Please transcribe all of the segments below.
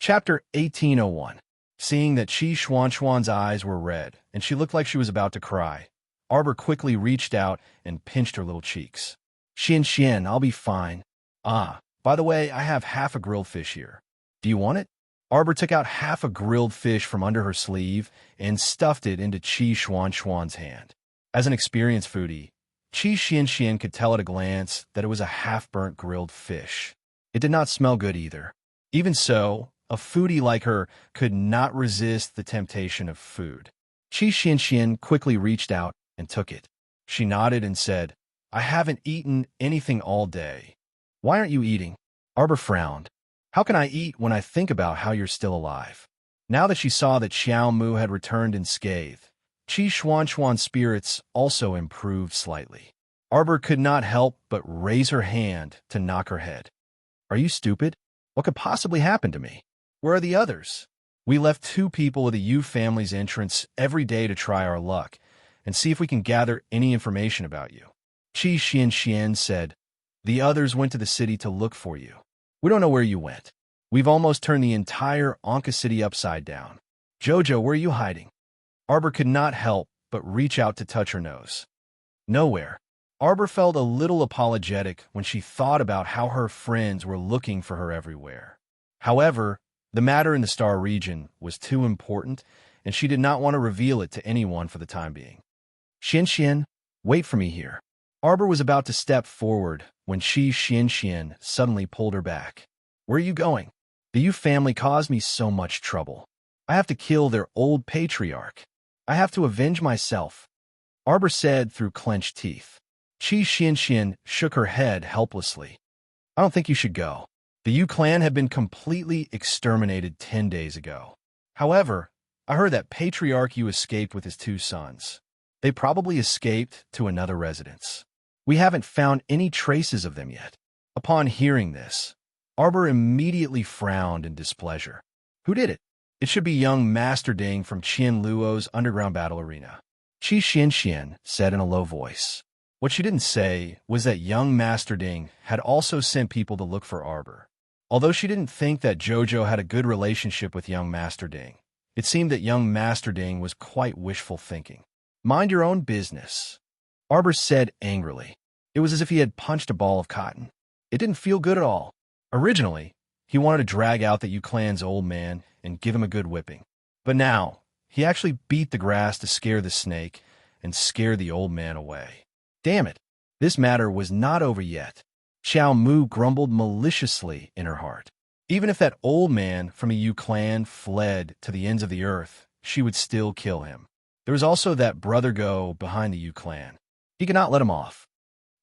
Chapter 1801. Seeing that Chi Xuanxuan's eyes were red, and she looked like she was about to cry, Arbor quickly reached out and pinched her little cheeks. Xian, I'll be fine. Ah, by the way, I have half a grilled fish here. Do you want it? Arbor took out half a grilled fish from under her sleeve and stuffed it into Chi Xuanxuan's hand. As an experienced foodie, Chi Xian could tell at a glance that it was a half-burnt grilled fish. It did not smell good either. Even so, a foodie like her could not resist the temptation of food. Chi Xian quickly reached out and took it. She nodded and said, I haven't eaten anything all day. Why aren't you eating? Arbor frowned. How can I eat when I think about how you're still alive? Now that she saw that Xiao Mu had returned unscathed, Chi Xuanxuan's spirits also improved slightly. Arbor could not help but raise her hand to knock her head. Are you stupid? What could possibly happen to me? Where are the others? We left 2 people of the Yu family's entrance every day to try our luck and see if we can gather any information about you. Chi Xian said, The others went to the city to look for you. We don't know where you went. We've almost turned the entire Anka city upside down. Jojo, where are you hiding? Arbor could not help but reach out to touch her nose. Nowhere. Arbor felt a little apologetic when she thought about how her friends were looking for her everywhere. However, the matter in the Star region was too important, and she did not want to reveal it to anyone for the time being. Xian, wait for me here. Arbor was about to step forward when Chi Xian suddenly pulled her back. Where are you going? The Yu family caused me so much trouble. I have to kill their old patriarch. I have to avenge myself, Arbor said through clenched teeth. Chi Xian shook her head helplessly. I don't think you should go. The Yu clan had been completely exterminated 10 days ago. However, I heard that Patriarch Yu escaped with his 2 sons. They probably escaped to another residence. We haven't found any traces of them yet. Upon hearing this, Arbor immediately frowned in displeasure. Who did it? It should be young Master Ding from Qian Luo's underground battle arena. Chi Xian said in a low voice. What she didn't say was that young Master Ding had also sent people to look for Arbor. Although she didn't think that Jojo had a good relationship with young Master Ding, it seemed that young Master Ding was quite wishful thinking. Mind your own business, Arbor said angrily. It was as if he had punched a ball of cotton. It didn't feel good at all. Originally, he wanted to drag out the Yu clan's old man and give him a good whipping. But now, he actually beat the grass to scare the snake and scare the old man away. Damn it, this matter was not over yet. Xiao Mu grumbled maliciously in her heart. Even if that old man from a Yu clan fled to the ends of the earth, she would still kill him. There was also that brother Go behind the Yu clan. He could not let him off.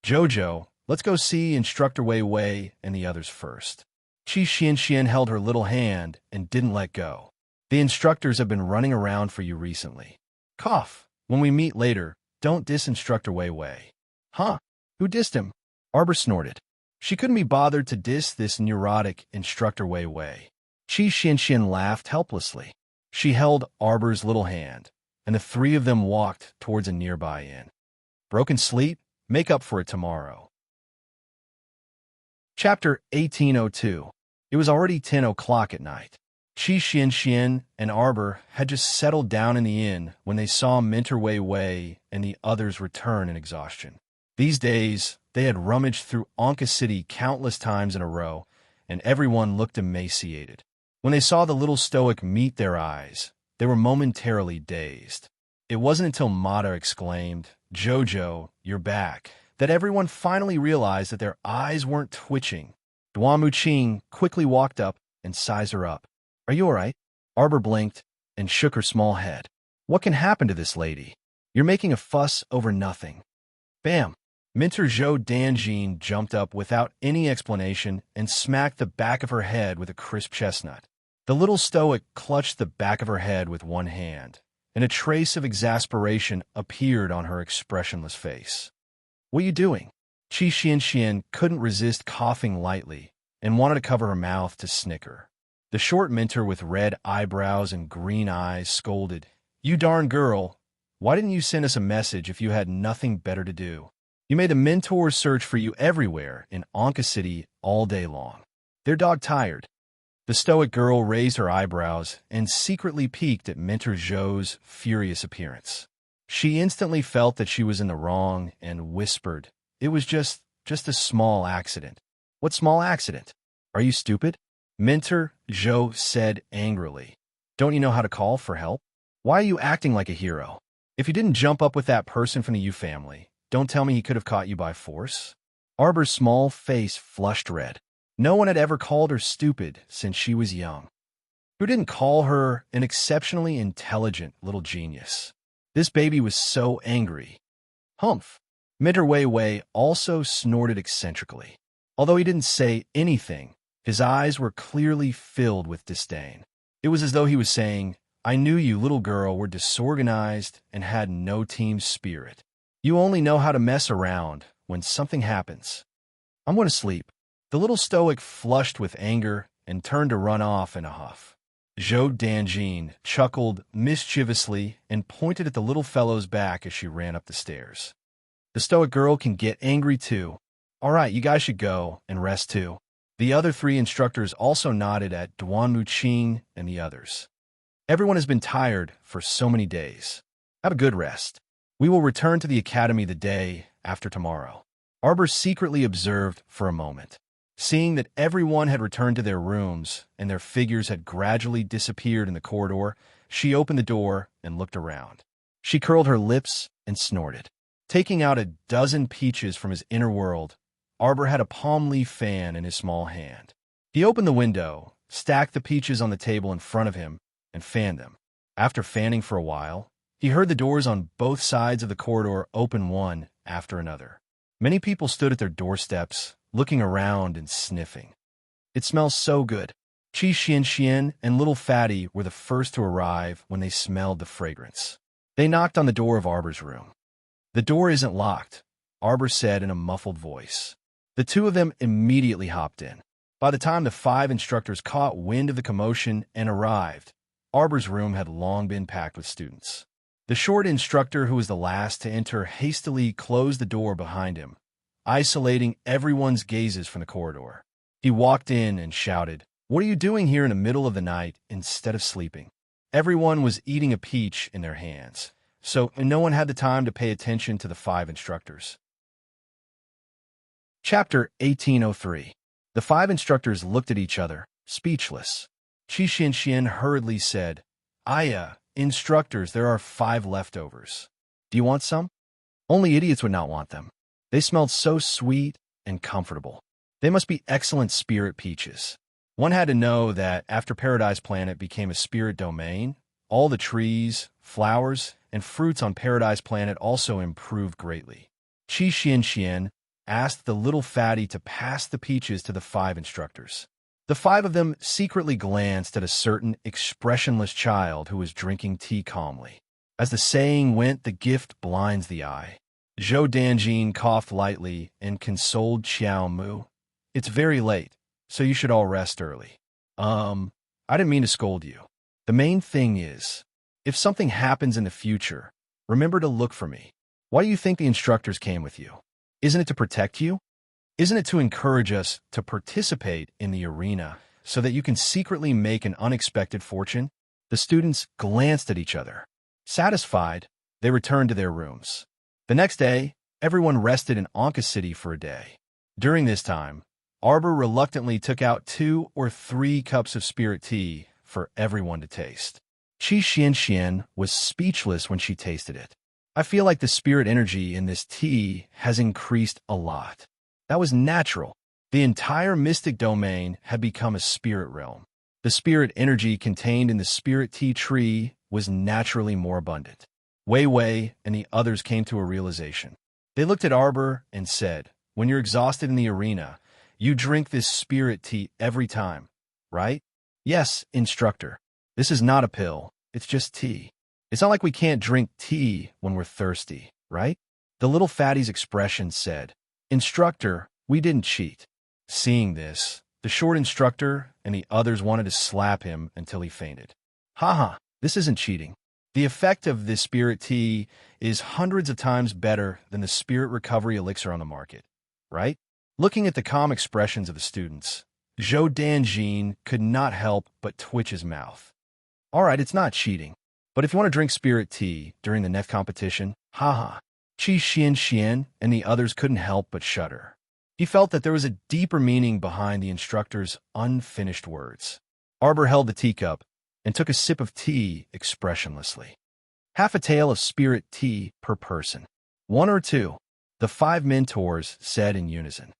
Jojo, let's go see Instructor Wei Wei and the others first. Chi Xian held her little hand and didn't let go. The instructors have been running around for you recently. Cough. When we meet later, don't diss Instructor Wei Wei. Huh? Who dissed him? Arbor snorted. She couldn't be bothered to diss this neurotic Instructor Wei Wei. Chi Xian laughed helplessly. She held Arbor's little hand, and the 3 of them walked towards a nearby inn. Broken sleep? Make up for it tomorrow. Chapter 1802. It was already 10 o'clock at night. Chi Xian and Arbor had just settled down in the inn when they saw Mentor Wei Wei and the others return in exhaustion. These days, they had rummaged through Anka City countless times in a row, and everyone looked emaciated. When they saw the little stoic meet their eyes, they were momentarily dazed. It wasn't until Mata exclaimed, Jojo, you're back, that everyone finally realized that their eyes weren't twitching. Duan Muqing quickly walked up and sized her up. Are you all right? Arbor blinked and shook her small head. What can happen to this lady? You're making a fuss over nothing. Bam! Mentor Zhou Danjin jumped up without any explanation and smacked the back of her head with a crisp chestnut. The little stoic clutched the back of her head with one hand, and a trace of exasperation appeared on her expressionless face. What are you doing? Chi Xian couldn't resist coughing lightly and wanted to cover her mouth to snicker. The short mentor with red eyebrows and green eyes scolded, You darn girl, why didn't you send us a message if you had nothing better to do? You made the mentors search for you everywhere in Anka City all day long. They're dog-tired. The stoic girl raised her eyebrows and secretly peeked at Mentor Zhou's furious appearance. She instantly felt that she was in the wrong and whispered, "It was just a small accident." "What small accident? Are you stupid?" Mentor Zhou said angrily. "Don't you know how to call for help? Why are you acting like a hero? If you didn't jump up with that person from the Yu family, don't tell me he could have caught you by force." Arbor's small face flushed red. No one had ever called her stupid since she was young. Who didn't call her an exceptionally intelligent little genius? This baby was so angry. Humph. Mentor Wei Wei also snorted eccentrically. Although he didn't say anything, his eyes were clearly filled with disdain. It was as though he was saying, "I knew you, little girl, were disorganized and had no team spirit. You only know how to mess around when something happens. I'm going to sleep." The little stoic flushed with anger and turned to run off in a huff. Zhou Danjin chuckled mischievously and pointed at the little fellow's back as she ran up the stairs. "The stoic girl can get angry too. All right, you guys should go and rest too." The other three instructors also nodded at Duan Muqing and the others. "Everyone has been tired for so many days. Have a good rest. We will return to the academy the day after tomorrow." Arbor secretly observed for a moment. Seeing that everyone had returned to their rooms and their figures had gradually disappeared in the corridor, she opened the door and looked around. She curled her lips and snorted. Taking out a dozen peaches from his inner world, Arbor had a palm leaf fan in his small hand. He opened the window, stacked the peaches on the table in front of him, and fanned them. After fanning for a while, he heard the doors on both sides of the corridor open one after another. Many people stood at their doorsteps, looking around and sniffing. "It smells so good." Qi Xian and Little Fatty were the first to arrive when they smelled the fragrance. They knocked on the door of Arbor's room. "The door isn't locked," Arbor said in a muffled voice. The two of them immediately hopped in. By the time the 5 instructors caught wind of the commotion and arrived, Arbor's room had long been packed with students. The short instructor, who was the last to enter, hastily closed the door behind him, isolating everyone's gazes from the corridor. He walked in and shouted, "What are you doing here in the middle of the night instead of sleeping?" Everyone was eating a peach in their hands, so no one had the time to pay attention to the 5 instructors. Chapter 1803. The 5 instructors looked at each other, speechless. Qi Xian hurriedly said, Instructors, there are 5 leftovers. Do you want some?" Only idiots would not want them. They smelled so sweet and comfortable. They must be excellent spirit peaches. One had to know that after Paradise Planet became a spirit domain, all the trees, flowers, and fruits on Paradise Planet also improved greatly. Qi Xian asked the little fatty to pass the peaches to the 5 instructors. The 5 of them secretly glanced at a certain expressionless child who was drinking tea calmly. As the saying went, the gift blinds the eye. Zhou Danjin coughed lightly and consoled Xiao Mu. "It's very late, so you should all rest early." I didn't mean to scold you. The main thing is, if something happens in the future, remember to look for me. Why do you think the instructors came with you? Isn't it to protect you? Isn't it to encourage us to participate in the arena so that you can secretly make an unexpected fortune? The students glanced at each other. Satisfied, they returned to their rooms. The next day, everyone rested in Anka City for a day. During this time, Arbor reluctantly took out 2 or 3 cups of spirit tea for everyone to taste. Qi Xian was speechless when she tasted it. "I feel like the spirit energy in this tea has increased a lot." That was natural. The entire mystic domain had become a spirit realm. The spirit energy contained in the spirit tea tree was naturally more abundant. Wei Wei and the others came to a realization. They looked at Arbor and said, "When you're exhausted in the arena, you drink this spirit tea every time, right?" "Yes, instructor. This is not a pill. It's just tea. It's not like we can't drink tea when we're thirsty, right?" The little fatty's expression said, "Instructor, we didn't cheat." Seeing this, the short instructor and the others wanted to slap him until he fainted. Haha, this isn't cheating. The effect of this spirit tea is hundreds of times better than the spirit recovery elixir on the market, right? Looking at the calm expressions of the students, Zhou Danjin could not help but twitch his mouth. All right, it's not cheating. But if you want to drink spirit tea during the next competition, haha. Qi Xian and the others couldn't help but shudder. He felt that there was a deeper meaning behind the instructor's unfinished words. Arbor held the teacup and took a sip of tea expressionlessly. Half a tael of spirit tea per person. 1 or 2, the 5 mentors said in unison.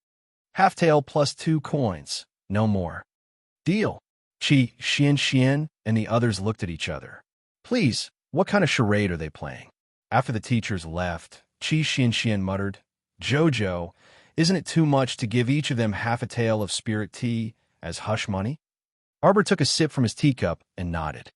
Half tael plus 2 coins, no more. Deal. Qi Xian and the others looked at each other. Please, what kind of charade are they playing? After the teachers left, Qi Xian muttered, Jojo, isn't it too much to give each of them half a tael of spirit tea as hush money? Arbor took a sip from his teacup and nodded.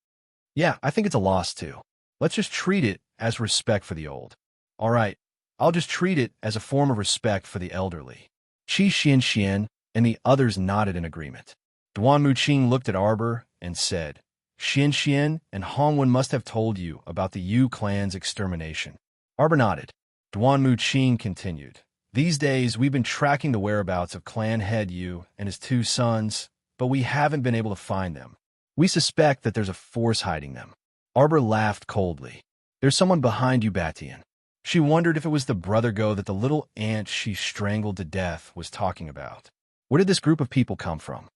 Yeah, I think it's a loss too. Let's just treat it as respect for the old. All right, I'll just treat it as a form of respect for the elderly. Qi Xian and the others nodded in agreement. Duan Muqing looked at Arbor and said, Xian and Hongwen must have told you about the Yu clan's extermination. Arbor nodded. Duan Muqing continued. These days, we've been tracking the whereabouts of clan head Yu and his 2 sons, but we haven't been able to find them. We suspect that there's a force hiding them. Arbor laughed coldly. There's someone behind you, Batian. She wondered if it was the brother Go that the little ant she strangled to death was talking about. Where did this group of people come from?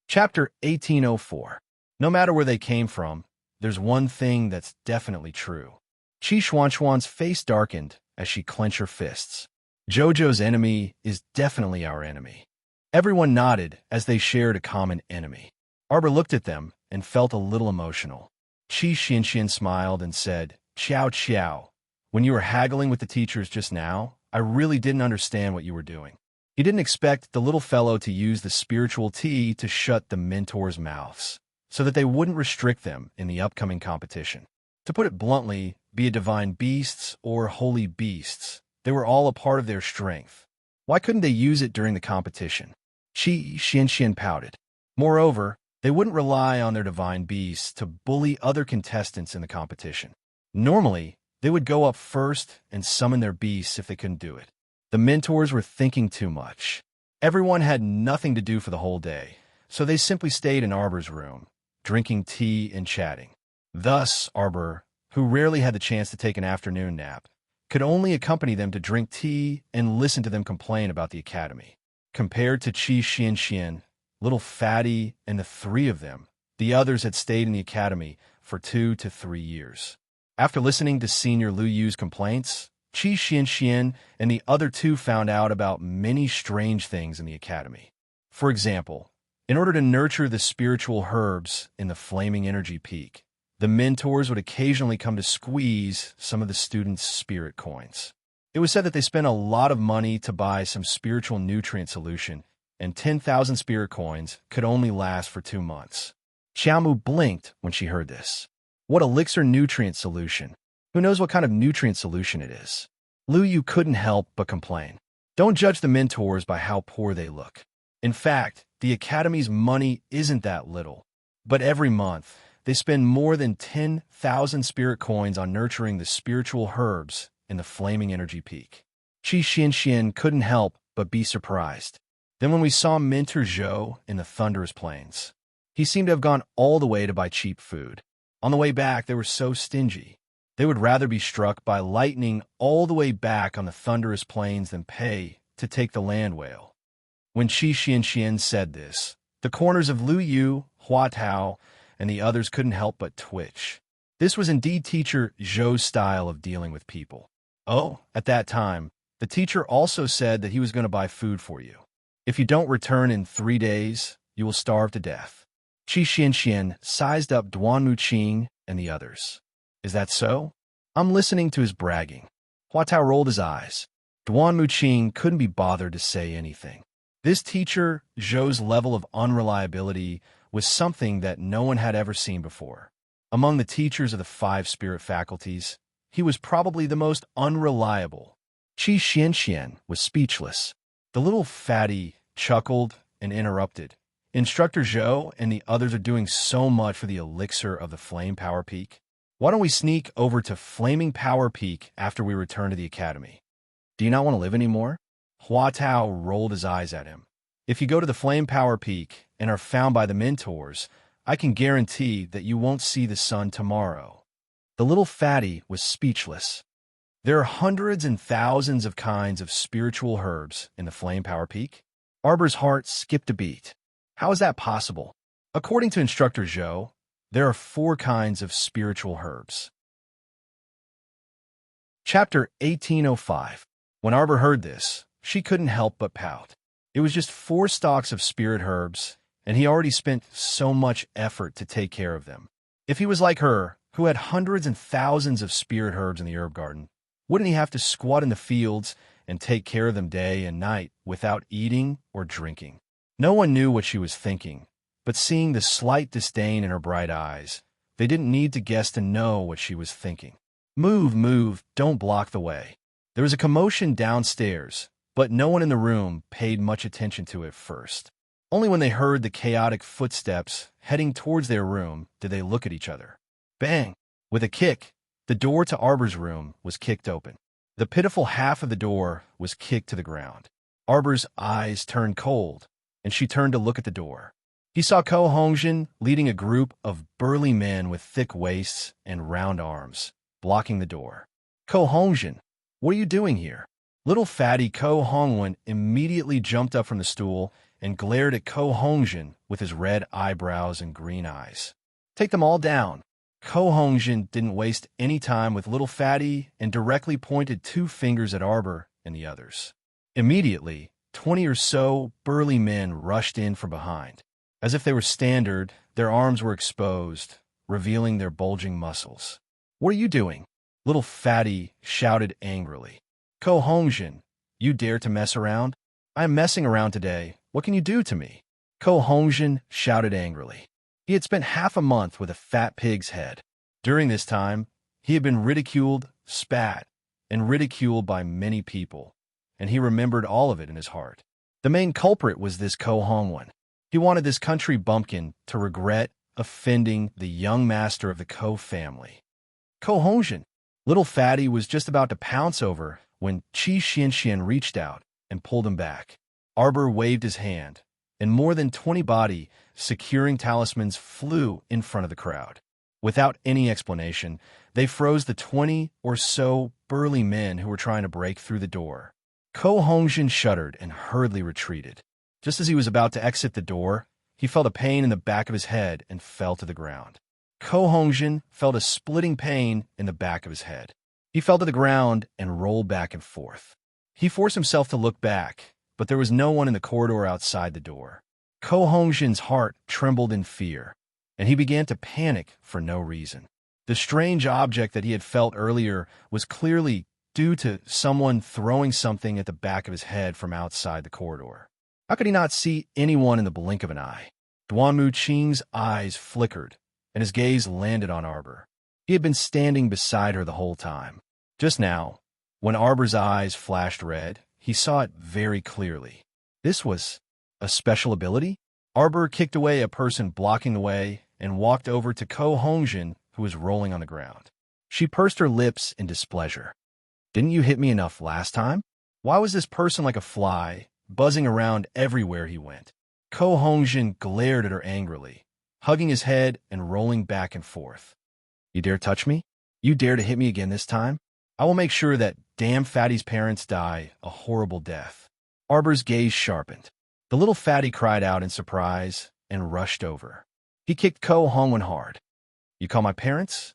Chapter 1804. No matter where they came from, there's one thing that's definitely true. Qi Xuanchuan's face darkened as she clenched her fists. Jojo's enemy is definitely our enemy. Everyone nodded as they shared a common enemy. Arbor looked at them and felt a little emotional. Qi Xian smiled and said, Qiao Qiao, when you were haggling with the teachers just now, I really didn't understand what you were doing. He didn't expect the little fellow to use the spiritual tea to shut the mentors' mouths, so that they wouldn't restrict them in the upcoming competition. To put it bluntly, be it divine beasts or holy beasts, they were all a part of their strength. Why couldn't they use it during the competition? Qi Xian pouted. Moreover, they wouldn't rely on their divine beasts to bully other contestants in the competition. Normally, they would go up first and summon their beasts if they couldn't do it. The mentors were thinking too much. Everyone had nothing to do for the whole day, so they simply stayed in Arbor's room, drinking tea and chatting. Thus, Arbor, who rarely had the chance to take an afternoon nap, could only accompany them to drink tea and listen to them complain about the academy. Compared to Qi Xian, little Fatty, and the 3 of them, the others had stayed in the academy for 2 to 3 years. After listening to Senior Lu Yu's complaints, Qi Xian and the other 2 found out about many strange things in the academy. For example, in order to nurture the spiritual herbs in the flaming energy peak, the mentors would occasionally come to squeeze some of the students' spirit coins. It was said that they spent a lot of money to buy some spiritual nutrient solution, and 10,000 spirit coins could only last for 2 months. Xiaomu blinked when she heard this. What elixir nutrient solution? Who knows what kind of nutrient solution it is? Lu Yu couldn't help but complain. Don't judge the mentors by how poor they look. In fact, the Academy's money isn't that little. But every month, they spend more than 10,000 spirit coins on nurturing the spiritual herbs in the flaming energy peak. Qi Xian couldn't help but be surprised. Then when we saw Mentor Zhou in the Thunderous Plains, he seemed to have gone all the way to buy cheap food. On the way back, they were so stingy. They would rather be struck by lightning all the way back on the Thunderous Plains than pay to take the land whale. When Qi Xian said this, the corners of Lu Yu, Hua Tao, and the others couldn't help but twitch. This was indeed Teacher Zhou's style of dealing with people. Oh, at that time, the teacher also said that he was going to buy food for you. If you don't return in 3 days, you will starve to death. Qi Xian sized up Duan Muqing and the others. Is that so? I'm listening to his bragging. Hua Tao rolled his eyes. Duan Muqing couldn't be bothered to say anything. This teacher, Zhou's level of unreliability, was something that no one had ever seen before. Among the teachers of the 5 spirit faculties, he was probably the most unreliable. Qi Xian was speechless. The little fatty chuckled and interrupted. Instructor Zhou and the others are doing so much for the elixir of the Flame Power Peak. Why don't we sneak over to Flaming Power Peak after we return to the academy? Do you not want to live anymore? Hua Tao rolled his eyes at him. If you go to the Flame Power Peak and are found by the mentors, I can guarantee that you won't see the sun tomorrow." The little fatty was speechless. There are hundreds and thousands of kinds of spiritual herbs in the Flame Power Peak. Arbor's heart skipped a beat. How is that possible? According to Instructor Zhou, there are 4 kinds of spiritual herbs. Chapter 1805. When Arbor heard this, she couldn't help but pout. It was just 4 stalks of spirit herbs, and he already spent so much effort to take care of them. If he was like her, who had hundreds and thousands of spirit herbs in the herb garden, wouldn't he have to squat in the fields and take care of them day and night without eating or drinking? No one knew what she was thinking, but seeing the slight disdain in her bright eyes, they didn't need to guess to know what she was thinking. "Move, move, don't block the way." There was a commotion downstairs, but no one in the room paid much attention to it first. Only when they heard the chaotic footsteps heading towards their room did they look at each other. Bang! With a kick, the door to Arbor's room was kicked open. The pitiful half of the door was kicked to the ground. Arbor's eyes turned cold, and she turned to look at the door. He saw Ko Hongjin leading a group of burly men with thick waists and round arms, blocking the door. "Ko Hongjin, what are you doing here?" Little fatty Ko Hongwon immediately jumped up from the stool and glared at Ko Hongjin with his red eyebrows and green eyes. "Take them all down." Ko Hongjin didn't waste any time with little fatty and directly pointed 2 fingers at Arbor and the others. Immediately, 20 or so burly men rushed in from behind. As if they were standard, their arms were exposed, revealing their bulging muscles. "What are you doing?" Little fatty shouted angrily. "Ko Hongjin, you dare to mess around? I am messing around today. What can you do to me?" Ko Hongjin shouted angrily. He had spent half a month with a fat pig's head. During this time, he had been ridiculed, spat, and ridiculed by many people, and he remembered all of it in his heart. The main culprit was this Ko Hongwon. He wanted this country bumpkin to regret offending the young master of the Ko family. "Ko Hongjin." Little fatty was just about to pounce over when Qi Xianxian reached out and pulled him back. Arbor waved his hand, and more than 20 body securing talismans flew in front of the crowd. Without any explanation, they froze the 20 or so burly men who were trying to break through the door. Ko Hongjin shuddered and hurriedly retreated. Just as he was about to exit the door, he felt a pain in the back of his head and fell to the ground. Ko Hongjin felt a splitting pain in the back of his head. He fell to the ground and rolled back and forth. He forced himself to look back, but there was no one in the corridor outside the door. Ko Hongjin's heart trembled in fear, and he began to panic for no reason. The strange object that he had felt earlier was clearly due to someone throwing something at the back of his head from outside the corridor. How could he not see anyone in the blink of an eye? Duanmu Qing's eyes flickered, and his gaze landed on Arbor. He had been standing beside her the whole time. Just now, when Arbor's eyes flashed red, he saw it very clearly. This was a special ability? Arbor kicked away a person blocking the way and walked over to Ko Hongjin, who was rolling on the ground. She pursed her lips in displeasure. "Didn't you hit me enough last time? Why was this person like a fly, buzzing around everywhere he went?" Ko Hongjin glared at her angrily, hugging his head and rolling back and forth. "You dare touch me? You dare to hit me again this time? I will make sure that damn fatty's parents die a horrible death." Arbor's gaze sharpened. The little fatty cried out in surprise and rushed over. He kicked Ko Hongwon hard. "You call my parents?"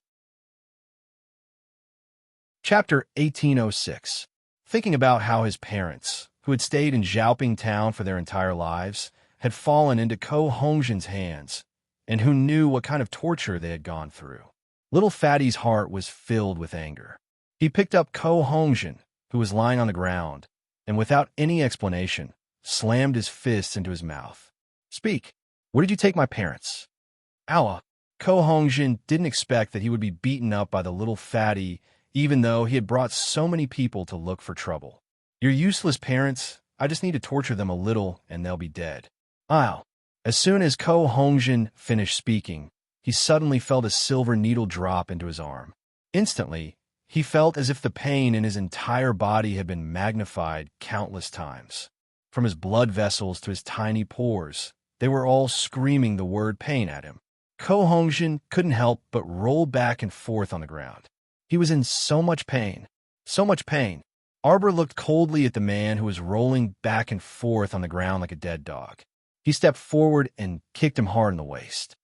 Chapter 1806. Thinking about how his parents, who had stayed in Xiaoping town for their entire lives, had fallen into Ko Hongjin's hands, and who knew what kind of torture they had gone through. Little Fatty's heart was filled with anger. He picked up Ko Hongjin, who was lying on the ground, and without any explanation, slammed his fists into his mouth. "Speak! Where did you take my parents?" "Ow!" Ko Hongjin didn't expect that he would be beaten up by the little fatty, even though he had brought so many people to look for trouble. "Your useless parents, I just need to torture them a little and they'll be dead." "Ow!" As soon as Ko Hongjin finished speaking, he suddenly felt a silver needle drop into his arm. Instantly, he felt as if the pain in his entire body had been magnified countless times. From his blood vessels to his tiny pores, they were all screaming the word pain at him. Ko Hongjin couldn't help but roll back and forth on the ground. He was in so much pain. So much pain. Arbor looked coldly at the man who was rolling back and forth on the ground like a dead dog. He stepped forward and kicked him hard in the waist.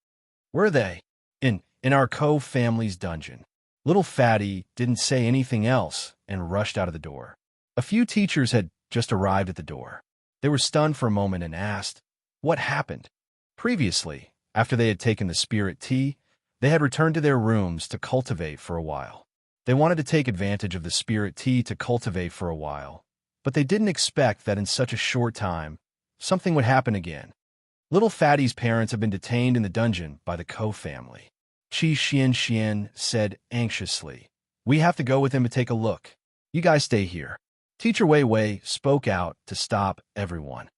"Where are they?" In our Ko family's dungeon." Little Fatty didn't say anything else and rushed out of the door. A few teachers had just arrived at the door. They were stunned for a moment and asked, what happened? Previously, after they had taken the spirit tea, they had returned to their rooms to cultivate for a while. They wanted to take advantage of the spirit tea to cultivate for a while, but they didn't expect that in such a short time, something would happen again. Little Fatty's parents have been detained in the dungeon by the Ko family. Qi Xian said anxiously, "We have to go with him to take a look. You guys stay here." Teacher Wei Wei spoke out to stop everyone.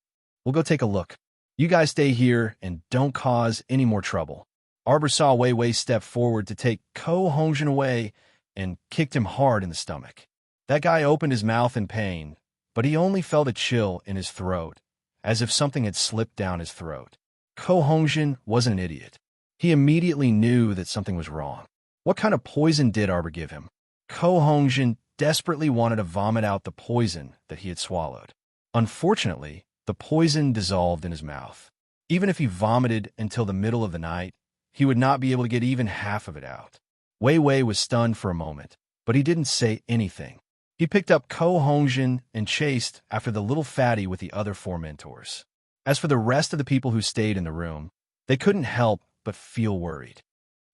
"We'll go take a look. You guys stay here and don't cause any more trouble." Arbor saw Wei Wei step forward to take Ko Hongjin away and kicked him hard in the stomach. That guy opened his mouth in pain, but he only felt a chill in his throat, as if something had slipped down his throat. Ko Hongjin wasn't an idiot. He immediately knew that something was wrong. What kind of poison did Arbor give him? Ko Hongjin desperately wanted to vomit out the poison that he had swallowed. Unfortunately, the poison dissolved in his mouth. Even if he vomited until the middle of the night, he would not be able to get even half of it out. Wei Wei was stunned for a moment, but he didn't say anything. He picked up Ko Hongjin and chased after the little fatty with the other 4 mentors. As for the rest of the people who stayed in the room, they couldn't help but feel worried.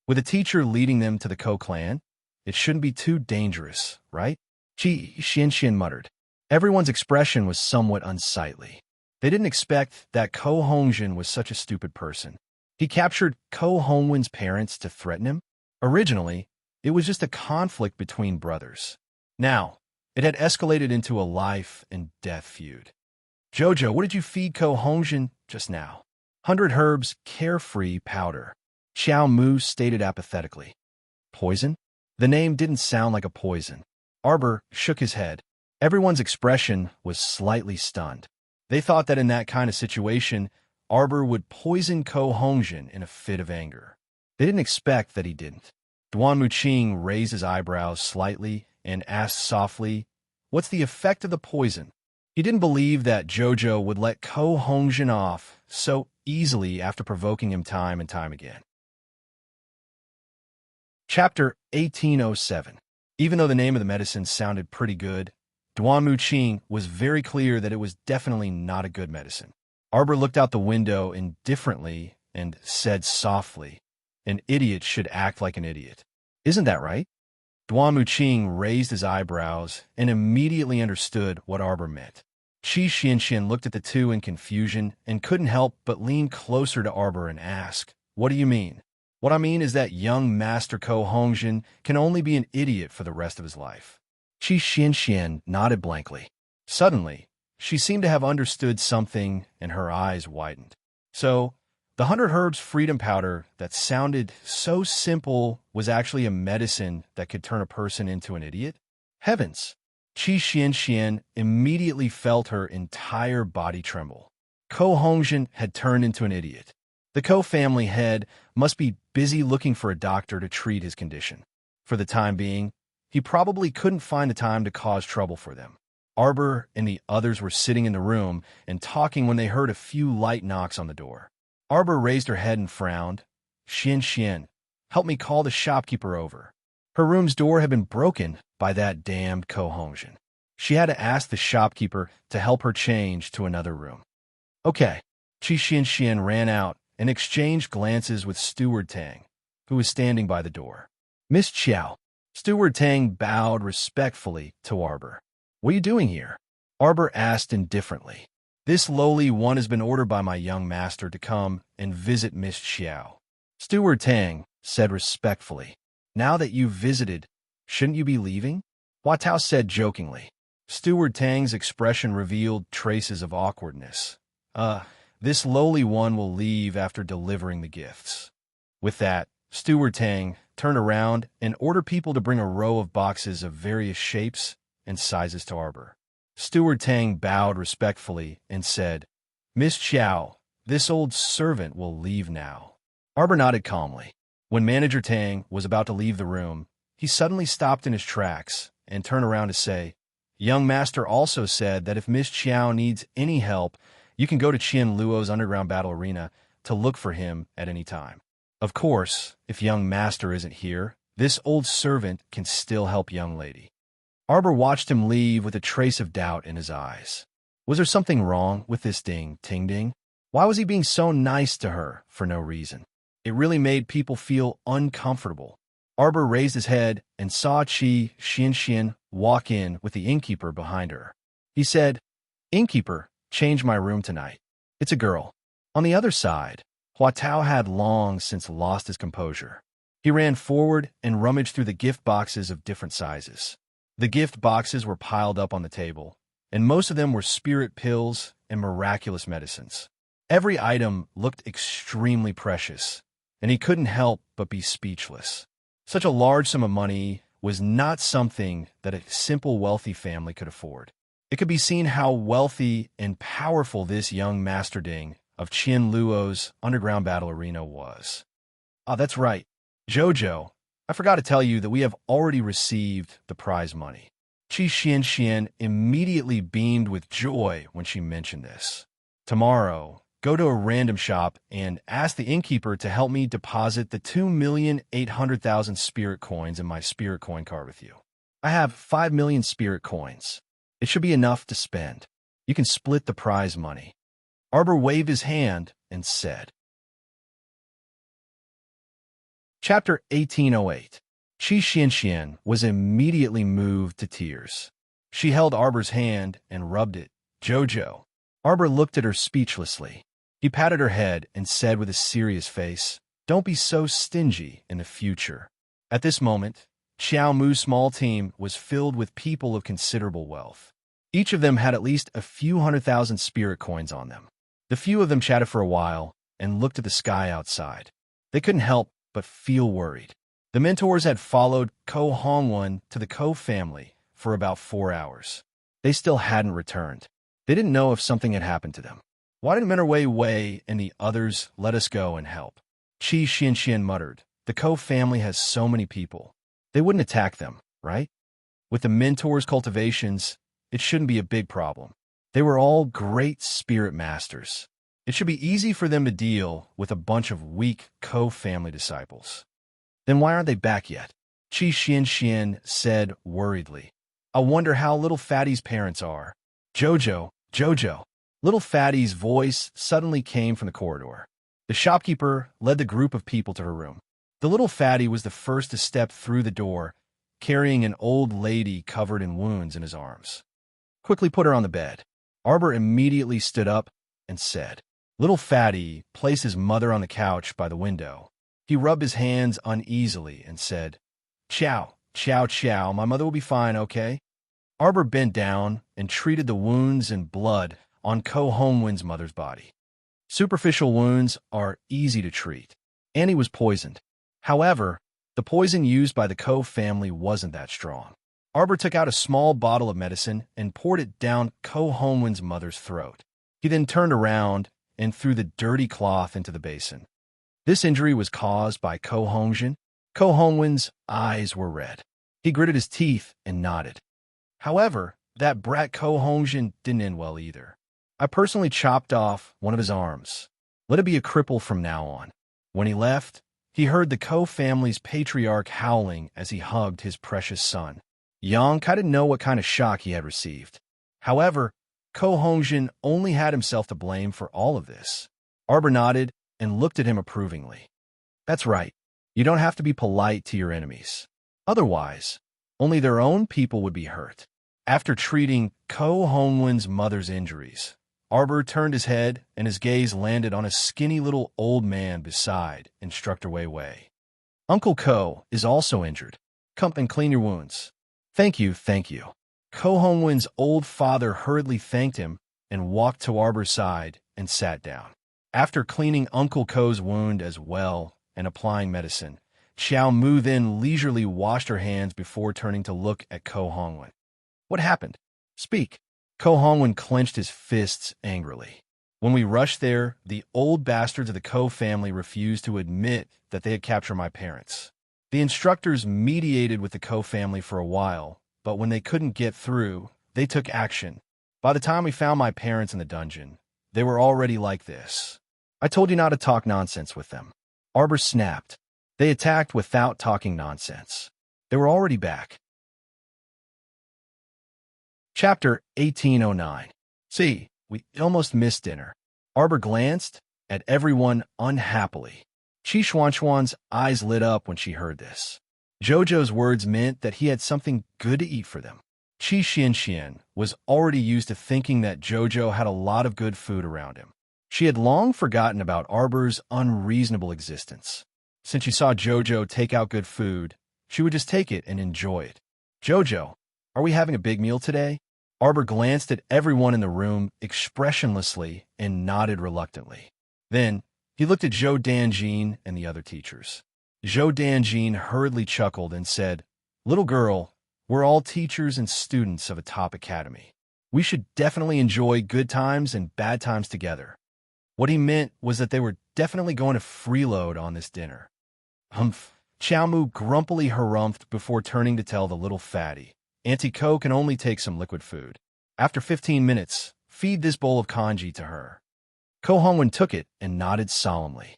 With a teacher leading them to the Ko clan, it shouldn't be too dangerous, right? Qi Xian muttered. Everyone's expression was somewhat unsightly. They didn't expect that Ko Hongjin was such a stupid person. He captured Ko Hongjin's parents to threaten him? Originally, it was just a conflict between brothers. Now, it had escalated into a life and death feud. "Jojo, what did you feed Ko Hongjin just now?" "100 herbs, carefree powder," Xiao Mu stated apathetically. "Poison?" The name didn't sound like a poison. Arbor shook his head. Everyone's expression was slightly stunned. They thought that in that kind of situation, Arbor would poison Ko Hongjin in a fit of anger. They didn't expect that he didn't. Duan Muqing raised his eyebrows slightly and asked softly, "What's the effect of the poison?" He didn't believe that Jojo would let Ko Hongjin off so easily after provoking him time and time again. Chapter 1807. Even though the name of the medicine sounded pretty good, Duan Muqing was very clear that it was definitely not a good medicine. Arbor looked out the window indifferently and said softly, "An idiot should act like an idiot. Isn't that right?" Duan Muqing raised his eyebrows and immediately understood what Arbor meant. Qi Xian looked at the two in confusion and couldn't help but lean closer to Arbor and ask, "What do you mean?" "What I mean is that young Master Ko Hongjin can only be an idiot for the rest of his life." Qi Xian nodded blankly. Suddenly, she seemed to have understood something and her eyes widened. So, the 100 herbs freedom powder that sounded so simple was actually a medicine that could turn a person into an idiot? Heavens! Qi Xian immediately felt her entire body tremble. Ko Hongjin had turned into an idiot. The Ko family head must be busy looking for a doctor to treat his condition. For the time being, he probably couldn't find the time to cause trouble for them. Arbor and the others were sitting in the room and talking when they heard a few light knocks on the door. Arbor raised her head and frowned. Xian, help me call the shopkeeper over. Her room's door had been broken by that damned Ko Hongjin. She had to ask the shopkeeper to help her change to another room. Okay. Qi Xian ran out and exchanged glances with Steward Tang, who was standing by the door. "Miss Qiao." Steward Tang bowed respectfully to Arbor. "What are you doing here?" Arbor asked indifferently. "This lowly one has been ordered by my young master to come and visit Miss Qiao." Steward Tang said respectfully, "Now that you've visited, shouldn't you be leaving?" Hua Tao said jokingly. Steward Tang's expression revealed traces of awkwardness. This lowly one will leave after delivering the gifts." With that, Steward Tang turned around and ordered people to bring a row of boxes of various shapes and sizes to Arbor. Steward Tang bowed respectfully and said, Miss Chow, this old servant will leave now. Arbor nodded calmly. When Manager Tang was about to leave the room, he suddenly stopped in his tracks and turned around to say, Young Master also said that if Miss Chow needs any help, you can go to Qian Luo's underground battle arena to look for him at any time. Of course, if young Master isn't here, this old servant can still help young lady. Arbor watched him leave with a trace of doubt in his eyes. Was there something wrong with this Ting Ding? Why was he being so nice to her for no reason? It really made people feel uncomfortable. Arbor raised his head and saw Xian walk in with the innkeeper behind her. He said, Innkeeper, change my room tonight. It's a girl. On the other side, Hua Tao had long since lost his composure. He ran forward and rummaged through the gift boxes of different sizes. The gift boxes were piled up on the table, and most of them were spirit pills and miraculous medicines. Every item looked extremely precious, and he couldn't help but be speechless. Such a large sum of money was not something that a simple wealthy family could afford. It could be seen how wealthy and powerful this young Master Ding of Qian Luo's underground battle arena was. Ah, that's right. Jojo, I forgot to tell you that we have already received the prize money. Xian immediately beamed with joy when she mentioned this. Tomorrow, go to a random shop and ask the innkeeper to help me deposit the 2,800,000 spirit coins in my spirit coin card with you. I have 5 million spirit coins. It should be enough to spend. You can split the prize money. Arbor waved his hand and said. Chapter 1808. Xian was immediately moved to tears. She held Arbor's hand and rubbed it. Jojo. Arbor looked at her speechlessly. He patted her head and said with a serious face, Don't be so stingy in the future. At this moment, Xiao Mu's small team was filled with people of considerable wealth. Each of them had at least a few 100,000 spirit coins on them. The few of them chatted for a while and looked at the sky outside. They couldn't help but feel worried. The mentors had followed Ko Hongwen to the Ko family for about 4 hours. They still hadn't returned. They didn't know if something had happened to them. Why didn't Minerwei Wei and the others let us go and help? Xian muttered. The Ko family has so many people. They wouldn't attack them, right? With the mentors' cultivations, it shouldn't be a big problem. They were all great spirit masters. It should be easy for them to deal with a bunch of weak Ko family disciples. Then why aren't they back yet? Xian said worriedly. I wonder how little Fatty's parents are. Jojo. Little Fatty's voice suddenly came from the corridor. The shopkeeper led the group of people to her room. The little Fatty was the first to step through the door, carrying an old lady covered in wounds in his arms. Quickly put her on the bed. Arbor immediately stood up and said. Little Fatty placed his mother on the couch by the window. He rubbed his hands uneasily and said, Chow, my mother will be fine, okay? Arbor bent down and treated the wounds and blood on Ko Hongwen's mother's body. Superficial wounds are easy to treat. Annie was poisoned. However, the poison used by the Ko family wasn't that strong. Arbor took out a small bottle of medicine and poured it down Ko Hongwen's mother's throat. He then turned around and threw the dirty cloth into the basin. This injury was caused by Ko Hongwen. Ko Hongwen's eyes were red. He gritted his teeth and nodded. However, that brat Ko Hongwen didn't end well either. I personally chopped off one of his arms. Let it be a cripple from now on. When he left, he heard the Ko family's patriarch howling as he hugged his precious son. Yang didn't know what kind of shock he had received. However, Ko Hongwen only had himself to blame for all of this. Arbor nodded and looked at him approvingly. That's right. You don't have to be polite to your enemies. Otherwise, only their own people would be hurt. After treating Ko Hongwen's mother's injuries, Arbor turned his head and his gaze landed on a skinny little old man beside Instructor Wei Wei. Uncle Ko is also injured. Come and clean your wounds. Thank you. Ko Hongwen's old father hurriedly thanked him and walked to Arbor's side and sat down. After cleaning Uncle Ko's wound as well and applying medicine, Xiao Mu then leisurely washed her hands before turning to look at Ko Hongwen. What happened? Speak. Ko Hongwen clenched his fists angrily. When we rushed there, the old bastards of the Ko family refused to admit that they had captured my parents. The instructors mediated with the Ko family for a while, but when they couldn't get through, they took action. By the time we found my parents in the dungeon, they were already like this. I told you not to talk nonsense with them. Arbor snapped. They attacked without talking nonsense. They were already back. Chapter 1809. See, we almost missed dinner. Arbor glanced at everyone unhappily. Qi Xuanxuan's eyes lit up when she heard this. Zhou's words meant that he had something good to eat for them. Qi Xianxian was already used to thinking that Zhou had a lot of good food around him. She had long forgotten about Arbor's unreasonable existence. Since she saw Zhou take out good food, she would just take it and enjoy it. Zhou, are we having a big meal today? Arbor glanced at everyone in the room expressionlessly and nodded reluctantly. Then, he looked at Zhou Danjin and the other teachers. Zhou Danjin hurriedly chuckled and said, "Little girl, we're all teachers and students of a top academy. We should definitely enjoy good times and bad times together." What he meant was that they were definitely going to freeload on this dinner. Humph. Qiaomu grumpily harumphed before turning to tell the little fatty, Auntie Ko can only take some liquid food. After 15 minutes, feed this bowl of congee to her. Ko Hongwen took it and nodded solemnly.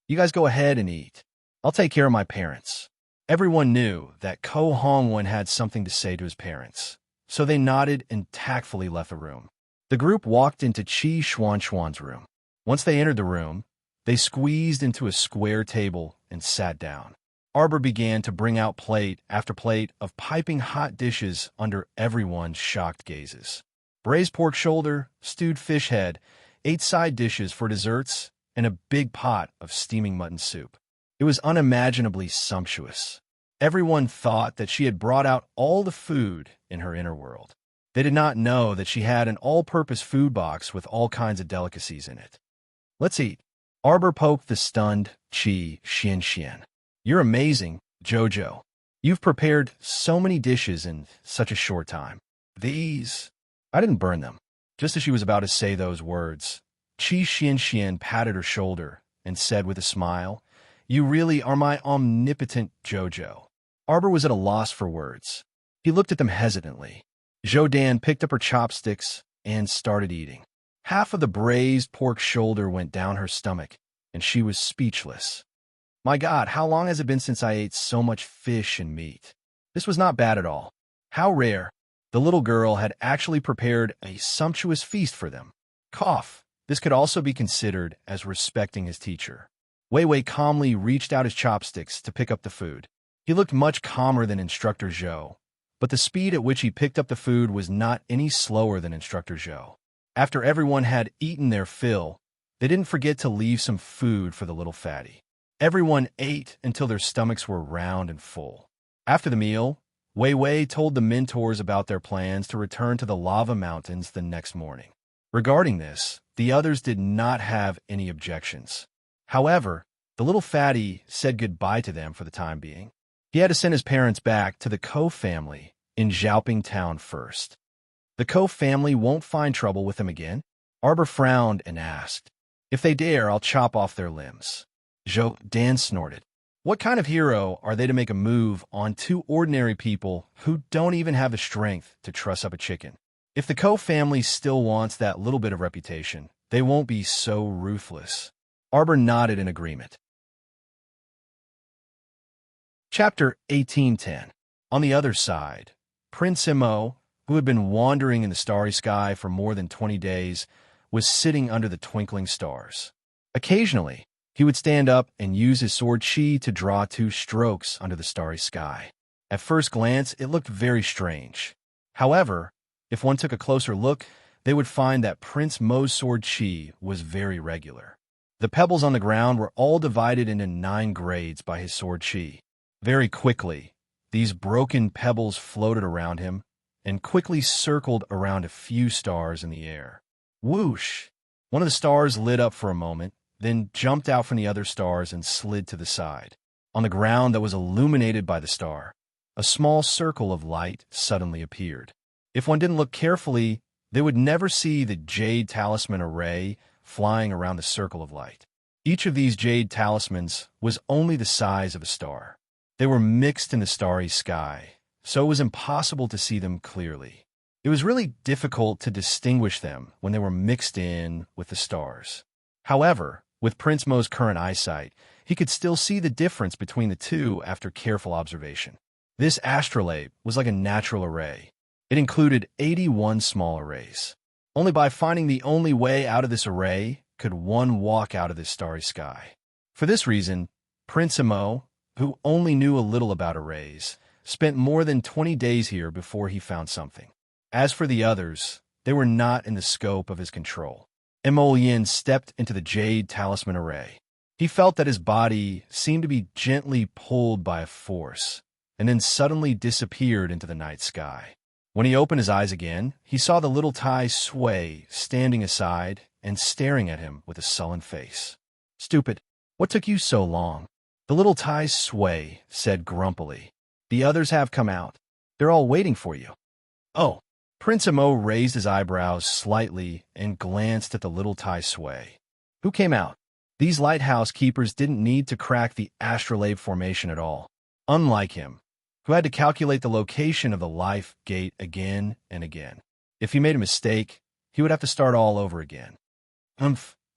You guys go ahead and eat. I'll take care of my parents. Everyone knew that Ko Hongwen had something to say to his parents, so they nodded and tactfully left the room. The group walked into Qi Xuanxuan's room. Once they entered the room, they squeezed into a square table and sat down. Arbor began to bring out plate after plate of piping hot dishes under everyone's shocked gazes. Braised pork shoulder, stewed fish head, 8 side dishes for desserts, and a big pot of steaming mutton soup. It was unimaginably sumptuous. Everyone thought that she had brought out all the food in her inner world. They did not know that she had an all-purpose food box with all kinds of delicacies in it. Let's eat. Arbor poked the stunned Qi Xianxian. You're amazing, Zhou. You've prepared so many dishes in such a short time. These... I didn't burn them. Just as she was about to say those words, Qi Xianxian patted her shoulder and said with a smile, You really are my omnipotent Zhou. Arbor was at a loss for words. He looked at them hesitantly. Zhou Dan picked up her chopsticks and started eating. Half of the braised pork shoulder went down her stomach, and she was speechless. My God, how long has it been since I ate so much fish and meat? This was not bad at all. How rare. The little girl had actually prepared a sumptuous feast for them. Cough. This could also be considered as respecting his teacher. Wei Wei calmly reached out his chopsticks to pick up the food. He looked much calmer than Instructor Zhou, but the speed at which he picked up the food was not any slower than Instructor Zhou. After everyone had eaten their fill, they didn't forget to leave some food for the little fatty. Everyone ate until their stomachs were round and full. After the meal, Wei Wei told the mentors about their plans to return to the lava mountains the next morning. Regarding this, the others did not have any objections. However, the little fatty said goodbye to them for the time being. He had to send his parents back to the Ko family in Zhaoping Town first. The Ko family won't find trouble with him again? Arbor frowned and asked. If they dare, I'll chop off their limbs. Zhou Dan snorted. What kind of hero are they to make a move on 2 ordinary people who don't even have the strength to truss up a chicken? If the Ko family still wants that little bit of reputation, they won't be so ruthless. Arbor nodded in agreement. Chapter 1810. On the other side, Prince Imo, who had been wandering in the starry sky for more than 20 days, was sitting under the twinkling stars. Occasionally, he would stand up and use his sword Qi to draw 2 strokes under the starry sky. At first glance, it looked very strange. However, if one took a closer look, they would find that Prince Mo's sword Qi was very regular. The pebbles on the ground were all divided into 9 grades by his sword Qi. Very quickly, these broken pebbles floated around him and quickly circled around a few stars in the air. Whoosh! One of the stars lit up for a moment, then jumped out from the other stars and slid to the side. On the ground that was illuminated by the star, a small circle of light suddenly appeared. If one didn't look carefully, They would never see the jade talisman array flying around the circle of light. Each of these jade talismans was only the size of a star. They were mixed in the starry sky, so it was impossible to see them clearly. It was really difficult to distinguish them when they were mixed in with the stars. However, with Prince Mo's current eyesight, he could still see the difference between the two after careful observation. This astrolabe was like a natural array. It included 81 small arrays. Only by finding the only way out of this array could one walk out of this starry sky. For this reason, Prince Mo, who only knew a little about arrays, spent more than 20 days here before he found something. As for the others, they were not in the scope of his control. Yin stepped into the jade talisman array. He felt that his body seemed to be gently pulled by a force, and then suddenly disappeared into the night sky. When he opened his eyes again, he saw the little Tai Sui standing aside and staring at him with a sullen face. "Stupid, what took you so long?" The little Tai Sui said grumpily. "The others have come out. They're all waiting for you." "Oh." Prince Mo raised his eyebrows slightly and glanced at the little Tai Sui. "Who came out?" These lighthouse keepers didn't need to crack the astrolabe formation at all, unlike him, who had to calculate the location of the life gate again and again. If he made a mistake, he would have to start all over again.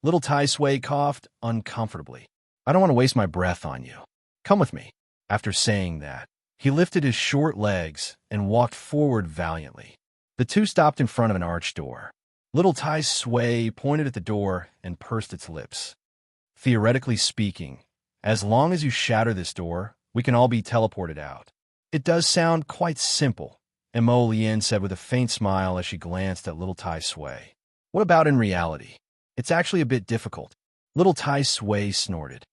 Little Tai Sui coughed uncomfortably. "I don't want to waste my breath on you. Come with me." After saying that, he lifted his short legs and walked forward valiantly. The two stopped in front of an arched door. Little Tai Sui pointed at the door and pursed its lips. "Theoretically speaking, as long as you shatter this door, we can all be teleported out." "It does sound quite simple," Yin said with a faint smile as she glanced at little Tai Sui. "What about in reality? It's actually a bit difficult." Little Tai Sui snorted.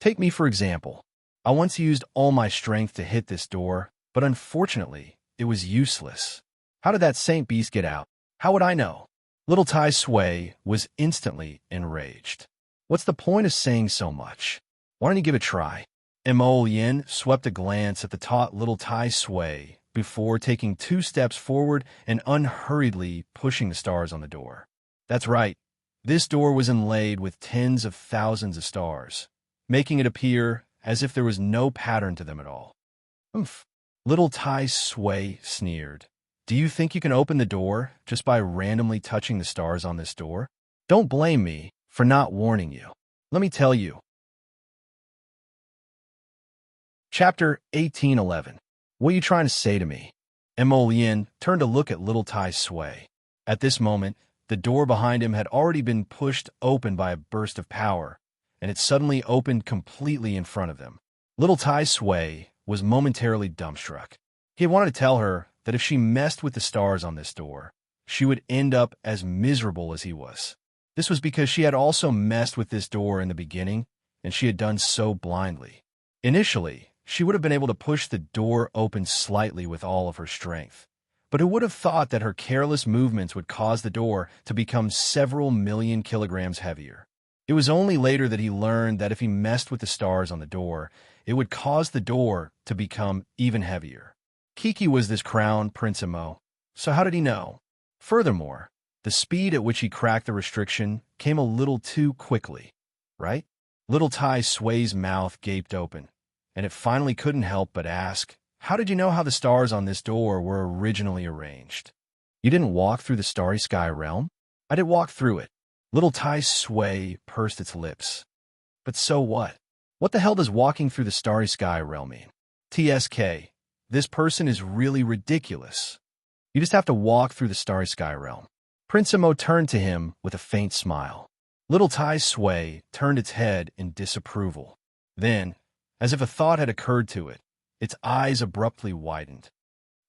"Take me for example. I once used all my strength to hit this door, but unfortunately, it was useless. How did that saint beast get out? How would I know?" Little Tai Sui was instantly enraged. "What's the point of saying so much? Why don't you give it a try?" Yin swept a glance at the taut little Tai Sui before taking 2 steps forward and unhurriedly pushing the stars on the door. That's right. This door was inlaid with tens of thousands of stars, making it appear as if there was no pattern to them at all. "Oomph." Little Tai Sui sneered. "Do you think you can open the door just by randomly touching the stars on this door? Don't blame me for not warning you. Let me tell you." Chapter 1811. "What are you trying to say to me?" Yin turned to look at little Tai Sui. At this moment, the door behind him had already been pushed open by a burst of power, and it suddenly opened completely in front of them. Little Tai Sui was momentarily dumbstruck. He had wanted to tell her that if she messed with the stars on this door, she would end up as miserable as he was. This was because she had also messed with this door in the beginning, and she had done so blindly. Initially, she would have been able to push the door open slightly with all of her strength, but who would have thought that her careless movements would cause the door to become several million kilograms heavier? It was only later that he learned that if he messed with the stars on the door, it would cause the door to become even heavier. Kiki was this crowned Prince Mo, so how did he know? Furthermore, the speed at which he cracked the restriction came a little too quickly, right? Little Tai Sui's mouth gaped open, and it finally couldn't help but ask, "How did you know how the stars on this door were originally arranged?" "You didn't walk through the starry sky realm?" "I did walk through it." Little Tai Sui pursed its lips. "But so what? What the hell does walking through the starry sky realm mean?" "TSK. This person is really ridiculous. You just have to walk through the starry sky realm." Prince Mo turned to him with a faint smile. Little Tai Sui turned its head in disapproval. Then, as if a thought had occurred to it, its eyes abruptly widened.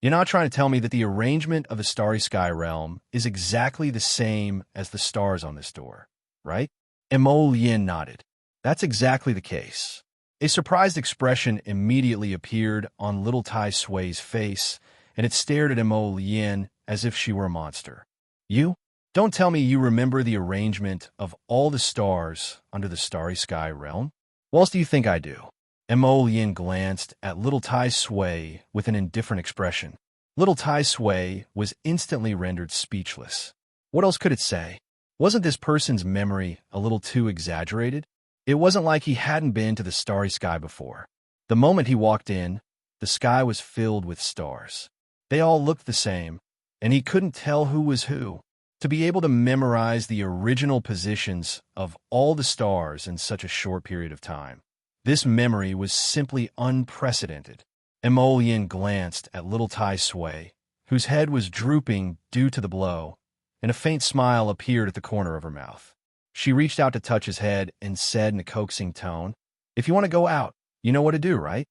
"You're not trying to tell me that the arrangement of the starry sky realm is exactly the same as the stars on this door, right?" Yin nodded. "That's exactly the case." A surprised expression immediately appeared on little Tai Sui's face, and it stared at Yin as if she were a monster. "You? Don't tell me you remember the arrangement of all the stars under the starry sky realm? What else do you think I do?" Yin glanced at little Tai Sui with an indifferent expression. Little Tai Sui was instantly rendered speechless. What else could it say? Wasn't this person's memory a little too exaggerated? It wasn't like he hadn't been to the starry sky before. The moment he walked in, the sky was filled with stars. They all looked the same, and he couldn't tell who was who. To be able to memorize the original positions of all the stars in such a short period of time, this memory was simply unprecedented. Emolien glanced at little Tai Sui, whose head was drooping due to the blow, and a faint smile appeared at the corner of her mouth. She reached out to touch his head and said in a coaxing tone, "If you want to go out, you know what to do, right?"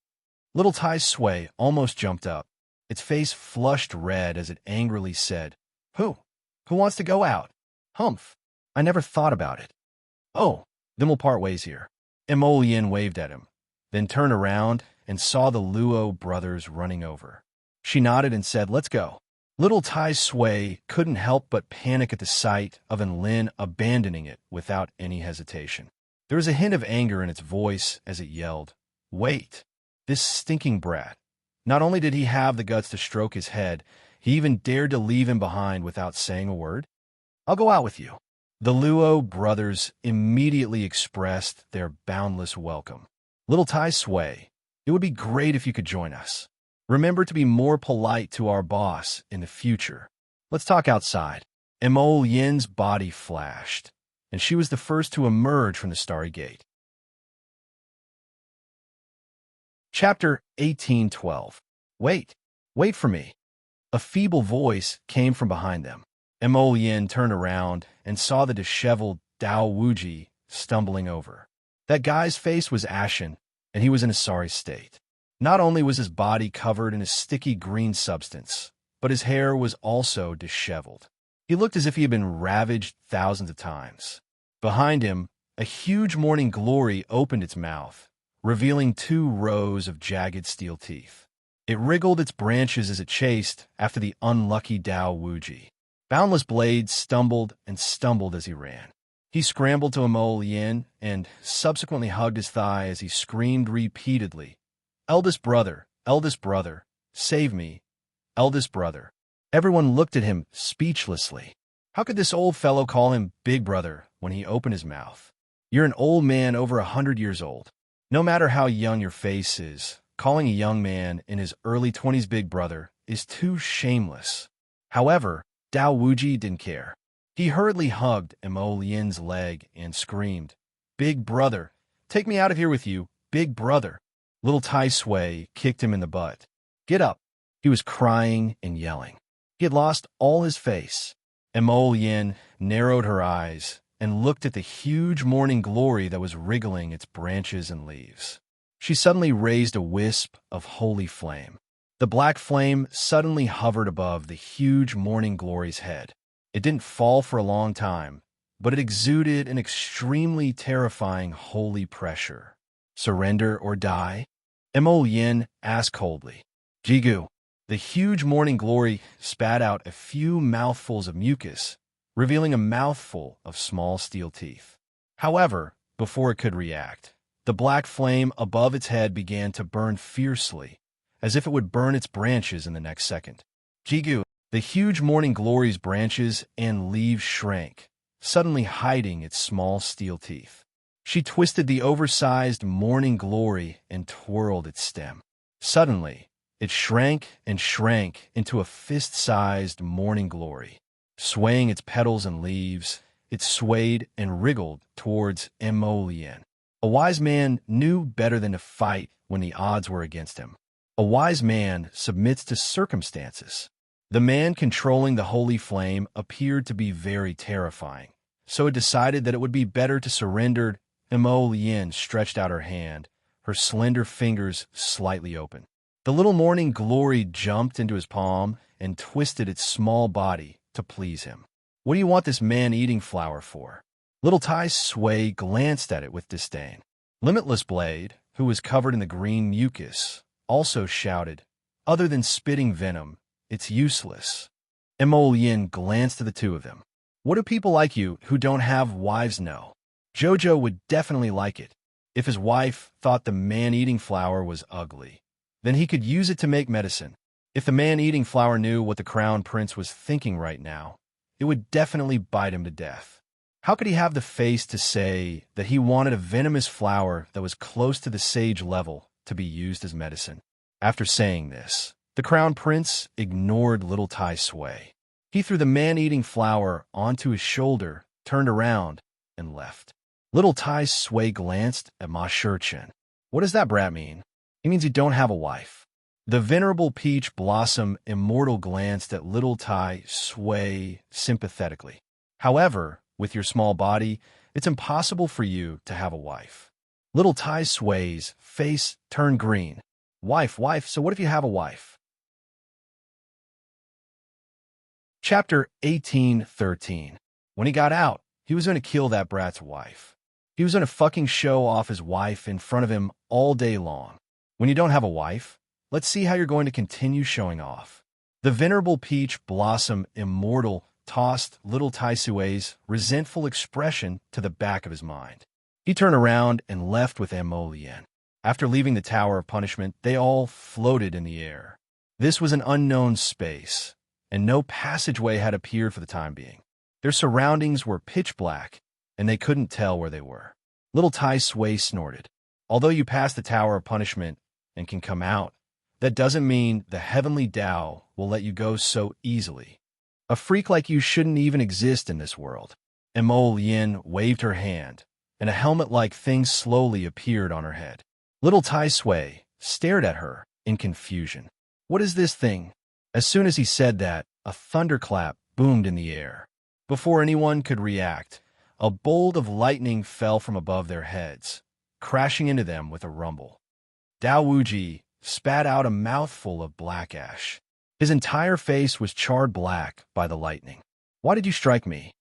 Little Tai Sui almost jumped up. Its face flushed red as it angrily said, Who? Who wants to go out? Humph. I never thought about it. Oh, then we'll part ways here." Emolien waved at him, then turned around and saw the Luo brothers running over. She nodded and said, "Let's go." Little Tai Sui couldn't help but panic at the sight of Enlin abandoning it without any hesitation. There was a hint of anger in its voice as it yelled, "Wait! This stinking brat. Not only did he have the guts to stroke his head, he even dared to leave him behind without saying a word. I'll go out with you." The Luo brothers immediately expressed their boundless welcome. "Little Tai Sui, it would be great if you could join us. Remember to be more polite to our boss in the future. Let's talk outside." Emolien's body flashed, and she was the first to emerge from the starry gate. Chapter 18:12. Wait for me." A feeble voice came from behind them. Emolien turned around and saw the disheveled Dao Wuji stumbling over. That guy's face was ashen, and he was in a sorry state. Not only was his body covered in a sticky green substance, but his hair was also disheveled. He looked as if he had been ravaged thousands of times. Behind him, a huge morning glory opened its mouth, revealing 2 rows of jagged steel teeth. It wriggled its branches as it chased after the unlucky Dao Wuji. Boundless blades stumbled and stumbled as he ran. He scrambled to Emolien and subsequently hugged his thigh as he screamed repeatedly, eldest brother, save me, eldest brother." Everyone looked at him speechlessly. How could this old fellow call him big brother when he opened his mouth? You're an old man over 100 years old. No matter how young your face is, calling a young man in his early 20s big brother is too shameless. However, Dao Wuji didn't care. He hurriedly hugged Emolien's leg and screamed, "Big brother, take me out of here with you, big brother." Little Tai Sui kicked him in the butt. "Get up." He was crying and yelling. He had lost all his face. Emolien narrowed her eyes and looked at the huge morning glory that was wriggling its branches and leaves. She suddenly raised a wisp of holy flame. The black flame suddenly hovered above the huge morning glory's head. It didn't fall for a long time, but it exuded an extremely terrifying holy pressure. "Surrender or die?" Emolien asked coldly. "Jigu." The huge morning glory spat out a few mouthfuls of mucus, revealing a mouthful of small steel teeth. However, before it could react, the black flame above its head began to burn fiercely, as if it would burn its branches in the next second. Jigu, the huge morning glory's branches and leaves shrank, suddenly hiding its small steel teeth. She twisted the oversized morning glory and twirled its stem. Suddenly, it shrank and shrank into a fist-sized morning glory. Swaying its petals and leaves, it swayed and wriggled towards Emolien. A wise man knew better than to fight when the odds were against him. A wise man submits to circumstances. The man controlling the holy flame appeared to be very terrifying, so it decided that it would be better to surrender. Emolien stretched out her hand, her slender fingers slightly open. The little morning glory jumped into his palm and twisted its small body to please him. "What do you want this man-eating flower for?" Little Tai Sui glanced at it with disdain. Limitless Blade, who was covered in the green mucus, also shouted, "Other than spitting venom, it's useless." Emolien glanced at the 2 of them. "What do people like you who don't have wives know?" Jojo would definitely like it. If his wife thought the man-eating flower was ugly, then he could use it to make medicine. If the man-eating flower knew what the crown prince was thinking right now, it would definitely bite him to death. How could he have the face to say that he wanted a venomous flower that was close to the sage level to be used as medicine? After saying this, the crown prince ignored little Tai Sui. He threw the man-eating flower onto his shoulder, turned around, and left. Little Tai Sui glanced at Ma Shichen. What does that brat mean? He means you don't have a wife. The venerable peach blossom immortal glanced at little Tai Sui sympathetically. However, with your small body, it's impossible for you to have a wife. Little Tai Sui's face turned green. Wife, so what if you have a wife? Chapter 18:13. When he got out, he was going to kill that brat's wife. He was going to fucking show off his wife in front of him all day long. When you don't have a wife, let's see how you're going to continue showing off. The venerable peach blossom immortal tossed little Tai Sui's resentful expression to the back of his mind. He turned around and left with Mo Lien. After leaving the Tower of Punishment, they all floated in the air. This was an unknown space, and no passageway had appeared for the time being. Their surroundings were pitch black, and they couldn't tell where they were. Little Tai Sui snorted. Although you pass the Tower of Punishment and can come out, that doesn't mean the heavenly Tao will let you go so easily. A freak like you shouldn't even exist in this world. Mo Lien waved her hand, and a helmet-like thing slowly appeared on her head. Little Tai Sui stared at her in confusion. What is this thing? As soon as he said that, a thunderclap boomed in the air. Before anyone could react, a bolt of lightning fell from above their heads, crashing into them with a rumble. Dao Wuji spat out a mouthful of black ash. His entire face was charred black by the lightning. Why did you strike me?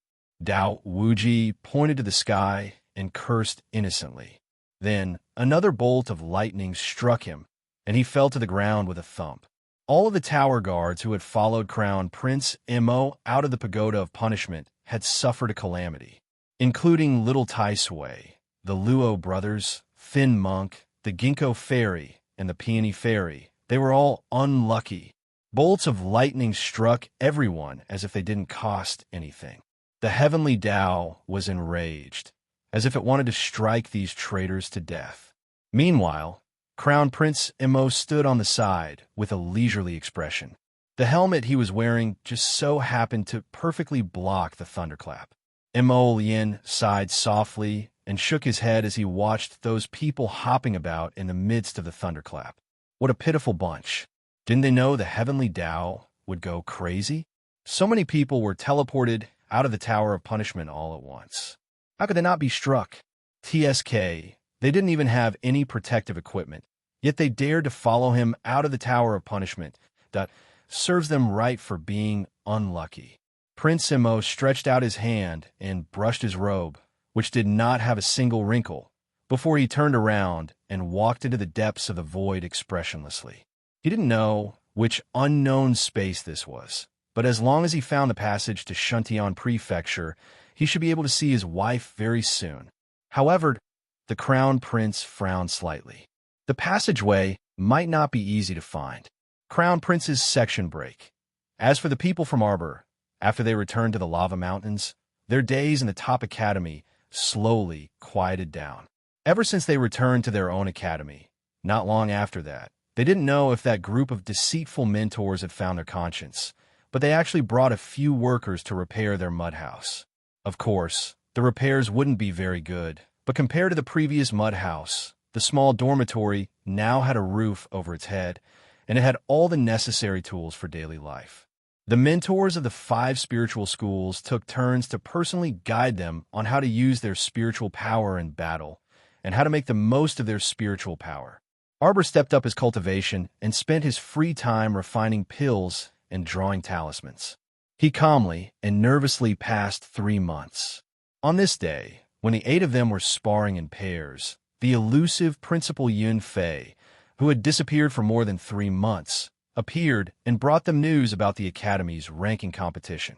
Dao Wuji pointed to the sky and cursed innocently. Then another bolt of lightning struck him, and he fell to the ground with a thump. All of the tower guards who had followed Crown Prince Mo out of the Pagoda of Punishment had suffered a calamity, including little Tai Sui, the Luo brothers, Thin Monk, the Ginkgo Fairy, and the Peony Fairy. They were all unlucky. Bolts of lightning struck everyone as if they didn't cost anything. The heavenly Tao was enraged, as if it wanted to strike these traitors to death. Meanwhile, Crown Prince Mo stood on the side with a leisurely expression. The helmet he was wearing just so happened to perfectly block the thunderclap. Mo Lien sighed softly and shook his head as he watched those people hopping about in the midst of the thunderclap. What a pitiful bunch. Didn't they know the heavenly Tao would go crazy? So many people were teleported out of the Tower of Punishment all at once. How could they not be struck? TSK, they didn't even have any protective equipment, yet they dared to follow him out of the Tower of Punishment. That serves them right for being unlucky. Prince Mo stretched out his hand and brushed his robe, which did not have a single wrinkle, before he turned around and walked into the depths of the void expressionlessly. He didn't know which unknown space this was, but as long as he found the passage to Shuntian Prefecture, he should be able to see his wife very soon. However, the Crown Prince frowned slightly. The passageway might not be easy to find. Crown Prince's section break. As for the people from Arbor, after they returned to the Lava Mountains, their days in the top academy slowly quieted down. Ever since they returned to their own academy, not long after that, they didn't know if that group of deceitful mentors had found their conscience, but they actually brought a few workers to repair their mud house. Of course, the repairs wouldn't be very good, but compared to the previous mud house, the small dormitory now had a roof over its head, and it had all the necessary tools for daily life. The mentors of the 5 spiritual schools took turns to personally guide them on how to use their spiritual power in battle, and how to make the most of their spiritual power. Arbor stepped up his cultivation and spent his free time refining pills and drawing talismans. He calmly and nervously passed 3 months. On this day, when the 8 of them were sparring in pairs, the elusive Principal Yun Fei, who had disappeared for more than 3 months, appeared and brought them news about the Academy's ranking competition.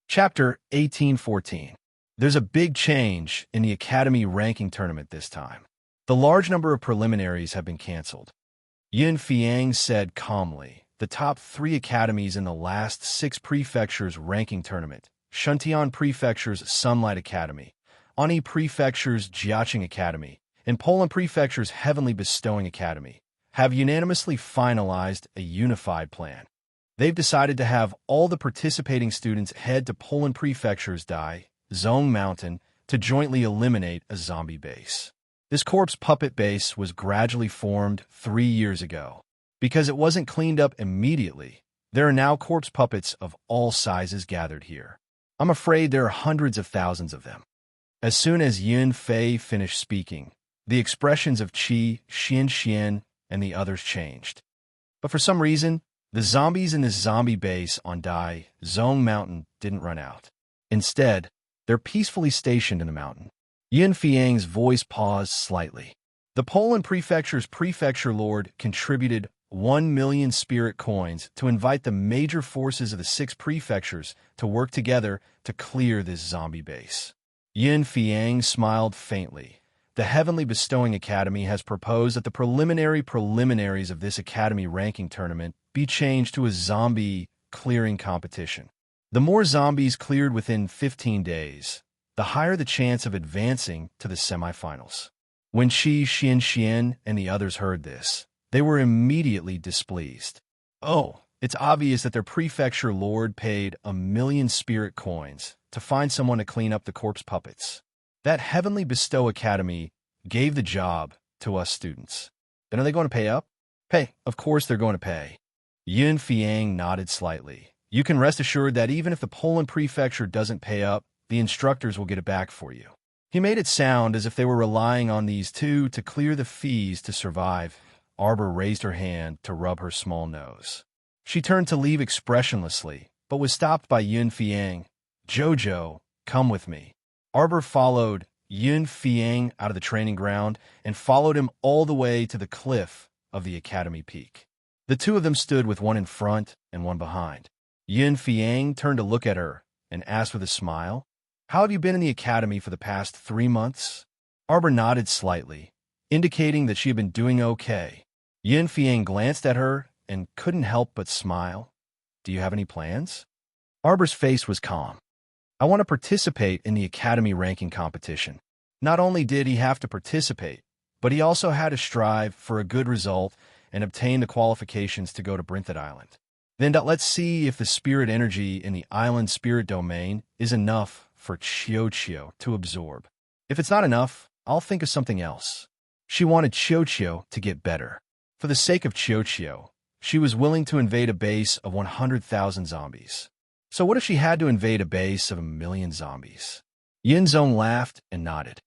Chapter 18:14. There's a big change in the Academy ranking tournament this time. The large number of preliminaries have been canceled. Yin Fiang said calmly. The top 3 academies in the last 6 prefectures ranking tournament, Shuntian Prefecture's Sunlight Academy, Ani Prefecture's Jiaqing Academy, and Poland Prefecture's Heavenly Bestowing Academy, have unanimously finalized a unified plan. They've decided to have all the participating students head to Poland Prefecture's Dai, Zong Mountain to jointly eliminate a zombie base. This corpse puppet base was gradually formed 3 years ago. Because it wasn't cleaned up immediately, there are now corpse puppets of all sizes gathered here. I'm afraid there are hundreds of thousands of them. As soon as Yun Fei finished speaking, the expressions of Qi, Xian, and the others changed. But for some reason, the zombies in this zombie base on Dai, Zong Mountain didn't run out. Instead, they're peacefully stationed in the mountain. Yin Fiang's voice paused slightly. The Poland Prefecture's Prefecture Lord contributed 1 million spirit coins to invite the major forces of the 6 prefectures to work together to clear this zombie base. Yin Fiang smiled faintly. The Heavenly Bestowing Academy has proposed that the preliminaries of this academy ranking tournament be changed to a zombie clearing competition. The more zombies cleared within 15 days, the higher the chance of advancing to the semifinals. When Qi, Xian, and the others heard this, they were immediately displeased. Oh, it's obvious that their prefecture lord paid 1 million spirit coins to find someone to clean up the corpse puppets. That Heavenly Bestow Academy gave the job to us students. Then are they going to pay up? Pay, of course they're going to pay. Yin Fiang nodded slightly. You can rest assured that even if the Poland prefecture doesn't pay up, the instructors will get it back for you. He made it sound as if they were relying on these two to clear the fees to survive. Arbor raised her hand to rub her small nose. She turned to leave expressionlessly, but was stopped by Yun Fiang. Jojo, come with me. Arbor followed Yun Fiang out of the training ground and followed him all the way to the cliff of the academy peak. The two of them stood with one in front and one behind. Yun Fiang turned to look at her and asked with a smile, "How have you been in the academy for the past 3 months?" Arbor nodded slightly, indicating that she had been doing okay. Yin Fiang glanced at her and couldn't help but smile. "Do you have any plans?" Arbor's face was calm. "I want to participate in the academy ranking competition." Not only did he have to participate, but he also had to strive for a good result and obtain the qualifications to go to Brinthid Island. Then let's see if the spirit energy in the island spirit domain is enough for Chio to absorb. If it's not enough, I'll think of something else. She wanted Chio to get better. For the sake of Chio, she was willing to invade a base of 100,000 zombies. So what if she had to invade a base of 1 million zombies? Yin Zong laughed and nodded.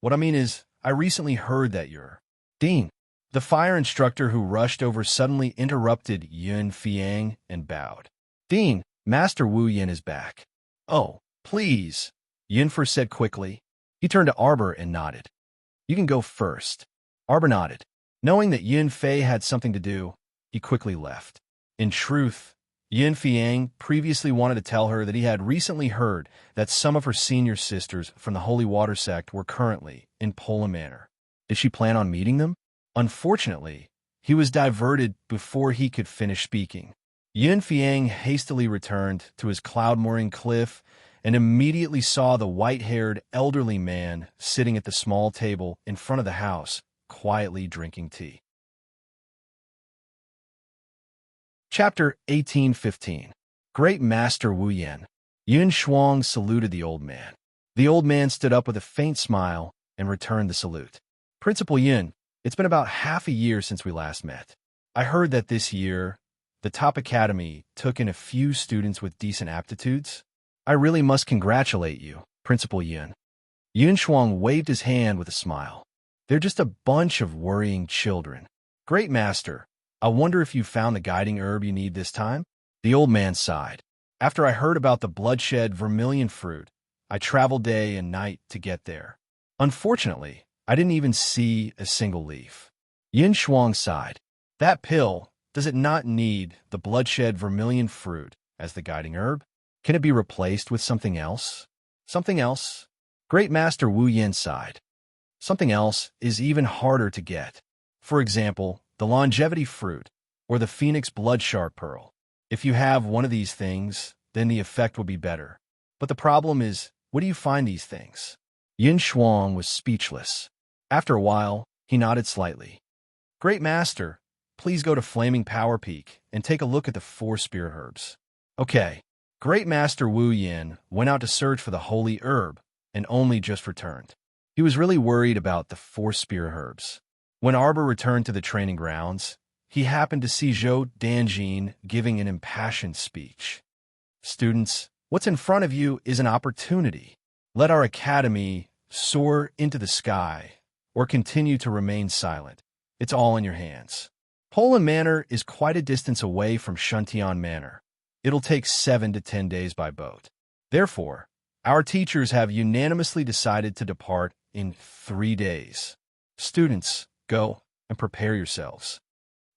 "What I mean is, I recently heard that you're Dean." The fire instructor who rushed over suddenly interrupted Yun Fiang and bowed. "Dean, Master Wu Yin is back." "Oh, please," Yinfer said quickly. He turned to Arbor and nodded. "You can go first." Arbor nodded. Knowing that Yin Fei had something to do, he quickly left. In truth, Yin Fiang previously wanted to tell her that he had recently heard that some of her senior sisters from the Holy Water sect were currently in Pola Manor. Did she plan on meeting them? Unfortunately, he was diverted before he could finish speaking. Yin Fiang hastily returned to his cloud mooring cliff and immediately saw the white-haired elderly man sitting at the small table in front of the house, quietly drinking tea. Chapter 1815. Great Master Wu Yan. Yun Shuang saluted the old man. The old man stood up with a faint smile and returned the salute. "Principal Yun, it's been about half a year since we last met. I heard that this year, the top academy took in a few students with decent aptitudes. I really must congratulate you, Principal Yun." Yun Shuang waved his hand with a smile. "They're just a bunch of worrying children. Great Master, I wonder if you found the guiding herb you need this time?" The old man sighed. "After I heard about the bloodshed vermilion fruit, I traveled day and night to get there. Unfortunately, I didn't even see a single leaf." Yin Shuang sighed. "That pill, does it not need the bloodshed vermilion fruit as the guiding herb? Can it be replaced with something else?" "Something else?" Great Master Wu Yin sighed. "Something else is even harder to get. For example, the longevity fruit, or the phoenix bloodshark pearl. If you have one of these things, then the effect will be better. But the problem is, where do you find these things? Yin Shuang was speechless. After a while, he nodded slightly. Great Master, please go to Flaming Power Peak and take a look at the 4 spirit herbs. Okay. Great Master Wu Yin went out to search for the holy herb and only just returned. He was really worried about the 4 spirit herbs. When Arbor returned to the training grounds, he happened to see Zhou Danjin giving an impassioned speech. Students, what's in front of you is an opportunity. Let our academy soar into the sky or continue to remain silent. It's all in your hands. Poland Manor is quite a distance away from Shuntian Manor. It'll take 7 to 10 days by boat. Therefore, our teachers have unanimously decided to depart in 3 days. Students, go and prepare yourselves.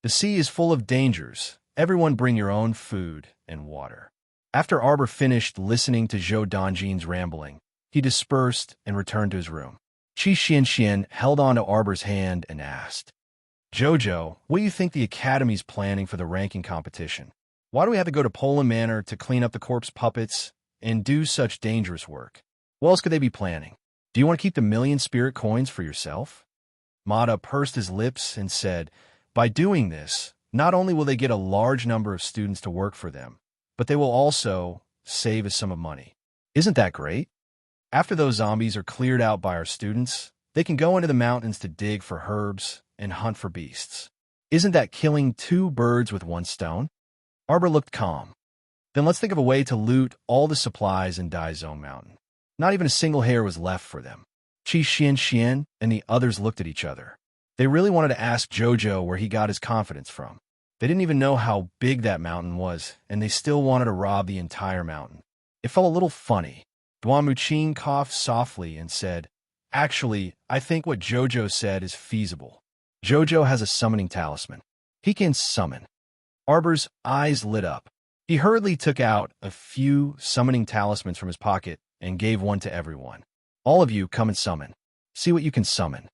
The sea is full of dangers. Everyone bring your own food and water. After Arbor finished listening to Zhou Danjin's rambling, he dispersed and returned to his room. Qi Xianxian held on to Arbor's hand and asked, Jojo, what do you think the Academy's planning for the ranking competition? Why do we have to go to Poland Manor to clean up the corpse puppets and do such dangerous work? What else could they be planning? Do you want to keep the 1,000,000 spirit coins for yourself? Mata pursed his lips and said, by doing this, not only will they get a large number of students to work for them, but they will also save a sum of money. Isn't that great? After those zombies are cleared out by our students, they can go into the mountains to dig for herbs and hunt for beasts. Isn't that killing 2 birds with 1 stone? Arbor looked calm. Then let's think of a way to loot all the supplies in Dai Zone Mountain. Not even a single hair was left for them. Qi Xianxian and the others looked at each other. They really wanted to ask Jojo where he got his confidence from. They didn't even know how big that mountain was, and they still wanted to rob the entire mountain. It felt a little funny. Duan Muqing coughed softly and said, actually, I think what Jojo said is feasible. Jojo has a summoning talisman. He can summon. Arbor's eyes lit up. He hurriedly took out a few summoning talismans from his pocket and gave one to everyone. All of you come and summon. See what you can summon.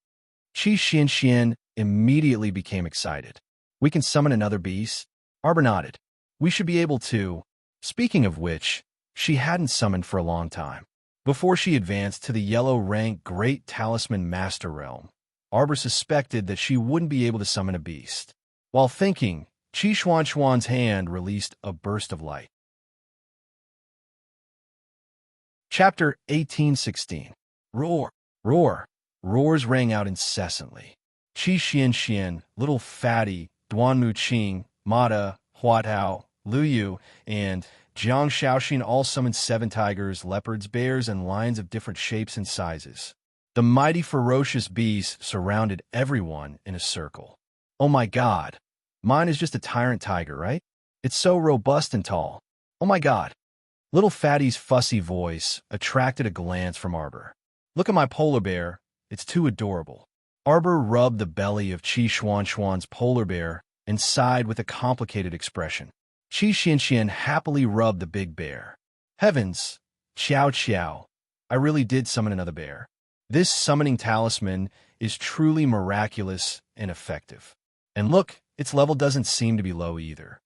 Qi Xianxian immediately became excited. We can summon another beast? Arbor nodded. We should be able to. Speaking of which, she hadn't summoned for a long time. Before she advanced to the yellow-rank Great Talisman Master Realm, Arbor suspected that she wouldn't be able to summon a beast. While thinking, Qi Xuan's hand released a burst of light. Chapter 1816. Roar! Roar! Roars rang out incessantly. Qi Xianxian, Little Fatty, Duan Muqing, Mata, Huatao, Lu Yu, and Jiang Shaoxin all summoned 7 tigers, leopards, bears, and lions of different shapes and sizes. The mighty ferocious beasts surrounded everyone in a circle. Oh my god! Mine is just a tyrant tiger, right? It's so robust and tall. Oh my god! Little Fatty's fussy voice attracted a glance from Arbor. Look at my polar bear. It's too adorable. Arbor rubbed the belly of Qi Xuan's polar bear and sighed with a complicated expression. Qi Xianxian happily rubbed the big bear. Heavens! Qiao Qiao! I really did summon another bear. This summoning talisman is truly miraculous and effective. And look, its level doesn't seem to be low either.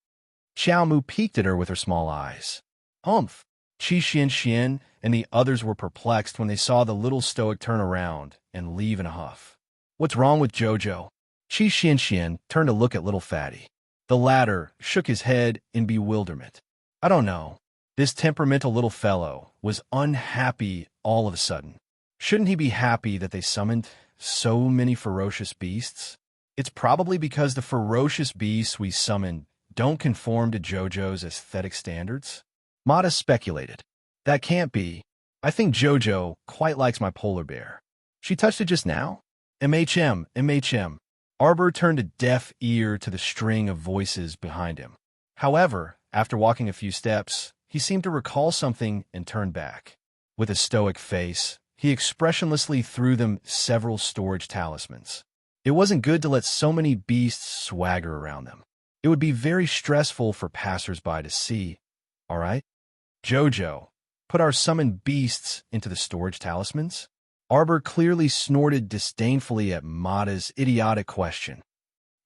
Xiao Mu peeked at her with her small eyes. Humph! Qi Xianxian and the others were perplexed when they saw the little stoic turn around and leave in a huff. What's wrong with Jojo? Qi Xianxian turned to look at Little Fatty. The latter shook his head in bewilderment. I don't know. This temperamental little fellow was unhappy all of a sudden. Shouldn't he be happy that they summoned so many ferocious beasts? It's probably because the ferocious beasts we summoned don't conform to Jojo's aesthetic standards. Mata speculated. That can't be. I think Jojo quite likes my polar bear. She touched it just now? MHM. Arbor turned a deaf ear to the string of voices behind him. However, after walking a few steps, he seemed to recall something and turned back. With a stoic face, he expressionlessly threw them several storage talismans. It wasn't good to let so many beasts swagger around them. It would be very stressful for passers-by to see. All right? Jojo, put our summoned beasts into the storage talismans? Arbor clearly snorted disdainfully at Mata's idiotic question.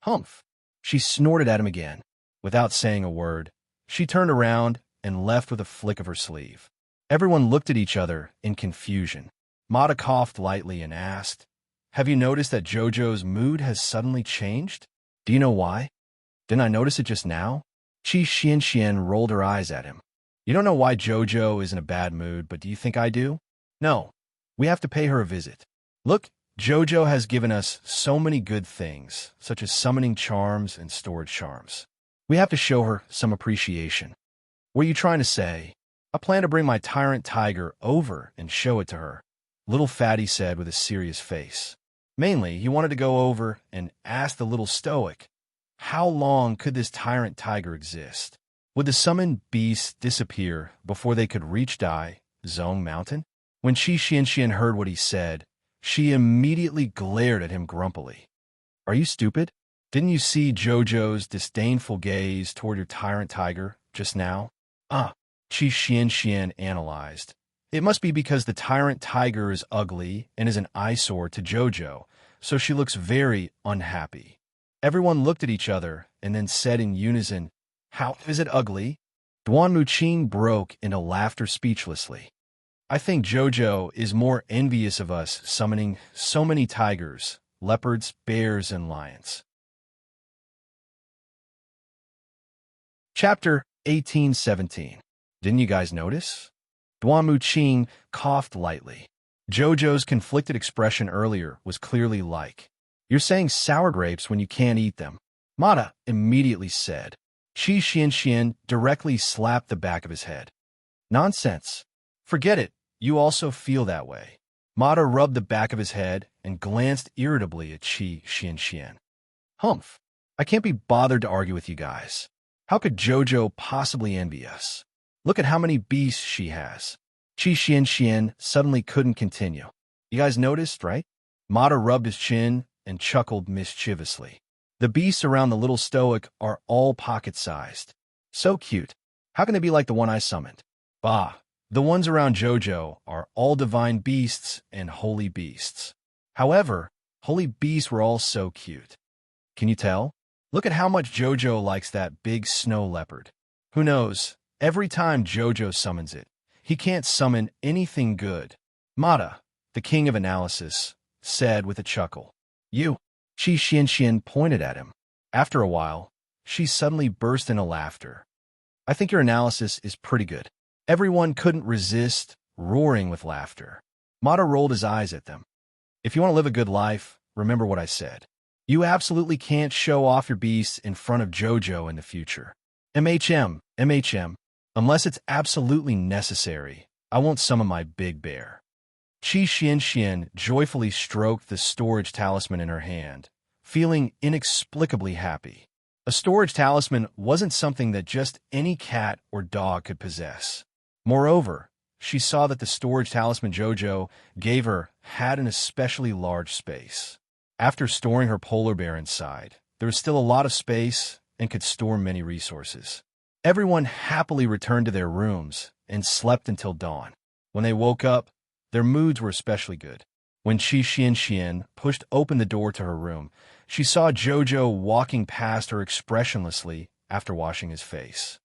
Humph! She snorted at him again. Without saying a word, she turned around and left with a flick of her sleeve. Everyone looked at each other in confusion. Mata coughed lightly and asked, "Have you noticed that Jojo's mood has suddenly changed? Do you know why? Didn't I notice it just now?" Qi Xianxian rolled her eyes at him. "You don't know why Jojo is in a bad mood, but do you think I do? No. We have to pay her a visit. Look, Jojo has given us so many good things, such as summoning charms and storage charms. We have to show her some appreciation." "What are you trying to say?" "I plan to bring my tyrant tiger over and show it to her," Little Fatty said with a serious face. Mainly, he wanted to go over and ask the little stoic, how long could this tyrant tiger exist? Would the summoned beasts disappear before they could reach Zhong Mountain? When Qi Xianxian heard what he said, she immediately glared at him grumpily. "Are you stupid? Didn't you see Jojo's disdainful gaze toward your tyrant tiger just now?" Qi Xianxian analyzed. "It must be because the tyrant tiger is ugly and is an eyesore to Jojo, so she looks very unhappy." Everyone looked at each other and then said in unison, "How is it ugly?" Duan Muqing broke into laughter speechlessly. "I think Jojo is more envious of us summoning so many tigers, leopards, bears, and lions." Chapter 1817. Didn't you guys notice? Duan Muqing coughed lightly. Jojo's conflicted expression earlier was clearly like, "You're saying sour grapes when you can't eat them," Mata immediately said. Qi Xianxian directly slapped the back of his head. "Nonsense. Forget it. You also feel that way." Mata rubbed the back of his head and glanced irritably at Qi Xianxian. "Humph. I can't be bothered to argue with you guys. How could Jojo possibly envy us? Look at how many beasts she has." Qi Xianxian suddenly couldn't continue. "You guys noticed, right?" Mata rubbed his chin and chuckled mischievously. "The beasts around the little stoic are all pocket-sized. So cute. How can they be like the one I summoned? Bah, the ones around Jojo are all divine beasts and holy beasts. However, holy beasts were all so cute. Can you tell? Look at how much Jojo likes that big snow leopard. Who knows, every time Jojo summons it, he can't summon anything good." Mata, the king of analysis, said with a chuckle. "You." Qi Xianxian pointed at him. After a while, she suddenly burst into laughter. "I think your analysis is pretty good." Everyone couldn't resist roaring with laughter. Mata rolled his eyes at them. "If you want to live a good life, remember what I said. You absolutely can't show off your beasts in front of Jojo in the future. MHM. Unless it's absolutely necessary, I won't summon my big bear." Qi Xianxian joyfully stroked the storage talisman in her hand, feeling inexplicably happy. A storage talisman wasn't something that just any cat or dog could possess. Moreover, she saw that the storage talisman Jojo gave her had an especially large space. After storing her polar bear inside, there was still a lot of space and could store many resources. Everyone happily returned to their rooms and slept until dawn. When they woke up, their moods were especially good. When Qi Xianxian pushed open the door to her room, she saw Jojo walking past her expressionlessly after washing his face.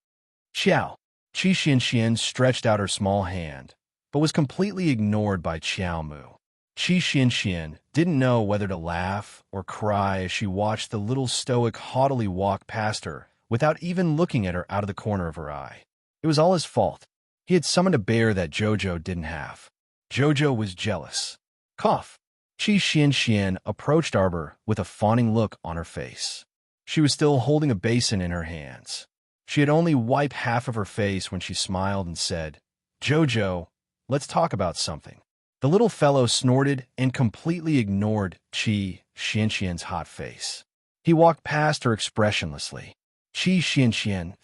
"Qiao." Qi Xianxian stretched out her small hand, but was completely ignored by Qiao Mu. Qi Xianxian didn't know whether to laugh or cry as she watched the little stoic haughtily walk past her without even looking at her out of the corner of her eye. It was all his fault. He had summoned a bear that Jojo didn't have. Jojo was jealous. Cough. Qi Xianxian approached Arbor with a fawning look on her face. She was still holding a basin in her hands. She had only wiped half of her face when she smiled and said, "Jojo, let's talk about something." The little fellow snorted and completely ignored Qi Xianxian's hot face. He walked past her expressionlessly. Qi Xianxian.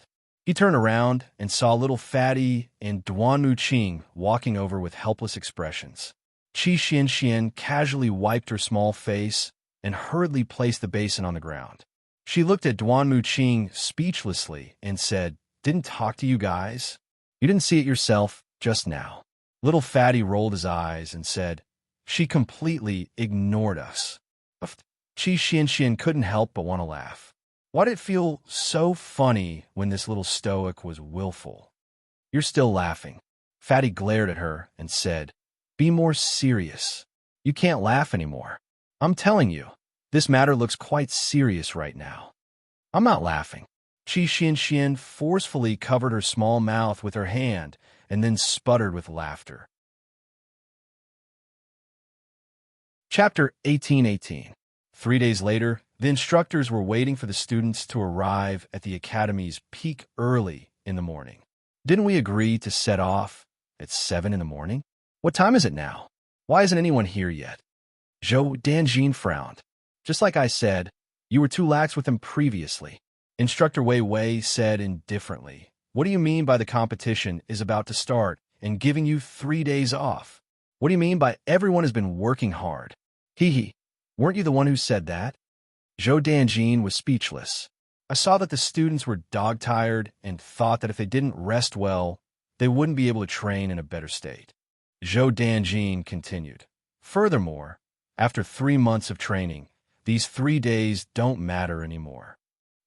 He turned around and saw little Fatty and Duan Muqing walking over with helpless expressions. Qi Xianxian casually wiped her small face and hurriedly placed the basin on the ground. She looked at Duan Muqing speechlessly and said, "Didn't talk to you guys? You didn't see it yourself just now." Little Fatty rolled his eyes and said, "She completely ignored us." Qi Xianxian couldn't help but want to laugh. Why did it feel so funny when this little stoic was willful? You're still laughing. Fatty glared at her and said, be more serious. You can't laugh anymore. I'm telling you, this matter looks quite serious right now. I'm not laughing. Qi Xian forcefully covered her small mouth with her hand and then sputtered with laughter. Chapter 1818. 3 days later, the instructors were waiting for the students to arrive at the academy's peak early in the morning. Didn't we agree to set off at 7 in the morning? What time is it now? Why isn't anyone here yet? Zhou Danjin frowned. Just like I said, you were too lax with them previously. Instructor Wei Wei said indifferently, what do you mean by the competition is about to start and giving you 3 days off? What do you mean by everyone has been working hard? Hee, weren't you the one who said that? Zhou Danjin was speechless. I saw that the students were dog-tired and thought that if they didn't rest well, they wouldn't be able to train in a better state. Zhou Danjin continued. Furthermore, after 3 months of training, these 3 days don't matter anymore.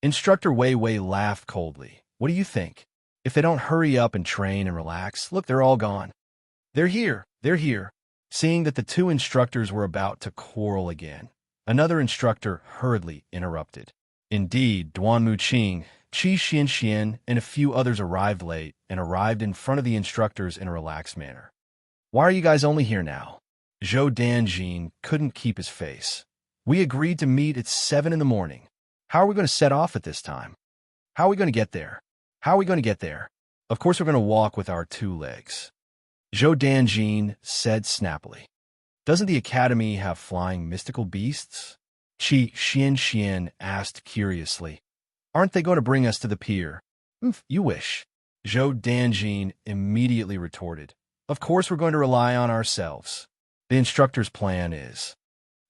Instructor Wei Wei laughed coldly. What do you think? If they don't hurry up and train and relax, look, they're all gone. They're here. Seeing that the two instructors were about to quarrel again, another instructor hurriedly interrupted. Indeed, Duan Muqing, Qi Xian, and a few others arrived late and arrived in front of the instructors in a relaxed manner. Why are you guys only here now? Zhou Danjin couldn't keep his face. We agreed to meet at 7 in the morning. How are we going to set off at this time? How are we going to get there? Of course we're going to walk with our 2 legs. Zhou Danjin said snappily. Doesn't the academy have flying mystical beasts? Qi Xian asked curiously. Aren't they going to bring us to the pier? You wish. Zhou Danjin immediately retorted. Of course we're going to rely on ourselves. The instructor's plan is,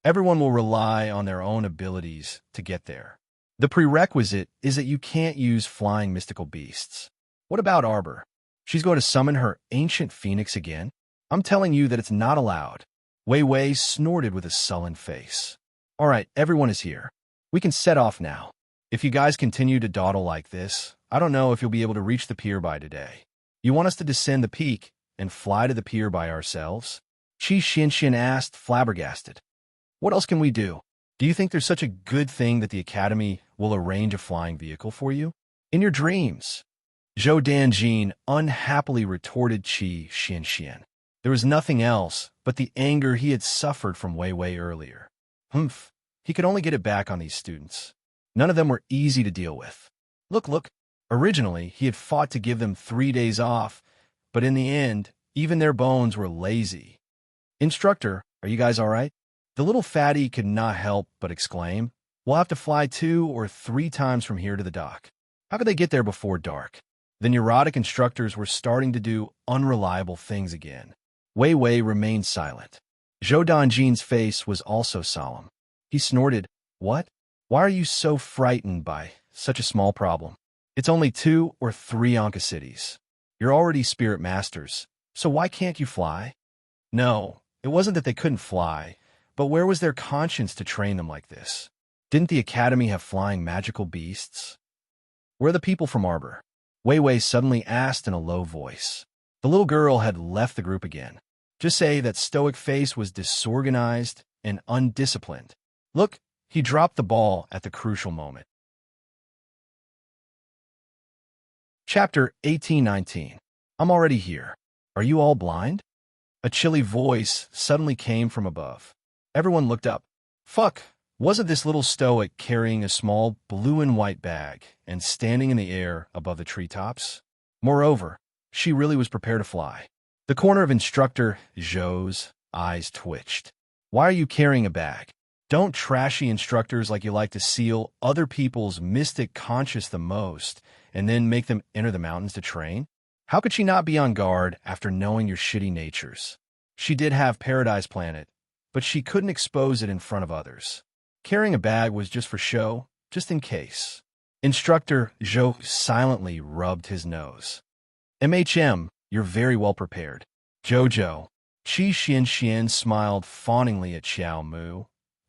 everyone will rely on their own abilities to get there. The prerequisite is that you can't use flying mystical beasts. What about Arbor? She's going to summon her ancient phoenix again? I'm telling you that it's not allowed. Wei Wei snorted with a sullen face. All right, everyone is here. We can set off now. If you guys continue to dawdle like this, I don't know if you'll be able to reach the pier by today. You want us to descend the peak and fly to the pier by ourselves? Qi Xian asked, flabbergasted. What else can we do? Do you think there's such a good thing that the academy will arrange a flying vehicle for you? In your dreams. Zhou Danjin unhappily retorted Qi Xian. There was nothing else but the anger he had suffered from Wei Wei earlier. He could only get it back on these students. None of them were easy to deal with. Look. Originally, he had fought to give them 3 days off, but in the end, even their bones were lazy. Instructor, are you guys all right? The little fatty could not help but exclaim, we'll have to fly 2 or 3 times from here to the dock. How could they get there before dark? The neurotic instructors were starting to do unreliable things again. Wei Wei remained silent. Zhou Danjin's face was also solemn. He snorted, what? Why are you so frightened by such a small problem? It's only 2 or 3 Anka cities. You're already spirit masters, so why can't you fly? No, it wasn't that they couldn't fly, but where was their conscience to train them like this? Didn't the academy have flying magical beasts? Where are the people from Arbor? Wei Wei suddenly asked in a low voice. The little girl had left the group again. Just say that stoic face was disorganized and undisciplined. Look, he dropped the ball at the crucial moment. Chapter 1819. I'm already here. Are you all blind? A chilly voice suddenly came from above. Everyone looked up. Fuck, wasn't this little stoic carrying a small blue and white bag and standing in the air above the treetops? Moreover, she really was prepared to fly. The corner of Instructor Zhou's eyes twitched. Why are you carrying a bag? Don't trashy instructors like you like to seal other people's mystic conscious the most and then make them enter the mountains to train? How could she not be on guard after knowing your shitty natures? She did have Paradise Planet, but she couldn't expose it in front of others. Carrying a bag was just for show, just in case. Instructor Zhou silently rubbed his nose. You're very well prepared. Jojo. Qi Xian smiled fawningly at Xiao Mu.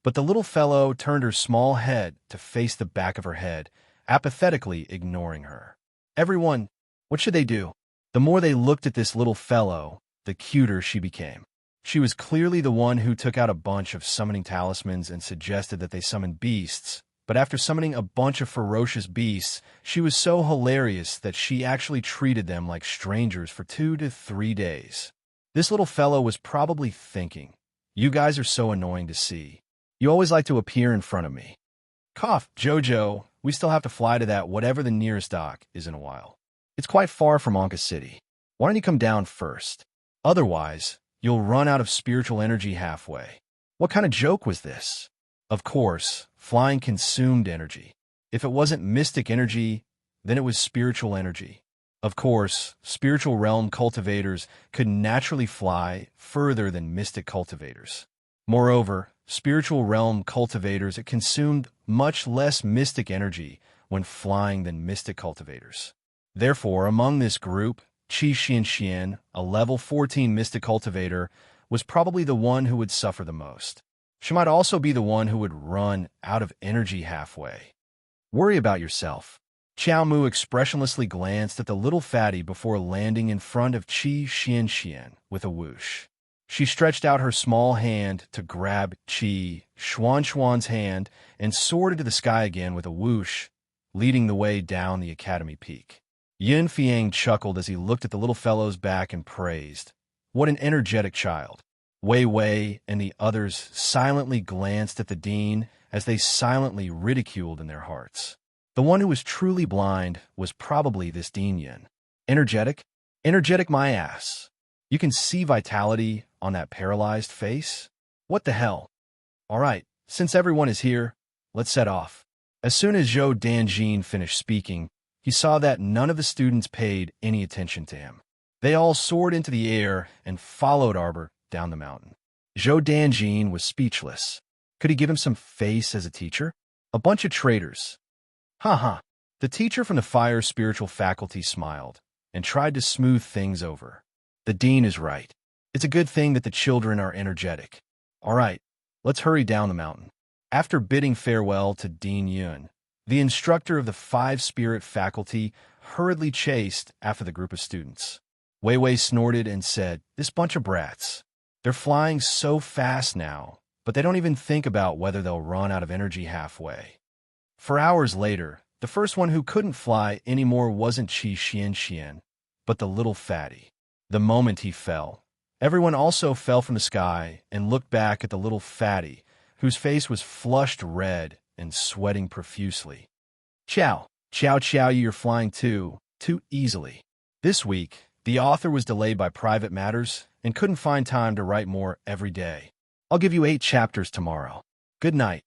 But the little fellow turned her small head to face the back of her head, apathetically ignoring her. Everyone, what should they do? The more they looked at this little fellow, the cuter she became. She was clearly the one who took out a bunch of summoning talismans and suggested that they summon beasts, but after summoning a bunch of ferocious beasts, she was so hilarious that she actually treated them like strangers for 2 to 3 days. This little fellow was probably thinking, "You guys are so annoying to see. You always like to appear in front of me. Cough, Jojo, we still have to fly to that whatever the nearest dock is in a while. It's quite far from Anka City. Why don't you come down first? Otherwise, you'll run out of spiritual energy halfway." What kind of joke was this? Of course, flying consumed energy. If it wasn't mystic energy, then it was spiritual energy. Of course, spiritual realm cultivators could naturally fly further than mystic cultivators. Moreover, spiritual realm cultivators consumed much less mystic energy when flying than mystic cultivators. Therefore, among this group, Qi Xian, a level 14 mystic cultivator, was probably the one who would suffer the most. She might also be the one who would run out of energy halfway. Worry about yourself. Qiao Mu expressionlessly glanced at the little fatty before landing in front of Qi Xian with a whoosh. She stretched out her small hand to grab Qi Xuan's hand and soared into the sky again with a whoosh, leading the way down the academy peak. Yin Fiang chuckled as he looked at the little fellow's back and praised, "What an energetic child." Wei Wei and the others silently glanced at the dean as they silently ridiculed in their hearts. The one who was truly blind was probably this Dean Yin. Energetic? Energetic my ass. You can see vitality on that paralyzed face? What the hell? All right, since everyone is here, let's set off. As soon as Zhou Danjin finished speaking, he saw that none of the students paid any attention to him. They all soared into the air and followed Arbor down the mountain. Zhou Danjin was speechless. Could he give him some face as a teacher? A bunch of traitors. Ha. The teacher from the fire spiritual faculty smiled and tried to smooth things over. The dean is right. It's a good thing that the children are energetic. All right, let's hurry down the mountain. After bidding farewell to Dean Yun, the instructor of the 5 spirit faculty hurriedly chased after the group of students. Wei Wei snorted and said, "This bunch of brats. They're flying so fast now, but they don't even think about whether they'll run out of energy halfway." For hours later, the first one who couldn't fly anymore wasn't Qi Xian, but the little fatty. The moment he fell, everyone also fell from the sky and looked back at the little fatty, whose face was flushed red and sweating profusely. Ciao, you're flying too easily. This week, the author was delayed by private matters and couldn't find time to write more every day. I'll give you 8 chapters tomorrow. Good night.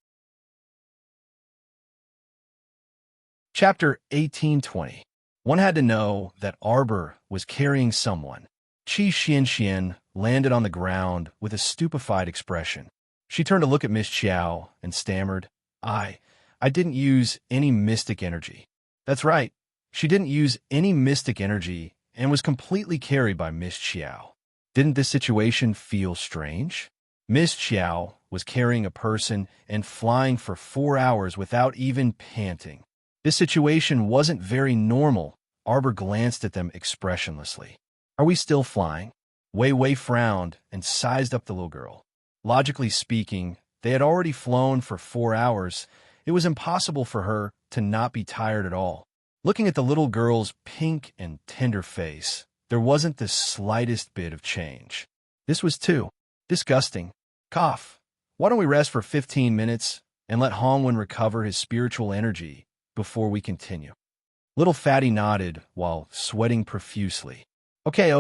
Chapter 1820. One had to know that Arbor was carrying someone. Qi Xian landed on the ground with a stupefied expression. She turned to look at Miss Qiao and stammered, I didn't use any mystic energy." That's right. She didn't use any mystic energy and was completely carried by Miss Qiao. Didn't this situation feel strange? Miss Qiao was carrying a person and flying for 4 hours without even panting. This situation wasn't very normal. Arbor glanced at them expressionlessly. "Are we still flying?" Wei Wei frowned and sized up the little girl. Logically speaking, they had already flown for 4 hours. It was impossible for her to not be tired at all. Looking at the little girl's pink and tender face, there wasn't the slightest bit of change. This was too disgusting. Cough. Why don't we rest for 15 minutes and let Hongwen recover his spiritual energy before we continue? Little Fatty nodded while sweating profusely. Okay.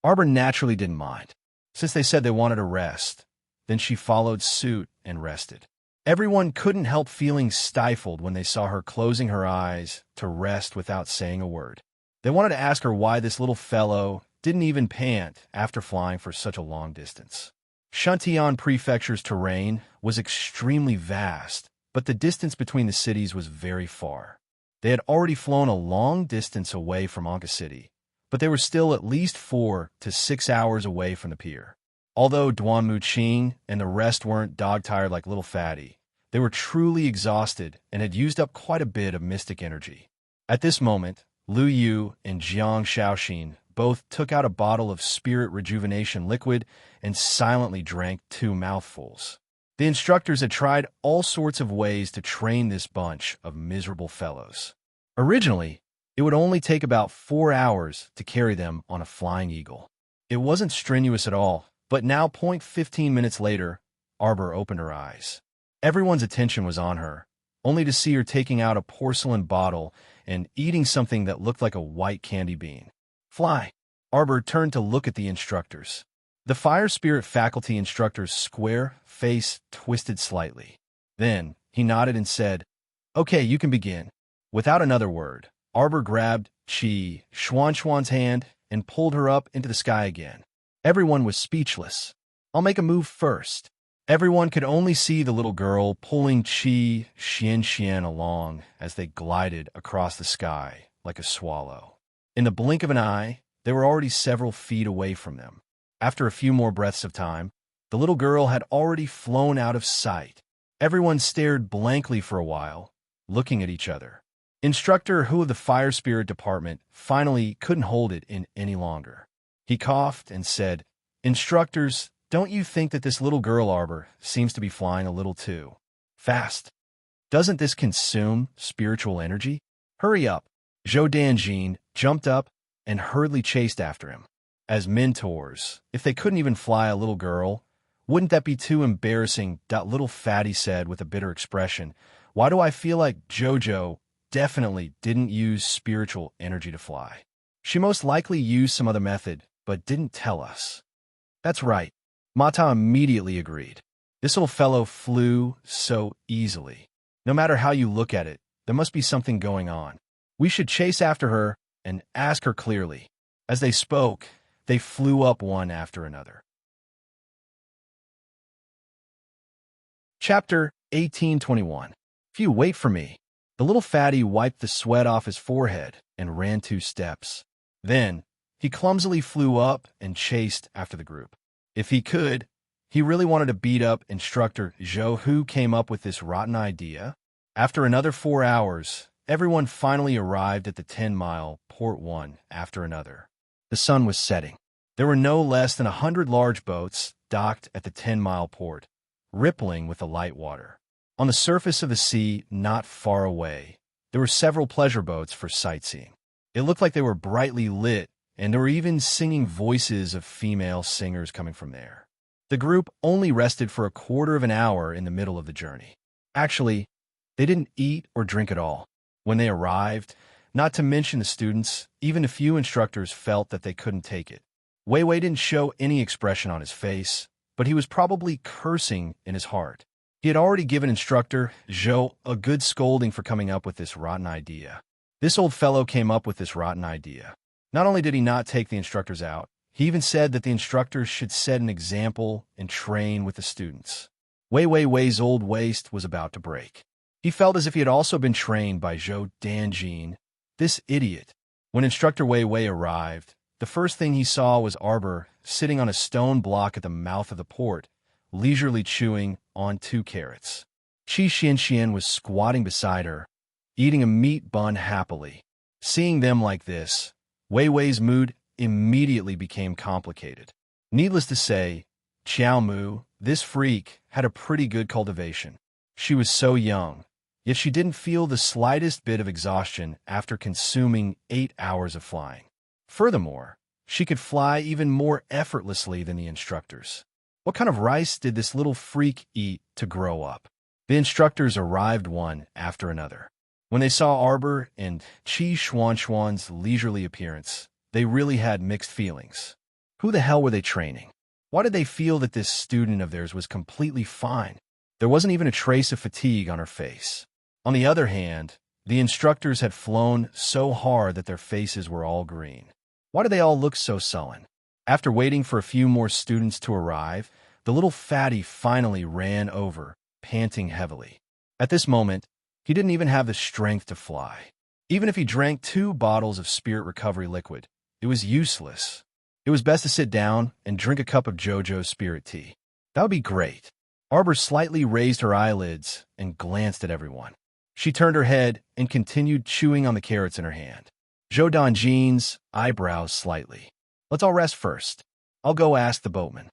Arbor naturally didn't mind. Since they said they wanted to rest, then she followed suit and rested. Everyone couldn't help feeling stifled when they saw her closing her eyes to rest without saying a word. They wanted to ask her why this little fellow didn't even pant after flying for such a long distance. Shantian Prefecture's terrain was extremely vast, but the distance between the cities was very far. They had already flown a long distance away from Anka City, but they were still at least 4 to 6 hours away from the pier. Although Duan Muqing and the rest weren't dog-tired like little fatty, they were truly exhausted and had used up quite a bit of mystic energy. At this moment, Lu Yu and Jiang Shaoxin both took out a bottle of spirit rejuvenation liquid and silently drank 2 mouthfuls. The instructors had tried all sorts of ways to train this bunch of miserable fellows. Originally, it would only take about 4 hours to carry them on a flying eagle. It wasn't strenuous at all, but now 15 minutes later, Arbor opened her eyes. Everyone's attention was on her, only to see her taking out a porcelain bottle and eating something that looked like a white candy bean. Fly! Arbor turned to look at the instructors. The fire spirit faculty instructor's square face twisted slightly. Then, he nodded and said, "Okay, you can begin." Without another word, Arbor grabbed Qi Xuanxuan's hand and pulled her up into the sky again. Everyone was speechless. "I'll make a move first." Everyone could only see the little girl pulling Qi Xianxian along as they glided across the sky like a swallow. In the blink of an eye, they were already several feet away from them. After a few more breaths of time, the little girl had already flown out of sight. Everyone stared blankly for a while, looking at each other. Instructor Hu of the Fire Spirit Department finally couldn't hold it in any longer. He coughed and said, "Instructors, don't you think that this little girl Arbor seems to be flying a little too fast? Doesn't this consume spiritual energy? Hurry up." Zhou Danjin jumped up and hurriedly chased after him. As mentors, if they couldn't even fly a little girl, wouldn't that be too embarrassing? Little fatty said with a bitter expression. "Why do I feel like Jojo definitely didn't use spiritual energy to fly? She most likely used some other method, but didn't tell us." "That's right." Mata immediately agreed. "This little fellow flew so easily. No matter how you look at it, there must be something going on. We should chase after her and ask her clearly." As they spoke, they flew up one after another. Chapter 1821. "If you wait for me." The little fatty wiped the sweat off his forehead and ran 2 steps. Then, he clumsily flew up and chased after the group. If he could, he really wanted to beat up Instructor Zhou, who came up with this rotten idea. After another 4 hours, everyone finally arrived at the 10-mile port one after another. The sun was setting. There were no less than 100 large boats docked at the 10-mile port, rippling with the light water. On the surface of the sea, not far away, there were several pleasure boats for sightseeing. It looked like they were brightly lit, and there were even singing voices of female singers coming from there. The group only rested for a quarter of an hour in the middle of the journey. Actually, they didn't eat or drink at all. When they arrived, not to mention the students, even a few instructors felt that they couldn't take it. Wei Wei didn't show any expression on his face, but he was probably cursing in his heart. He had already given Instructor Zhou a good scolding for coming up with this rotten idea. This old fellow came up with this rotten idea. Not only did he not take the instructors out, he even said that the instructors should set an example and train with the students. Wei Wei's old waist was about to break. He felt as if he had also been trained by Zhou Danjin, this idiot. When Instructor Wei arrived, the first thing he saw was Arbor sitting on a stone block at the mouth of the port, leisurely chewing on 2 carrots. Qi Xianxian was squatting beside her, eating a meat bun happily. Seeing them like this, Wei Wei's mood immediately became complicated. Needless to say, Qiao Mu, this freak, had a pretty good cultivation. She was so young, yet she didn't feel the slightest bit of exhaustion after consuming 8 hours of flying. Furthermore, she could fly even more effortlessly than the instructors. What kind of rice did this little freak eat to grow up? The instructors arrived one after another. When they saw Arbor and Qi Xuanxuan's leisurely appearance, they really had mixed feelings. Who the hell were they training? Why did they feel that this student of theirs was completely fine? There wasn't even a trace of fatigue on her face. On the other hand, the instructors had flown so hard that their faces were all green. Why did they all look so sullen? After waiting for a few more students to arrive, the little fatty finally ran over, panting heavily. At this moment, he didn't even have the strength to fly. Even if he drank 2 bottles of spirit recovery liquid, it was useless. It was best to sit down and drink a cup of JoJo's spirit tea. That would be great. Arbor slightly raised her eyelids and glanced at everyone. She turned her head and continued chewing on the carrots in her hand. Zhou Donjin's eyebrows slightly. Let's all rest first. I'll go ask the boatman.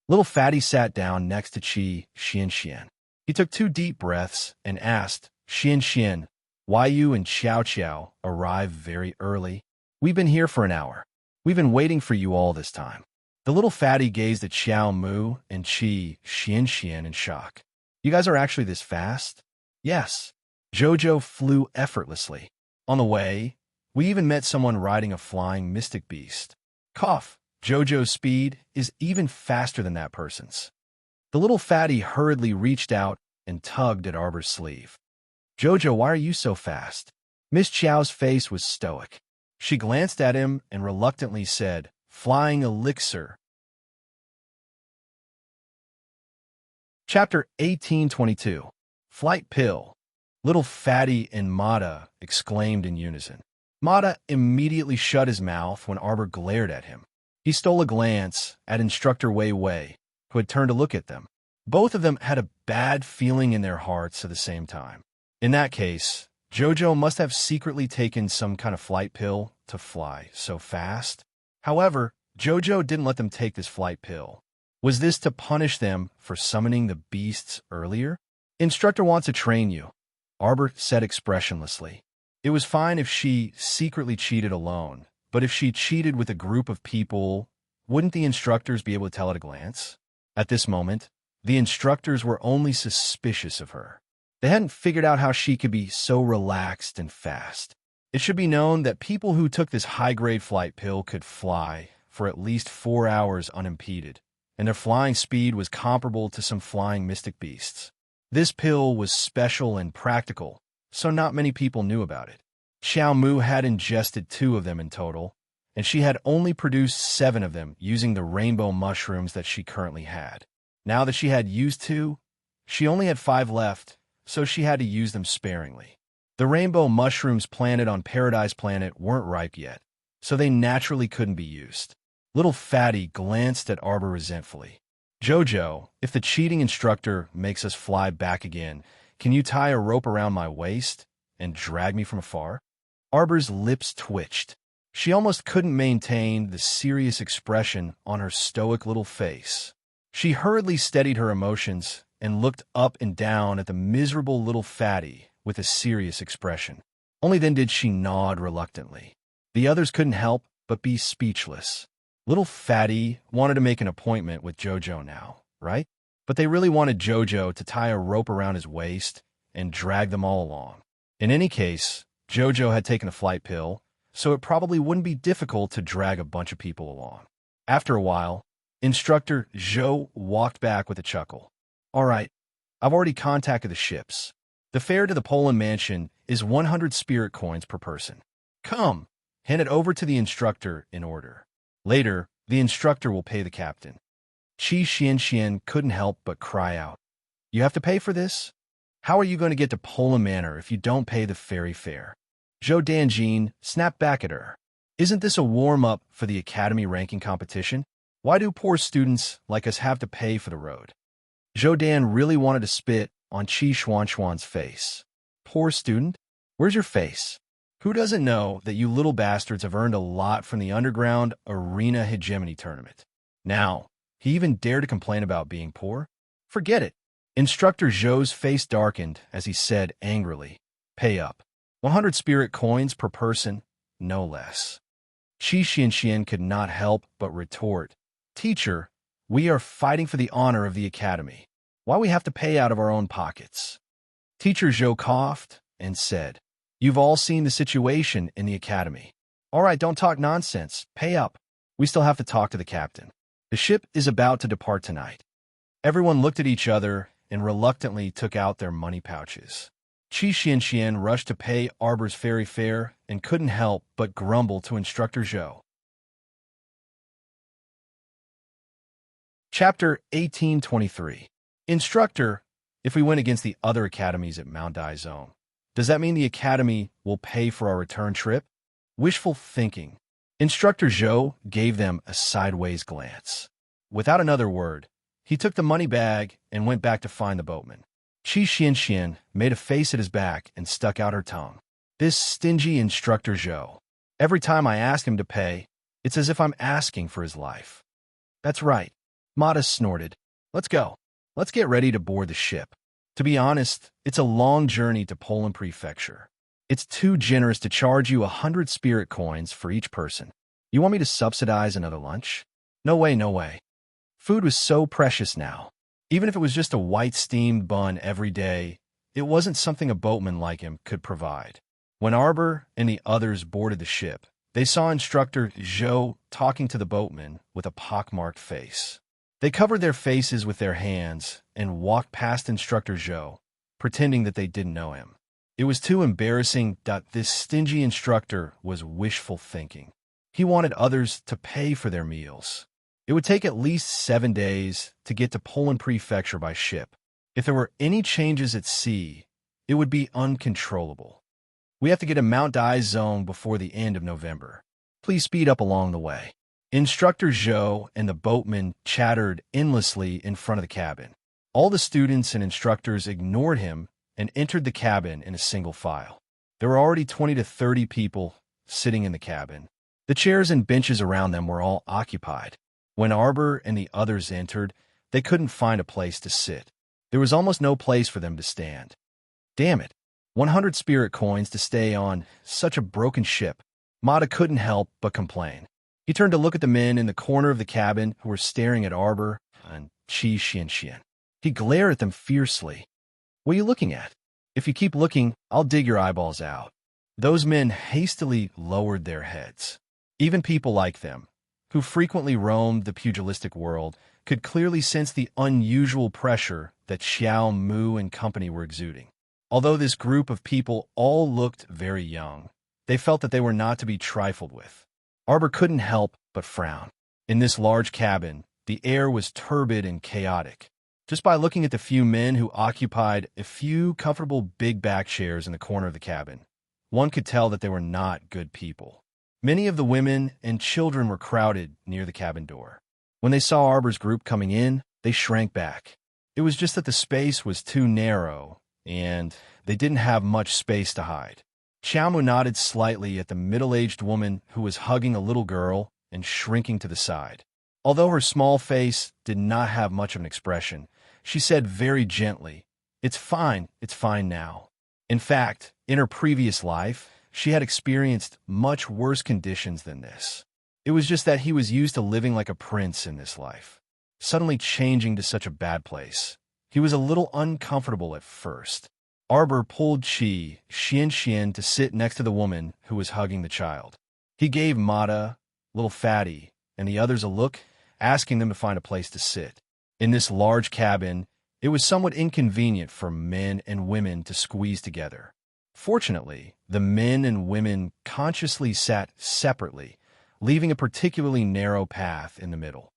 Little Fatty sat down next to Xian. He took 2 deep breaths and asked, Xian, why you and Xiao arrived very early? We've been here for an hour. We've been waiting for you all this time. The little fatty gazed at Xiao Mu and Xian in shock. You guys are actually this fast? Yes. Jojo flew effortlessly. On the way, we even met someone riding a flying mystic beast. Cough. Jojo's speed is even faster than that person's. The little fatty hurriedly reached out and tugged at Arbor's sleeve. Jojo, why are you so fast? Miss Chiao's face was stoic. She glanced at him and reluctantly said, Flying elixir. Chapter 1822. Flight Pill. Little Fatty and Mata exclaimed in unison. Mata immediately shut his mouth when Arbor glared at him. He stole a glance at Instructor Wei Wei, who had turned to look at them. Both of them had a bad feeling in their hearts at the same time. In that case, Jojo must have secretly taken some kind of flight pill to fly so fast. However, Jojo didn't let them take this flight pill. Was this to punish them for summoning the beasts earlier? Instructor wants to train you, Arbor said expressionlessly. It was fine if she secretly cheated alone, but if she cheated with a group of people, wouldn't the instructors be able to tell at a glance? At this moment, the instructors were only suspicious of her. They hadn't figured out how she could be so relaxed and fast. It should be known that people who took this high-grade flight pill could fly for at least 4 hours unimpeded, and their flying speed was comparable to some flying mystic beasts. This pill was special and practical, so not many people knew about it. Xiao Mu had ingested 2 of them in total, and she had only produced 7 of them using the rainbow mushrooms that she currently had. Now that she had used 2, she only had 5 left, so she had to use them sparingly. The rainbow mushrooms planted on Paradise Planet weren't ripe yet, so they naturally couldn't be used. Little Fatty glanced at Arbor resentfully. Jojo, if the cheating instructor makes us fly back again, can you tie a rope around my waist and drag me from afar? Arbor's lips twitched. She almost couldn't maintain the serious expression on her stoic little face. She hurriedly steadied her emotions and looked up and down at the miserable little fatty with a serious expression. Only then did she nod reluctantly. The others couldn't help but be speechless. Little Fatty wanted to make an appointment with Jojo now, right? But they really wanted Jojo to tie a rope around his waist and drag them all along. In any case, Jojo had taken a flight pill, so it probably wouldn't be difficult to drag a bunch of people along. After a while, Instructor Zhou walked back with a chuckle. All right, I've already contacted the ships. The fare to the Poland mansion is 100 spirit coins per person. Come, hand it over to the instructor in order. Later, the instructor will pay the captain. Xian couldn't help but cry out. You have to pay for this? How are you going to get to Poland Manor if you don't pay the ferry fare? Zhou Danjin snapped back at her. Isn't this a warm-up for the academy ranking competition? Why do poor students like us have to pay for the road? Zhou Dan really wanted to spit on Qi Xuan's face. Poor student? Where's your face? Who doesn't know that you little bastards have earned a lot from the underground arena hegemony tournament? Now, he even dared to complain about being poor? Forget it. Instructor Zhou's face darkened as he said angrily, Pay up. 100 spirit coins per person, no less. Qi Xian could not help but retort, Teacher, we are fighting for the honor of the academy. Why we have to pay out of our own pockets? Teacher Zhou coughed and said, You've all seen the situation in the academy. All right, don't talk nonsense. Pay up. We still have to talk to the captain. The ship is about to depart tonight. Everyone looked at each other and reluctantly took out their money pouches. Qi Xian rushed to pay Arbor's ferry fare and couldn't help but grumble to Instructor Zhou. Chapter 1823. Instructor, if we win against the other academies at Mount Dai Zone, does that mean the academy will pay for our return trip? Wishful thinking. Instructor Zhou gave them a sideways glance. Without another word, he took the money bag and went back to find the boatman. Qi Xianxian made a face at his back and stuck out her tongue. This stingy Instructor Zhou. Every time I ask him to pay, it's as if I'm asking for his life. That's right. Mata snorted. Let's go. Let's get ready to board the ship. To be honest, it's a long journey to Poland Prefecture. It's too generous to charge you 100 spirit coins for each person. You want me to subsidize another lunch? No way, no way. Food was so precious now. Even if it was just a white steamed bun every day, it wasn't something a boatman like him could provide. When Arbor and the others boarded the ship, they saw Instructor Zhou talking to the boatman with a pockmarked face. They covered their faces with their hands and walked past Instructor Zhou, pretending that they didn't know him. It was too embarrassing that this stingy instructor was wishful thinking. He wanted others to pay for their meals. It would take at least 7 days to get to Poland Prefecture by ship. If there were any changes at sea, it would be uncontrollable. We have to get a Mount Dai zone before the end of November. Please speed up along the way. Instructor Zhou and the boatman chattered endlessly in front of the cabin. All the students and instructors ignored him and entered the cabin in a single file. There were already 20 to 30 people sitting in the cabin. The chairs and benches around them were all occupied. When Arbor and the others entered, they couldn't find a place to sit. There was almost no place for them to stand. Damn it. 100 spirit coins to stay on such a broken ship. Mata couldn't help but complain. He turned to look at the men in the corner of the cabin who were staring at Arbor and Qi Xianxian. He glared at them fiercely. What are you looking at? If you keep looking, I'll dig your eyeballs out. Those men hastily lowered their heads. Even people like them, who frequently roamed the pugilistic world, could clearly sense the unusual pressure that Xiao Mu and company were exuding. Although this group of people all looked very young, they felt that they were not to be trifled with. Arbor couldn't help but frown. In this large cabin, the air was turbid and chaotic. Just by looking at the few men who occupied a few comfortable big back chairs in the corner of the cabin, one could tell that they were not good people. Many of the women and children were crowded near the cabin door. When they saw Arbor's group coming in, they shrank back. It was just that the space was too narrow, and they didn't have much space to hide. Xiaomu nodded slightly at the middle-aged woman who was hugging a little girl and shrinking to the side. Although her small face did not have much of an expression, she said very gently, it's fine now. In fact, in her previous life, she had experienced much worse conditions than this. It was just that he was used to living like a prince in this life. Suddenly changing to such a bad place, he was a little uncomfortable at first. Arbor pulled Qi Xianxian to sit next to the woman who was hugging the child. He gave Mata, little Fatty, and the others a look, asking them to find a place to sit. In this large cabin, it was somewhat inconvenient for men and women to squeeze together. Fortunately, the men and women consciously sat separately, leaving a particularly narrow path in the middle.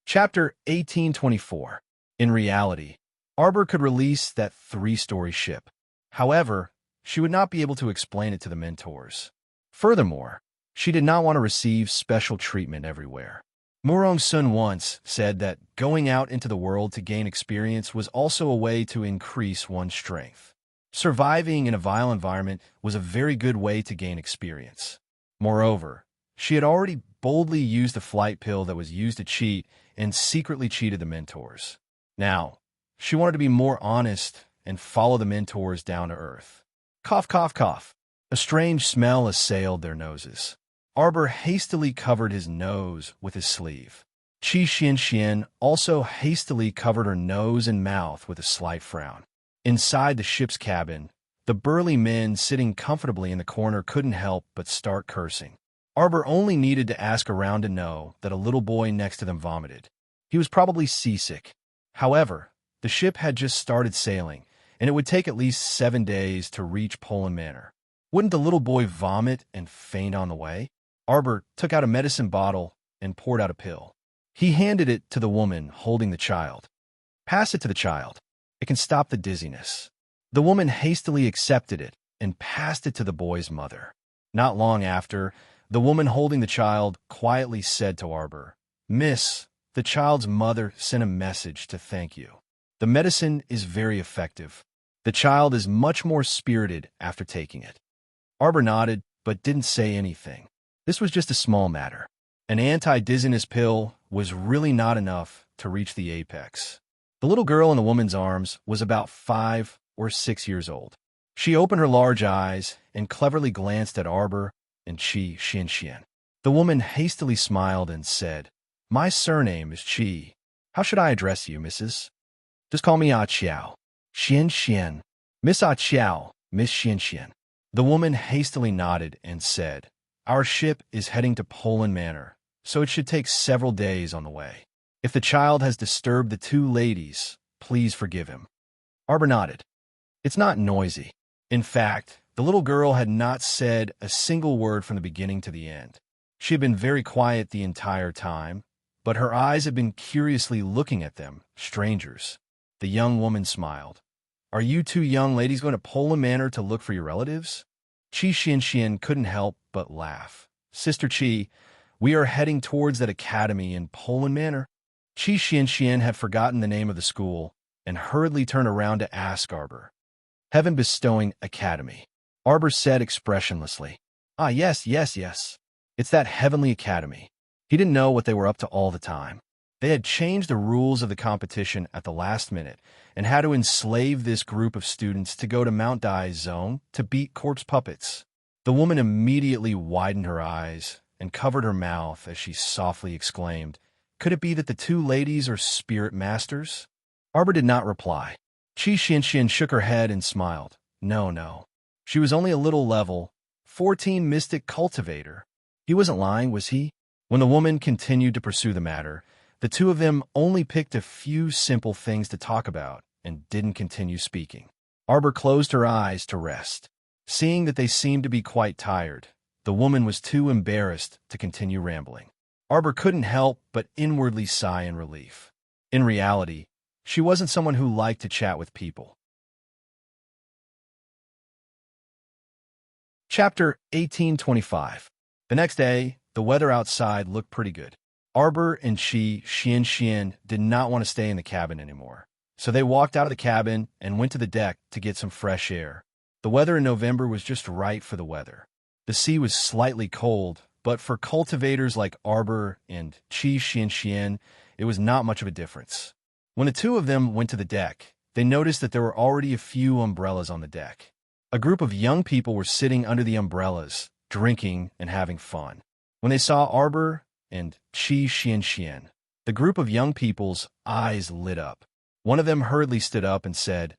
Chapter 1824. In reality, Arbor could release that 3-story ship. However, she would not be able to explain it to the mentors. Furthermore, she did not want to receive special treatment everywhere. Murong Sun once said that going out into the world to gain experience was also a way to increase one's strength. Surviving in a vile environment was a very good way to gain experience. Moreover, she had already boldly used the flight pill that was used to cheat and secretly cheated the mentors. Now, she wanted to be more honest and follow the mentors down to earth. Cough, cough, cough. A strange smell assailed their noses. Arbor hastily covered his nose with his sleeve. Qi Xianxian also hastily covered her nose and mouth with a slight frown. Inside the ship's cabin, the burly men sitting comfortably in the corner couldn't help but start cursing. Arbor only needed to ask around to know that a little boy next to them vomited. He was probably seasick. However, the ship had just started sailing, and it would take at least 7 days to reach Poland Manor. Wouldn't the little boy vomit and faint on the way? Arbor took out a medicine bottle and poured out a pill. He handed it to the woman holding the child. Pass it to the child. It can stop the dizziness. The woman hastily accepted it and passed it to the boy's mother. Not long after, the woman holding the child quietly said to Arbor, "Miss, the child's mother sent a message to thank you. The medicine is very effective. The child is much more spirited after taking it." Arbor nodded, but didn't say anything. This was just a small matter. An anti-dizziness pill was really not enough to reach the apex. The little girl in the woman's arms was about 5 or 6 years old. She opened her large eyes and cleverly glanced at Arbor and Xian. The woman hastily smiled and said, "My surname is Qi. How should I address you, Mrs.?" "Just call me Ah Qiao." "Xian. Miss Ah Qiao, Miss Xian." The woman hastily nodded and said, "Our ship is heading to Poland Manor, so it should take several days on the way. If the child has disturbed the two ladies, please forgive him." Arbor nodded. "It's not noisy." In fact, the little girl had not said a single word from the beginning to the end. She had been very quiet the entire time, but her eyes had been curiously looking at them, strangers. The young woman smiled. "Are you two young ladies going to Poland Manor to look for your relatives?" Xian couldn't help but laugh. "Sister Qi, we are heading towards that academy in Poland Manor." Xian had forgotten the name of the school and hurriedly turned around to ask Arbor. "Heaven Bestowing Academy," Arbor said expressionlessly. "Ah, yes. It's that heavenly academy." He didn't know what they were up to all the time. They had changed the rules of the competition at the last minute and had to enslave this group of students to go to Mount Dai's zone to beat corpse puppets. The woman immediately widened her eyes and covered her mouth as she softly exclaimed, "Could it be that the two ladies are spirit masters?" Arbor did not reply. Xian shook her head and smiled. No. She was only a little level 14 mystic cultivator. He wasn't lying, was he? When the woman continued to pursue the matter, the two of them only picked a few simple things to talk about and didn't continue speaking. Arbor closed her eyes to rest. Seeing that they seemed to be quite tired, the woman was too embarrassed to continue rambling. Arbor couldn't help but inwardly sigh in relief. In reality, she wasn't someone who liked to chat with people. Chapter 1825. The next day, the weather outside looked pretty good. Arbor and Xian did not want to stay in the cabin anymore, so they walked out of the cabin and went to the deck to get some fresh air. The weather in November was just right for the weather. The sea was slightly cold, but for cultivators like Arbor and Xian, it was not much of a difference. When the two of them went to the deck, they noticed that there were already a few umbrellas on the deck. A group of young people were sitting under the umbrellas, drinking and having fun. When they saw Arbor and Xian, the group of young people's eyes lit up. One of them hurriedly stood up and said,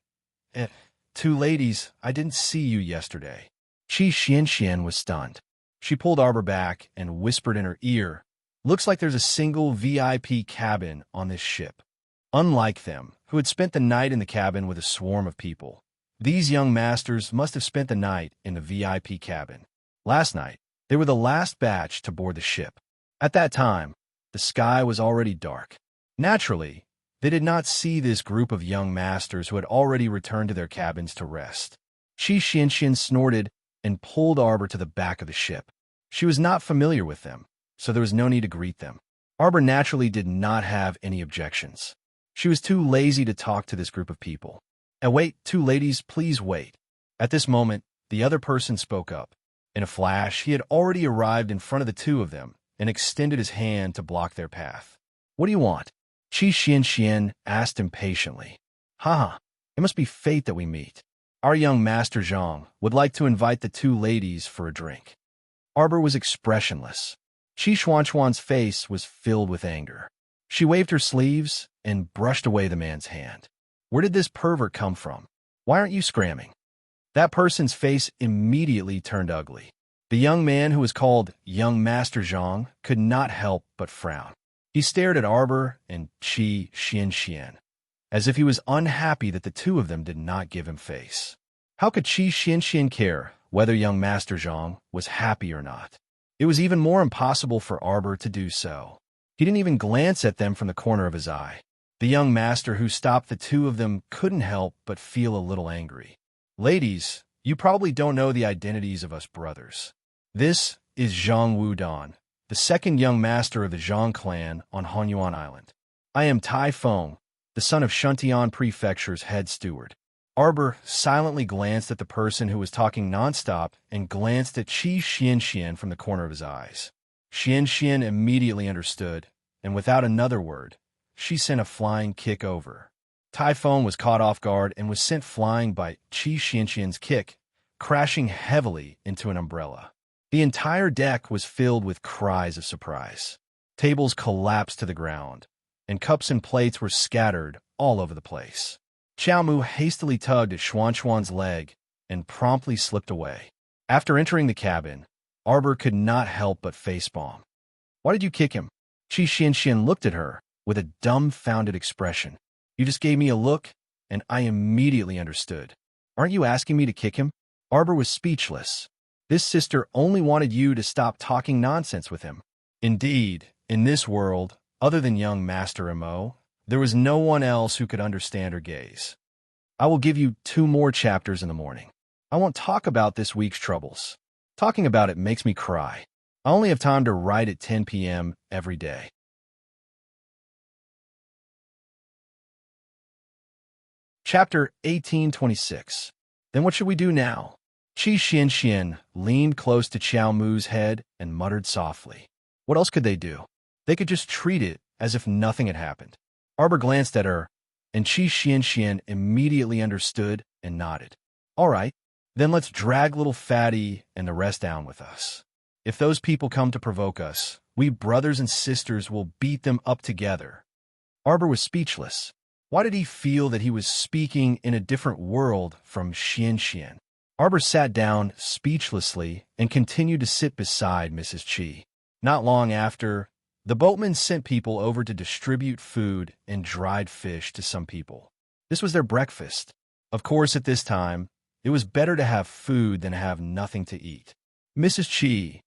"Two ladies, I didn't see you yesterday." Xian was stunned. She pulled Arbor back and whispered in her ear, "Looks like there's a single VIP cabin on this ship." Unlike them, who had spent the night in the cabin with a swarm of people, these young masters must have spent the night in the VIP cabin. Last night, they were the last batch to board the ship. At that time, the sky was already dark. Naturally, they did not see this group of young masters who had already returned to their cabins to rest. Xian snorted and pulled Arbor to the back of the ship. She was not familiar with them, so there was no need to greet them. Arbor naturally did not have any objections. She was too lazy to talk to this group of people. Wait, two ladies, please wait." At this moment, the other person spoke up. In a flash, he had already arrived in front of the two of them and extended his hand to block their path. "What do you want?" Xian asked impatiently. "Ha, it must be fate that we meet. Our young Master Zhang would like to invite the two ladies for a drink." Arbor was expressionless. Xuan's face was filled with anger. She waved her sleeves and brushed away the man's hand. "Where did this pervert come from? Why aren't you scramming?" That person's face immediately turned ugly. The young man who was called Young Master Zhang could not help but frown. He stared at Arbor and Xian, as if he was unhappy that the two of them did not give him face. How could Xian care whether young Master Zhang was happy or not? It was even more impossible for Arbor to do so. He didn't even glance at them from the corner of his eye. The young master who stopped the two of them couldn't help but feel a little angry. "Ladies, You probably don't know the identities of us brothers. This is Zhang Wudan, the second young master of the Zhang clan on Honyuan Island. I am Tai Feng, the son of Shuntian Prefecture's head steward. Arbor silently glanced at the person who was talking nonstop and glanced at Qi Xianxian from the corner of his eyes. Xianxian immediately understood, and without another word, she sent a flying kick over. Typhone was caught off guard and was sent flying by Qi Xianxian's kick, crashing heavily into an umbrella. The entire deck was filled with cries of surprise. Tables collapsed to the ground, and cups and plates were scattered all over the place. Xiaomu hastily tugged at Xuanxuan's leg and promptly slipped away. After entering the cabin, Arbor could not help but facepalm. Why did you kick him? Qi Xianxian looked at her with a dumbfounded expression. You just gave me a look, and I immediately understood. Aren't you asking me to kick him? Arbor was speechless. This sister only wanted you to stop talking nonsense with him. Indeed, in this world, other than young Master Mo, there was no one else who could understand her gaze. I will give you 2 more chapters in the morning. I won't talk about this week's troubles. Talking about it makes me cry. I only have time to write at 10 p.m. every day. Chapter 1826. Then what should we do now? Qi Xianxian leaned close to Qiao Mu's head and muttered softly. What else could they do? They could just treat it as if nothing had happened. Arbor glanced at her, and Qi Xianxian immediately understood and nodded. All right, then let's drag little Fatty and the rest down with us. If those people come to provoke us, we brothers and sisters will beat them up together. Arbor was speechless. Why did he feel that he was speaking in a different world from Xianxian? Arbor sat down speechlessly and continued to sit beside Mrs. Qi. Not long after, the boatmen sent people over to distribute food and dried fish to some people. This was their breakfast. Of course, at this time, it was better to have food than to have nothing to eat. Mrs. Qi,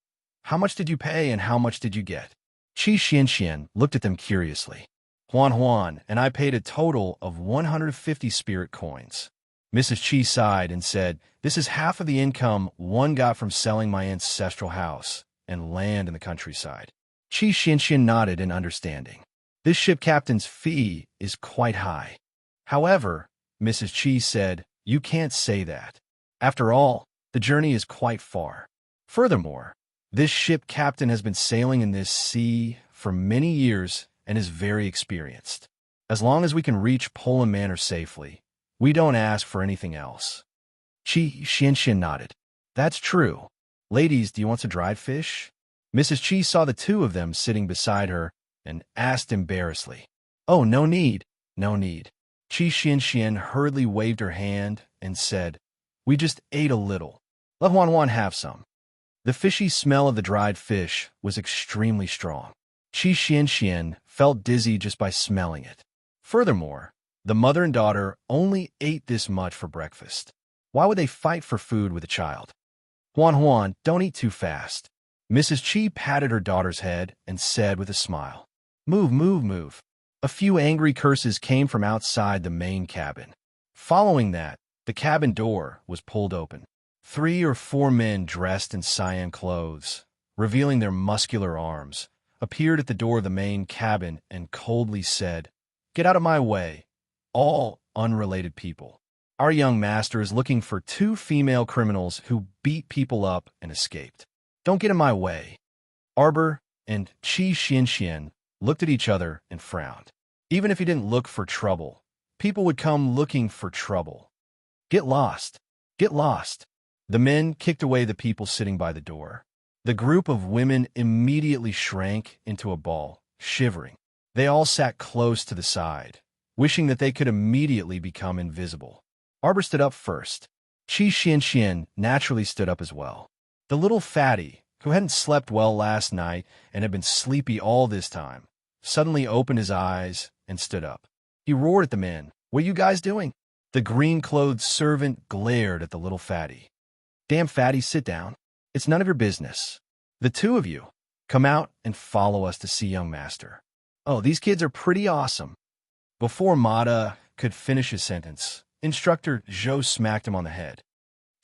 how much did you pay and how much did you get? Qi Xianxian looked at them curiously. Huan, and I paid a total of 150 spirit coins. Mrs. Qi sighed and said, this is half of the income one got from selling my ancestral house and land in the countryside. Qi Xianxian nodded in understanding. This ship captain's fee is quite high. However, Mrs. Qi said, you can't say that. After all, the journey is quite far. Furthermore, this ship captain has been sailing in this sea for many years and is very experienced. As long as we can reach Poland Manor safely, we don't ask for anything else. Qi Xianxian nodded. That's true. Ladies, do you want to dried fish? Mrs. Qi saw the 2 of them sitting beside her and asked embarrassedly. Oh, no need, no need. Qi Xianxian hurriedly waved her hand and said, we just ate a little. Let Huan have some. The fishy smell of the dried fish was extremely strong. Qi Xianxian felt dizzy just by smelling it. Furthermore, the mother and daughter only ate this much for breakfast. Why would they fight for food with a child? Huan, don't eat too fast. Mrs. Qi patted her daughter's head and said with a smile, Move. A few angry curses came from outside the main cabin. Following that, the cabin door was pulled open. 3 or 4 men dressed in cyan clothes, revealing their muscular arms, appeared at the door of the main cabin and coldly said, Get out of my way, all unrelated people. Our young master is looking for 2 female criminals who beat people up and escaped. Don't get in my way. Arbor and Qi Xianxian looked at each other and frowned. Even if he didn't look for trouble, people would come looking for trouble. Get lost. Get lost. The men kicked away the people sitting by the door. The group of women immediately shrank into a ball, shivering. They all sat close to the side, wishing that they could immediately become invisible. Arbor stood up first. Qi Xianxian naturally stood up as well. The little fatty, who hadn't slept well last night and had been sleepy all this time, suddenly opened his eyes and stood up. He roared at the men, What are you guys doing? The green-clothed servant glared at the little fatty. Damn fatty, sit down. It's none of your business. The 2 of you, come out and follow us to see young master. Oh, these kids are pretty awesome. Before Mata could finish his sentence, Instructor Zhou smacked him on the head.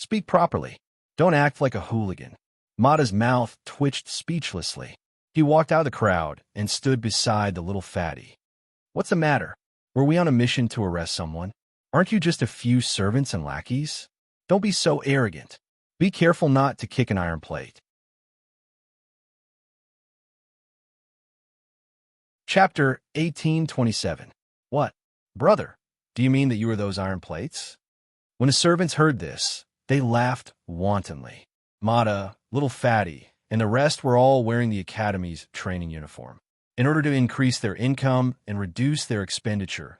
Speak properly. Don't act like a hooligan. Mata's mouth twitched speechlessly. He walked out of the crowd and stood beside the little fatty. What's the matter? Were we on a mission to arrest someone? Aren't you just a few servants and lackeys? Don't be so arrogant. Be careful not to kick an iron plate. Chapter 1827. What? Brother, do you mean that you are those iron plates? When the servants heard this, they laughed wantonly. Mata, little fatty, and the rest were all wearing the academy's training uniform. In order to increase their income and reduce their expenditure,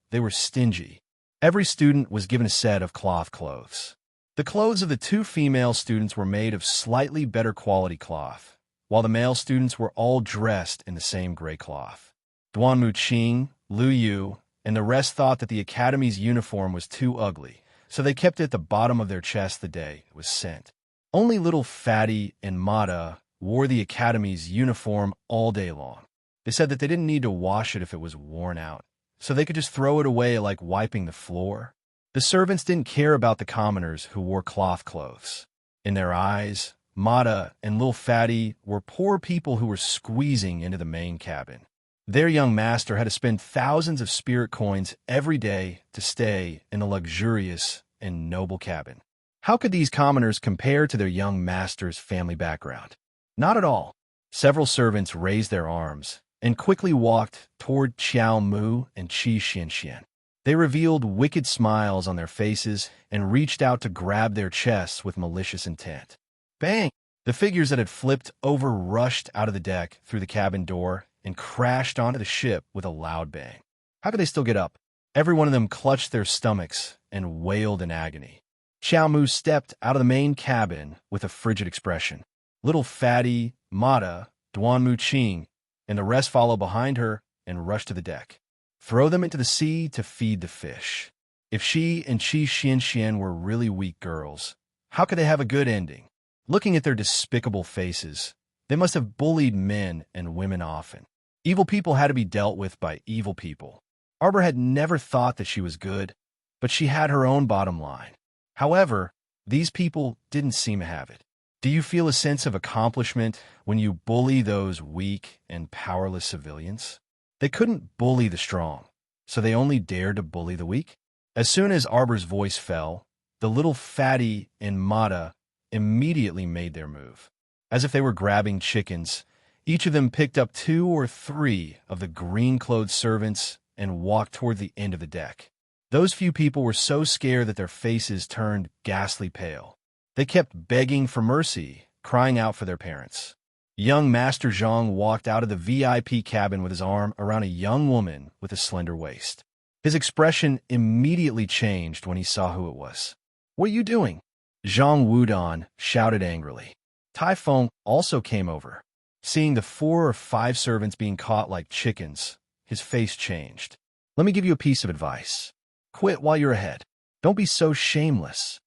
they were stingy. Every student was given a set of cloth clothes. The clothes of the two female students were made of slightly better quality cloth, while the male students were all dressed in the same gray cloth. Duan Muqing, Lu Yu, and the rest thought that the academy's uniform was too ugly, so they kept it at the bottom of their chest the day it was sent. Only little fatty and Mata wore the academy's uniform all day long. They said that they didn't need to wash it if it was worn out, so they could just throw it away like wiping the floor. The servants didn't care about the commoners who wore cloth clothes. In their eyes, Mata and little fatty were poor people who were squeezing into the main cabin. Their young master had to spend thousands of spirit coins every day to stay in the luxurious and noble cabin. How could these commoners compare to their young master's family background? Not at all. Several servants raised their arms and quickly walked toward Qiao Mu and Qi Xianxian. They revealed wicked smiles on their faces and reached out to grab their chests with malicious intent. Bang! The figures that had flipped over rushed out of the deck through the cabin door and crashed onto the ship with a loud bang. How could they still get up? Every one of them clutched their stomachs and wailed in agony. Qiao Mu stepped out of the main cabin with a frigid expression. Little fatty, Mata, Duan Muqing, and the rest followed behind her and rushed to the deck. Throw them into the sea to feed the fish. If she and Qi Xianxian were really weak girls, how could they have a good ending? Looking at their despicable faces, they must have bullied men and women often. Evil people had to be dealt with by evil people. Arbor had never thought that she was good, but she had her own bottom line. However, these people didn't seem to have it. Do you feel a sense of accomplishment when you bully those weak and powerless civilians? They couldn't bully the strong, so they only dared to bully the weak. As soon as Arbor's voice fell, the little fatty and Mata immediately made their move. As if they were grabbing chickens, each of them picked up 2 or 3 of the green-clothed servants and walked toward the end of the deck. Those few people were so scared that their faces turned ghastly pale. They kept begging for mercy, crying out for their parents. Young Master Zhang walked out of the VIP cabin with his arm around a young woman with a slender waist. His expression immediately changed when he saw who it was. "What are you doing?" Zhang Wudong shouted angrily. Typhon also came over. Seeing the 4 or 5 servants being caught like chickens, his face changed. "Let me give you a piece of advice. Quit while you're ahead. Don't be so shameless."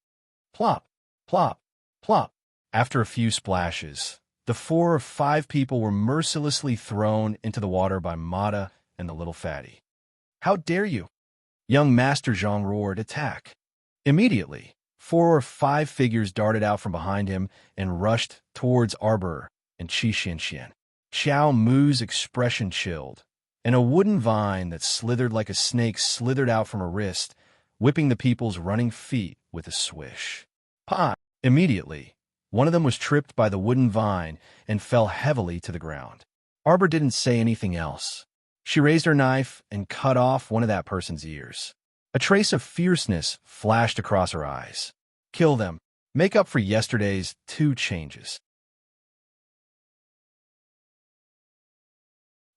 Plop, plop, plop. After a few splashes, the 4 or 5 people were mercilessly thrown into the water by Mata and the little fatty. "How dare you?" Young Master Zhang roared, "Attack!" Immediately, 4 or 5 figures darted out from behind him and rushed towards Arbor and Qi Xianxian. Qiao Mu's expression chilled, and a wooden vine that slithered like a snake slithered out from her wrist, whipping the people's running feet with a swish. Pa! Immediately, one of them was tripped by the wooden vine and fell heavily to the ground. Arbor didn't say anything else. She raised her knife and cut off one of that person's ears. A trace of fierceness flashed across her eyes. "Kill them. Make up for yesterday's 2 changes."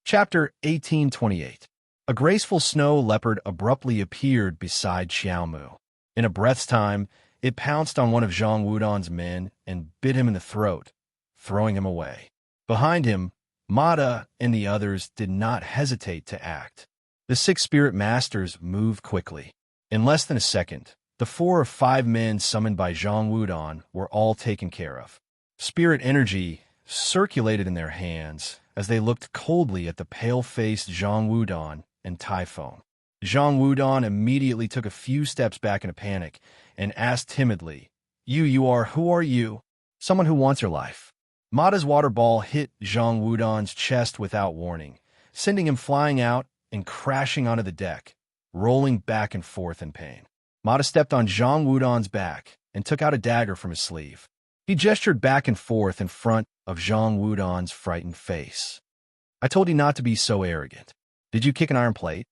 Chapter 1828. A graceful snow leopard abruptly appeared beside Qiao Mu. In a breath's time, it pounced on one of Zhang Wudong's men and bit him in the throat, throwing him away. Behind him, Mata and the others did not hesitate to act. The 6 spirit masters moved quickly. In less than a second, the 4 or 5 men summoned by Zhang Wudong were all taken care of. Spirit energy circulated in their hands as they looked coldly at the pale-faced Zhang Wudong and Typhon. Zhang Wudong immediately took a few steps back in a panic and asked timidly, Who are you? Someone who wants your life. Mada's water ball hit Zhang Wudan's chest without warning, sending him flying out and crashing onto the deck, rolling back and forth in pain. Mada stepped on Zhang Wudan's back and took out a dagger from his sleeve. He gestured back and forth in front of Zhang Wudan's frightened face. I told you not to be so arrogant. Did you kick an iron plate?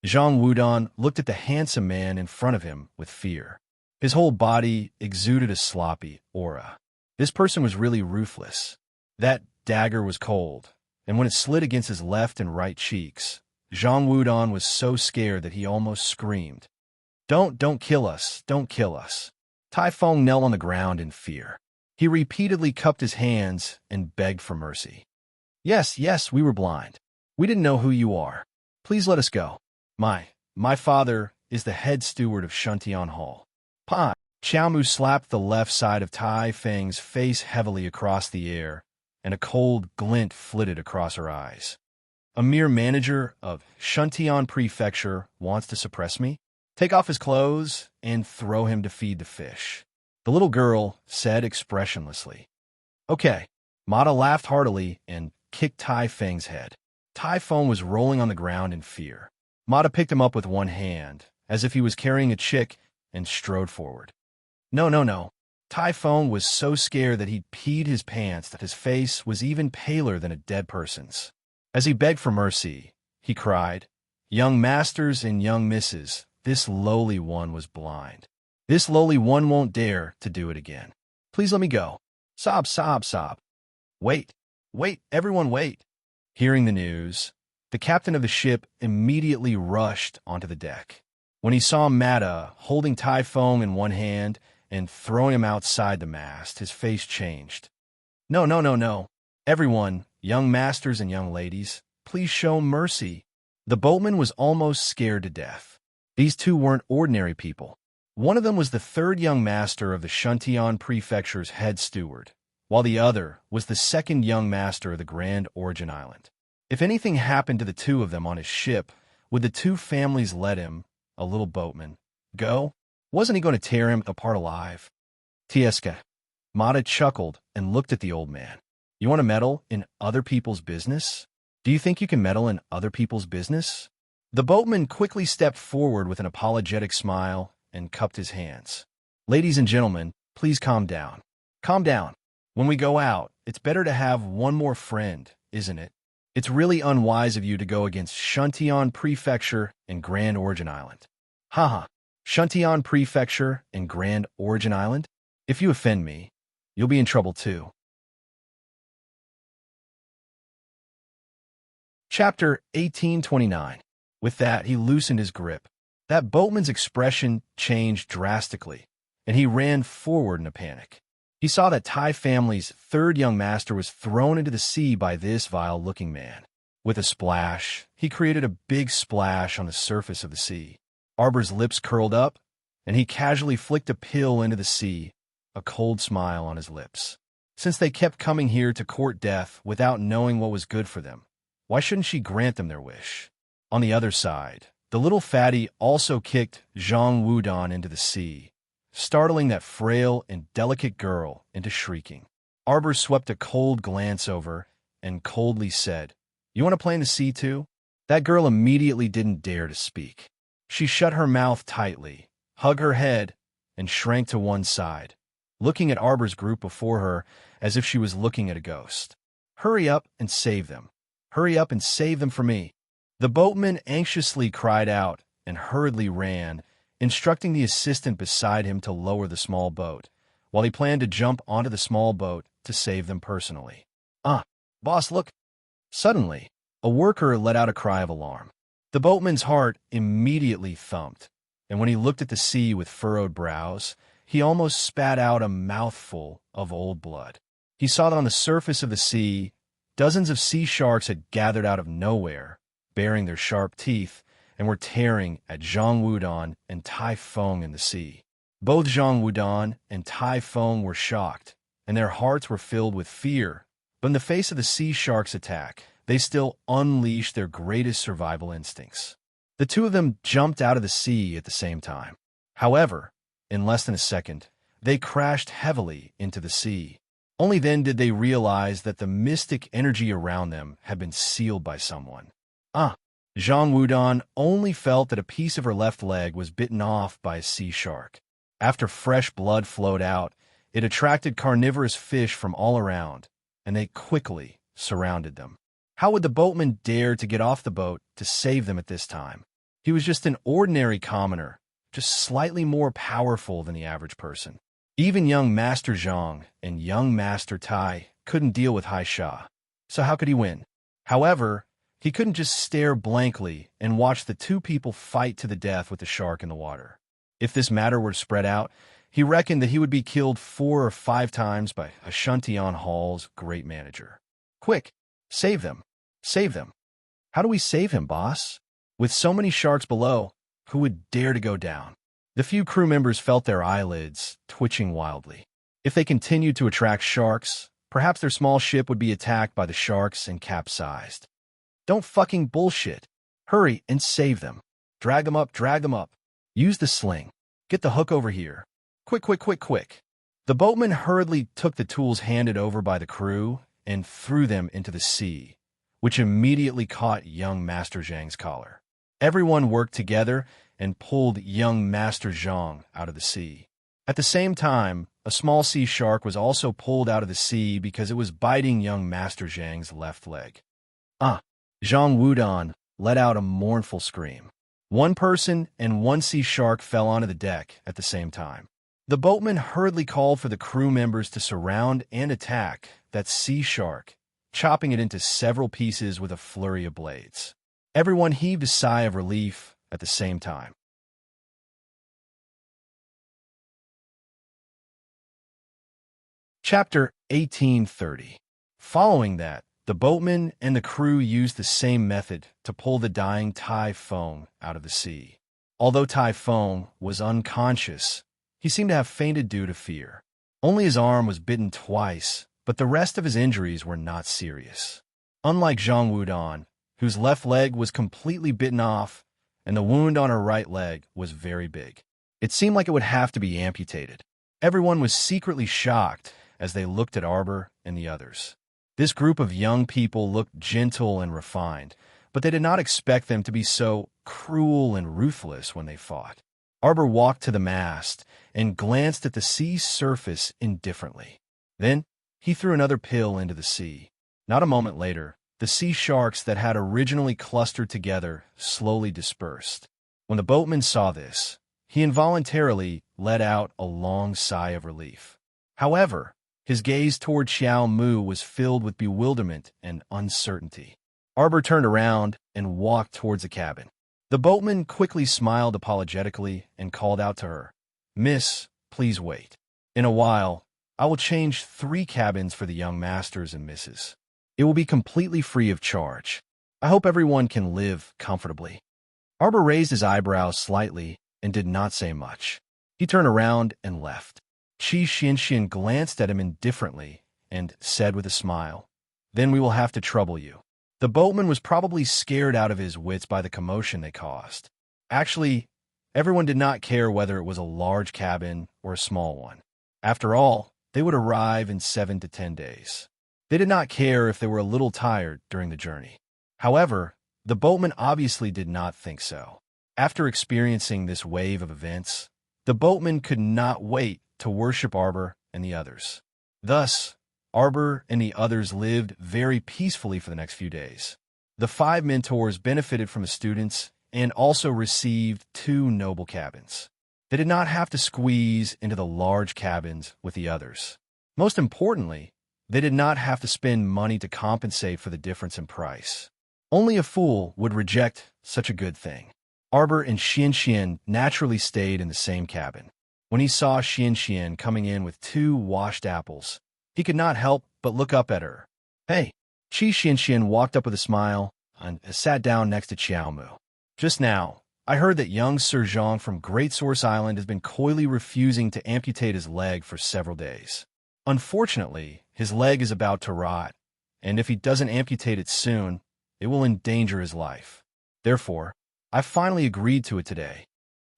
Zhang Wudan looked at the handsome man in front of him with fear. His whole body exuded a sloppy aura. This person was really ruthless. That dagger was cold, and when it slid against his left and right cheeks, Zhang Wudan was so scared that he almost screamed. Don't kill us, don't kill us. Tai Feng knelt on the ground in fear. He repeatedly cupped his hands and begged for mercy. Yes, we were blind. We didn't know who you are. Please let us go. My father is the head steward of Shuntian Hall. Pa. Xiaomu slapped the left side of Tai Feng's face heavily across the air, and a cold glint flitted across her eyes. A mere manager of Shuntian Prefecture wants to suppress me? Take off his clothes and throw him to feed the fish. The little girl said expressionlessly. Okay. Mada laughed heartily and kicked Tai Feng's head. Tai Feng was rolling on the ground in fear. Mada picked him up with one hand, as if he was carrying a chick, and strode forward. No. Tai Feng was so scared that he peed his pants that his face was even paler than a dead person's. As he begged for mercy, he cried, Young masters and young misses, this lowly one was blind. This lowly one won't dare to do it again. Please let me go. Sob. Wait, everyone wait. Hearing the news, the captain of the ship immediately rushed onto the deck. When he saw Mada holding Tai Feng in one hand and throwing him outside the mast, his face changed. No. Everyone, young masters and young ladies, please show mercy. The boatman was almost scared to death. These two weren't ordinary people. One of them was the third young master of the Shuntian Prefecture's head steward, while the other was the second young master of the Grand Origin Island. If anything happened to the two of them on his ship, would the two families let him, a little boatman, go? Wasn't he going to tear him apart alive? Tieska. Mada chuckled and looked at the old man. You want to meddle in other people's business? Do you think you can meddle in other people's business? The boatman quickly stepped forward with an apologetic smile and cupped his hands. Ladies and gentlemen, please calm down. Calm down. When we go out, it's better to have one more friend, isn't it? It's really unwise of you to go against Shuntian Prefecture and Grand Origin Island. Haha. Shuntian Prefecture and Grand Origin Island? If you offend me, you'll be in trouble too. Chapter 1829. With that, he loosened his grip. That boatman's expression changed drastically, and he ran forward in a panic. He saw that Tai family's third young master was thrown into the sea by this vile-looking man. With a splash, he created a big splash on the surface of the sea. Arbor's lips curled up, and he casually flicked a pill into the sea, a cold smile on his lips. Since they kept coming here to court death without knowing what was good for them, why shouldn't she grant them their wish? On the other side, the little fatty also kicked Zhang Wudan into the sea, startling that frail and delicate girl into shrieking. Arbor swept a cold glance over and coldly said, You want to play in the sea too? That girl immediately didn't dare to speak. She shut her mouth tightly, hugged her head, and shrank to one side, looking at Arbor's group before her as if she was looking at a ghost. Hurry up and save them. Hurry up and save them for me. The boatman anxiously cried out and hurriedly ran, instructing the assistant beside him to lower the small boat, while he planned to jump onto the small boat to save them personally. Boss, look! Suddenly, a worker let out a cry of alarm. The boatman's heart immediately thumped, and when he looked at the sea with furrowed brows, he almost spat out a mouthful of old blood. He saw that on the surface of the sea, dozens of sea sharks had gathered out of nowhere, baring their sharp teeth, and were tearing at Zhang Wudan and Tai Feng in the sea. Both Zhang Wudan and Tai Feng were shocked, and their hearts were filled with fear, but in the face of the sea sharks' attack, they still unleashed their greatest survival instincts. The two of them jumped out of the sea at the same time. However, in less than a second, They crashed heavily into the sea. Only then did they realize that the mystic energy around them had been sealed by someone. Zhang Wudong only felt that a piece of her left leg was bitten off by a sea shark. After fresh blood flowed out, it attracted carnivorous fish from all around, and they quickly surrounded them. How would the boatman dare to get off the boat to save them at this time? He was just an ordinary commoner, just slightly more powerful than the average person. Even young Master Zhang and young Master Tai couldn't deal with Hai Sha, so how could he win? However, he couldn't just stare blankly and watch the two people fight to the death with the shark in the water. If this matter were to spread out, he reckoned that he would be killed 4 or 5 times by Ashuntian Hall's great manager. Quick, save them. Save them. How do we save him, boss? With so many sharks below, who would dare to go down? The few crew members felt their eyelids twitching wildly. If they continued to attract sharks, perhaps their small ship would be attacked by the sharks and capsized. Don't fucking bullshit. Hurry and save them. Drag them up, drag them up. Use the sling. Get the hook over here. Quick, quick, quick, quick. The boatman hurriedly took the tools handed over by the crew and threw them into the sea, which immediately caught young Master Zhang's collar. Everyone worked together and pulled young Master Zhang out of the sea. At the same time, a small sea shark was also pulled out of the sea because it was biting young Master Zhang's left leg. Zhang Wudong let out a mournful scream. One person and one sea shark fell onto the deck at the same time. The boatman hurriedly called for the crew members to surround and attack that sea shark, chopping it into several pieces with a flurry of blades. Everyone heaved a sigh of relief at the same time. Chapter 1830. Following that, the boatman and the crew used the same method to pull the dying Typhoon out of the sea. Although Typhoon was unconscious, he seemed to have fainted due to fear. Only his arm was bitten twice, but the rest of his injuries were not serious. Unlike Zhang Wudong, whose left leg was completely bitten off, and the wound on her right leg was very big. It seemed like it would have to be amputated. Everyone was secretly shocked as they looked at Arbor and the others. This group of young people looked gentle and refined, but they did not expect them to be so cruel and ruthless when they fought. Arbor walked to the mast and glanced at the sea's surface indifferently. Then he threw another pill into the sea. Not a moment later, the sea sharks that had originally clustered together slowly dispersed. When the boatman saw this, he involuntarily let out a long sigh of relief. However, his gaze toward Xiao Mu was filled with bewilderment and uncertainty. Arbor turned around and walked towards the cabin. The boatman quickly smiled apologetically and called out to her, "Miss, please wait. In a while, I will change 3 cabins for the young masters and misses. It will be completely free of charge. I hope everyone can live comfortably." Arbor raised his eyebrows slightly and did not say much. He turned around and left. Qi Xianxian glanced at him indifferently and said with a smile, "Then we will have to trouble you." The boatman was probably scared out of his wits by the commotion they caused. Actually, everyone did not care whether it was a large cabin or a small one. After all, they would arrive in 7 to 10 days. They did not care if they were a little tired during the journey. However, the boatman obviously did not think so. After experiencing this wave of events, the boatman could not wait to worship Arbor and the others. Thus, Arbor and the others lived very peacefully for the next few days. The 5 mentors benefited from the students and also received 2 noble cabins. They did not have to squeeze into the large cabins with the others. Most importantly, they did not have to spend money to compensate for the difference in price. Only a fool would reject such a good thing. Arbor and Xianxian naturally stayed in the same cabin. When he saw Xianxian coming in with 2 washed apples, he could not help but look up at her. "Hey!" Qi Xianxian walked up with a smile and sat down next to Xiaomu. "Just now, I heard that young Sir Zhang from Great Source Island has been coyly refusing to amputate his leg for several days. Unfortunately, his leg is about to rot, and if he doesn't amputate it soon, it will endanger his life. Therefore, I finally agreed to it today.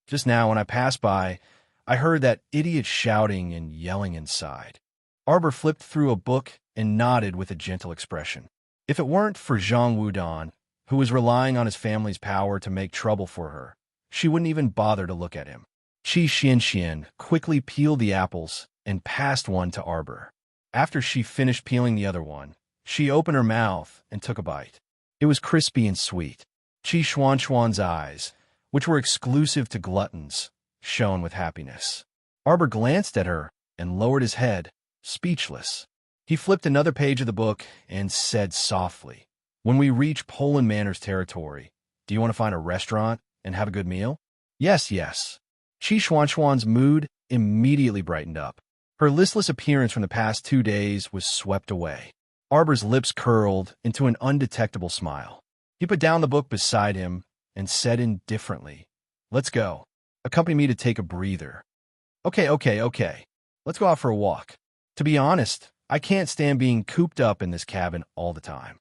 Just now when I passed by, I heard that idiot shouting and yelling inside. Arbor flipped through a book and nodded with a gentle expression. If it weren't for Zhang Wudong, who was relying on his family's power to make trouble for her, she wouldn't even bother to look at him. Qi Xianxian quickly peeled the apples and passed one to Arbor. After she finished peeling the other one, she opened her mouth and took a bite. It was crispy and sweet. Qi Xuanchuan's eyes, which were exclusive to gluttons, shone with happiness. Arbor glanced at her and lowered his head, speechless. He flipped another page of the book and said softly, "When we reach Poland Manor's territory, do you want to find a restaurant and have a good meal?" Yes, yes. Qi Xuanchuan's mood immediately brightened up. Her listless appearance from the past 2 days was swept away. Arbor's lips curled into an undetectable smile. He put down the book beside him and said indifferently, "Let's go. Accompany me to take a breather." Okay. Let's go out for a walk. To be honest, I can't stand being cooped up in this cabin all the time.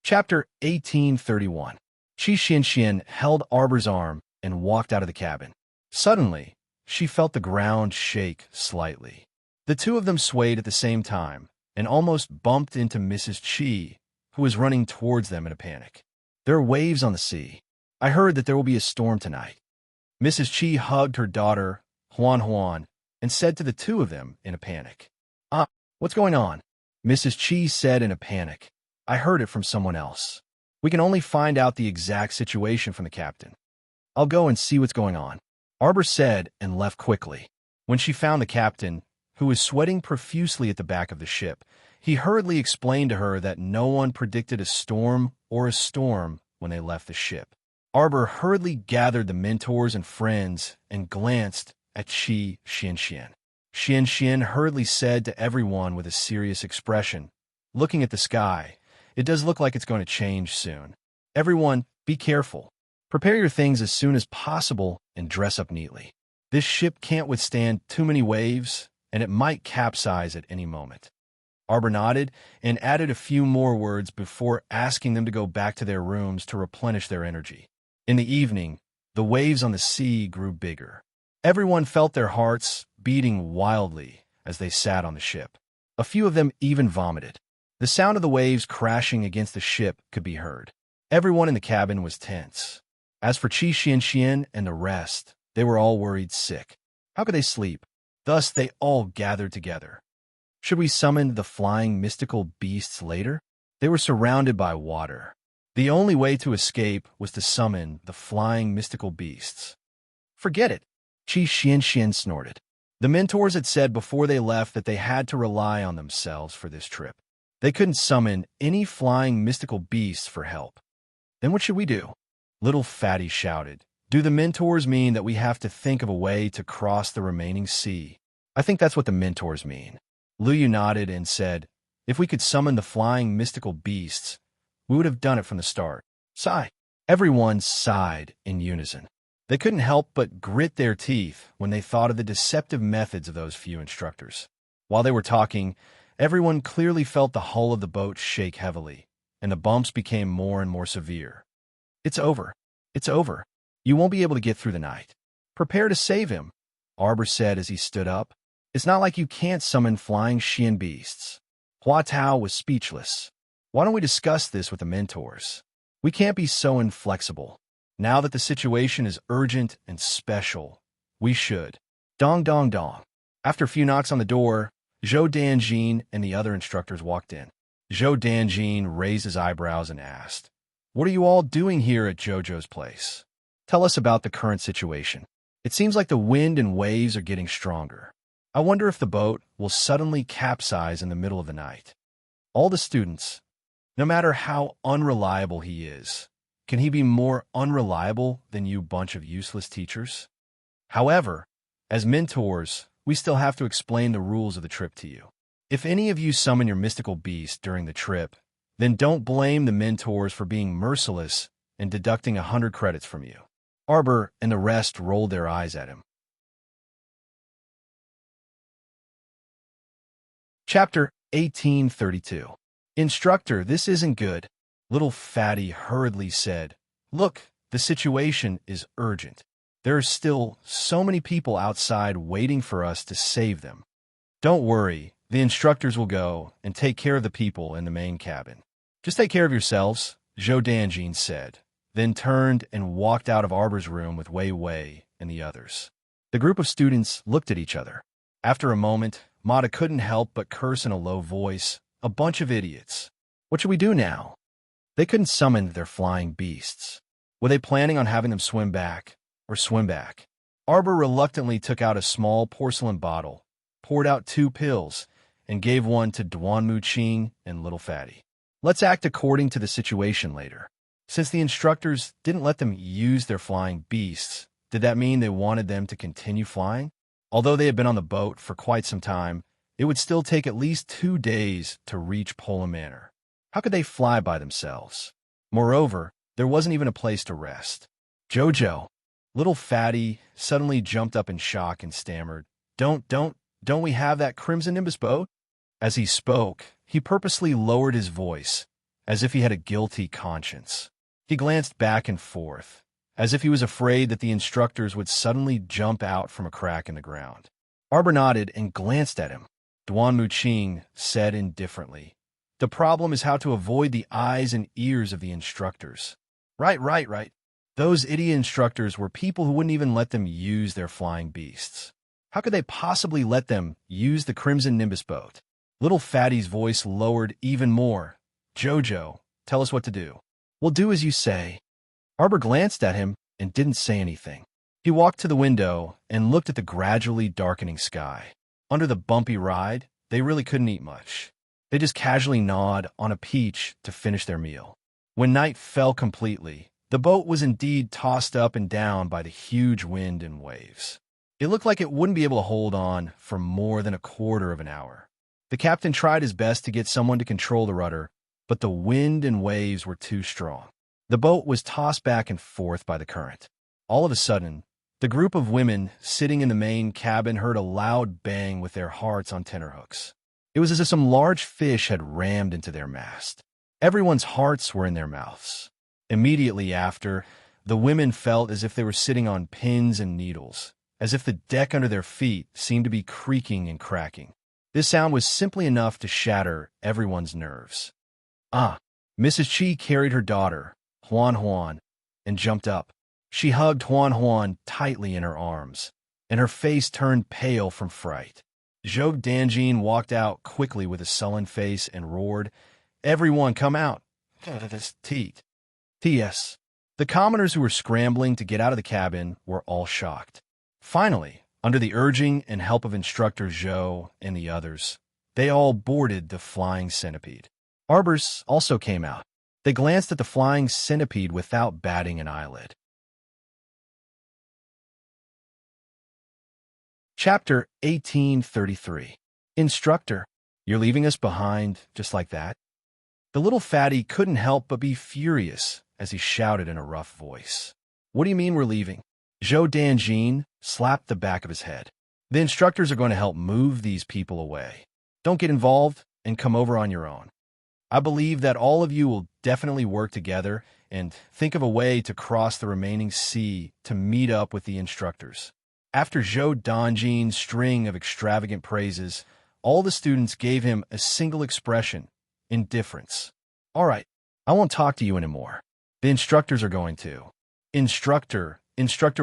Chapter 1831. Qi Xianxian held Arbor's arm and walked out of the cabin. Suddenly, she felt the ground shake slightly. The two of them swayed at the same time and almost bumped into Mrs. Qi, who was running towards them in a panic. "There are waves on the sea. I heard that there will be a storm tonight." Mrs. Qi hugged her daughter, Huan, and said to the two of them in a panic, What's going on?" Mrs. Qi said in a panic, "I heard it from someone else. We can only find out the exact situation from the captain. I'll go and see what's going on," Arbor said and left quickly. When she found the captain, who was sweating profusely at the back of the ship, he hurriedly explained to her that no one predicted a storm when they left the ship. Arbor hurriedly gathered the mentors and friends and glanced at Qi Xianxian. Xianxian hurriedly said to everyone with a serious expression, "Looking at the sky, it does look like it's going to change soon. Everyone, be careful. Prepare your things as soon as possible and dress up neatly. This ship can't withstand too many waves, and it might capsize at any moment." Arbor nodded and added a few more words before asking them to go back to their rooms to replenish their energy. In the evening, the waves on the sea grew bigger. Everyone felt their hearts beating wildly as they sat on the ship. A few of them even vomited. The sound of the waves crashing against the ship could be heard. Everyone in the cabin was tense. As for Qi Xianxian and the rest, they were all worried sick. How could they sleep? Thus they all gathered together. Should we summon the flying mystical beasts later? They were surrounded by water. The only way to escape was to summon the flying mystical beasts. Forget it, Qi Xianxian snorted. The mentors had said before they left that they had to rely on themselves for this trip. They couldn't summon any flying mystical beasts for help. Then what should we do? Little Fatty shouted. Do the mentors mean that we have to think of a way to cross the remaining sea? I think that's what the mentors mean. Lu Yu nodded and said, if we could summon the flying mystical beasts, we would have done it from the start. Sigh. Everyone sighed in unison. They couldn't help but grit their teeth when they thought of the deceptive methods of those few instructors. While they were talking, everyone clearly felt the hull of the boat shake heavily, and the bumps became more and more severe. It's over. It's over. You won't be able to get through the night. Prepare to save him, Arbor said as he stood up. It's not like you can't summon flying Xian beasts. Hua Tao was speechless. Why don't we discuss this with the mentors? We can't be so inflexible. Now that the situation is urgent and special, we should. Dong dong dong. After a few knocks on the door, Zhou Danjin and the other instructors walked in. Zhou Danjin raised his eyebrows and asked, "What are you all doing here at Jojo's place? Tell us about the current situation. It seems like the wind and waves are getting stronger. I wonder if the boat will suddenly capsize in the middle of the night." All the students, no matter how unreliable he is, can he be more unreliable than you bunch of useless teachers? However, as mentors, we still have to explain the rules of the trip to you. If any of you summon your mystical beast during the trip, then don't blame the mentors for being merciless and deducting 100 credits from you. Arbor and the rest rolled their eyes at him. Chapter 1832. Instructor, this isn't good, Little Fatty hurriedly said. Look, The situation is urgent. There are still so many people outside waiting for us to save them. Don't worry, the instructors will go and take care of the people in the main cabin. Just take care of yourselves, Zhou Danjin said, then turned and walked out of Arbor's room with Wei Wei and the others. The group of students looked at each other. After a moment, Mata couldn't help but curse in a low voice, "A bunch of idiots. What should we do now?" They couldn't summon their flying beasts. Were they planning on having them swim back or swim back? Arbor reluctantly took out a small porcelain bottle, poured out 2 pills, and gave one to Duanmu Qing and Little Fatty. Let's act according to the situation later. Since the instructors didn't let them use their flying beasts, did that mean they wanted them to continue flying? Although they had been on the boat for quite some time, it would still take at least 2 days to reach Pola Manor. How could they fly by themselves? Moreover, there wasn't even a place to rest. Jojo, Little Fatty, suddenly jumped up in shock and stammered, Don't we have that Crimson Nimbus boat?" As he spoke, he purposely lowered his voice, as if he had a guilty conscience. He glanced back and forth, as if he was afraid that the instructors would suddenly jump out from a crack in the ground. Arbor nodded and glanced at him. Duanmu Qing said indifferently, "The problem is how to avoid the eyes and ears of the instructors." Right. Those idiot instructors were people who wouldn't even let them use their flying beasts. How could they possibly let them use the Crimson Nimbus boat? Little Fatty's voice lowered even more. "Jojo, tell us what to do." "We'll do as you say." Arbor glanced at him and didn't say anything. He walked to the window and looked at the gradually darkening sky. Under the bumpy ride, they really couldn't eat much. They just casually gnawed on a peach to finish their meal. When night fell completely, the boat was indeed tossed up and down by the huge wind and waves. It looked like it wouldn't be able to hold on for more than a quarter of an hour. The captain tried his best to get someone to control the rudder, but the wind and waves were too strong. The boat was tossed back and forth by the current. All of a sudden, the group of women sitting in the main cabin heard a loud bang with their hearts on tenterhooks. It was as if some large fish had rammed into their mast. Everyone's hearts were in their mouths. Immediately after, the women felt as if they were sitting on pins and needles, as if the deck under their feet seemed to be creaking and cracking. This sound was simply enough to shatter everyone's nerves. Mrs. Chi carried her daughter, Huan, and jumped up. She hugged Huan tightly in her arms, and her face turned pale from fright. Zhou Danjin walked out quickly with a sullen face and roared, "Everyone come out! This teat." T.S. The commoners who were scrambling to get out of the cabin were all shocked. Finally, under the urging and help of Instructor Zhou and the others, they all boarded the flying centipede. Arbors also came out. They glanced at the flying centipede without batting an eyelid. Chapter 1833. Instructor, you're leaving us behind just like that? The little fatty couldn't help but be furious as he shouted in a rough voice. What do you mean we're leaving? Zhou Danjin slapped the back of his head. The instructors are going to help move these people away. Don't get involved and come over on your own. I believe that all of you will definitely work together and think of a way to cross the remaining sea to meet up with the instructors. After Zhou Danjin's string of extravagant praises, all the students gave him a single expression: indifference. All right, I won't talk to you anymore. The instructors are going to. Instructor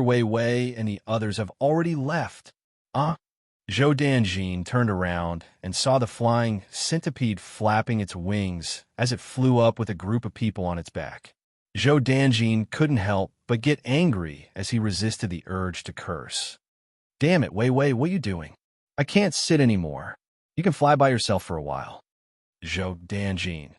Wei Wei and the others have already left. Zhou Danjin turned around and saw the flying centipede flapping its wings as it flew up with a group of people on its back. Zhou Danjin couldn't help but get angry as he resisted the urge to curse. Damn it, Wei Wei, what are you doing? I can't sit anymore. You can fly by yourself for a while. Zhou Danjin.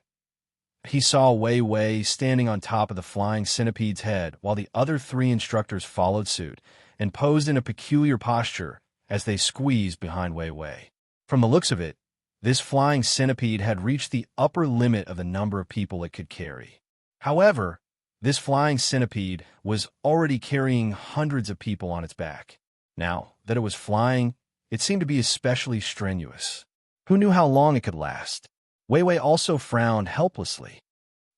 He saw Wei Wei standing on top of the flying centipede's head while the other 3 instructors followed suit and posed in a peculiar posture as they squeezed behind Wei Wei. From the looks of it, this flying centipede had reached the upper limit of the number of people it could carry. However, this flying centipede was already carrying hundreds of people on its back. Now that it was flying, it seemed to be especially strenuous. Who knew how long it could last? Wei Wei also frowned helplessly.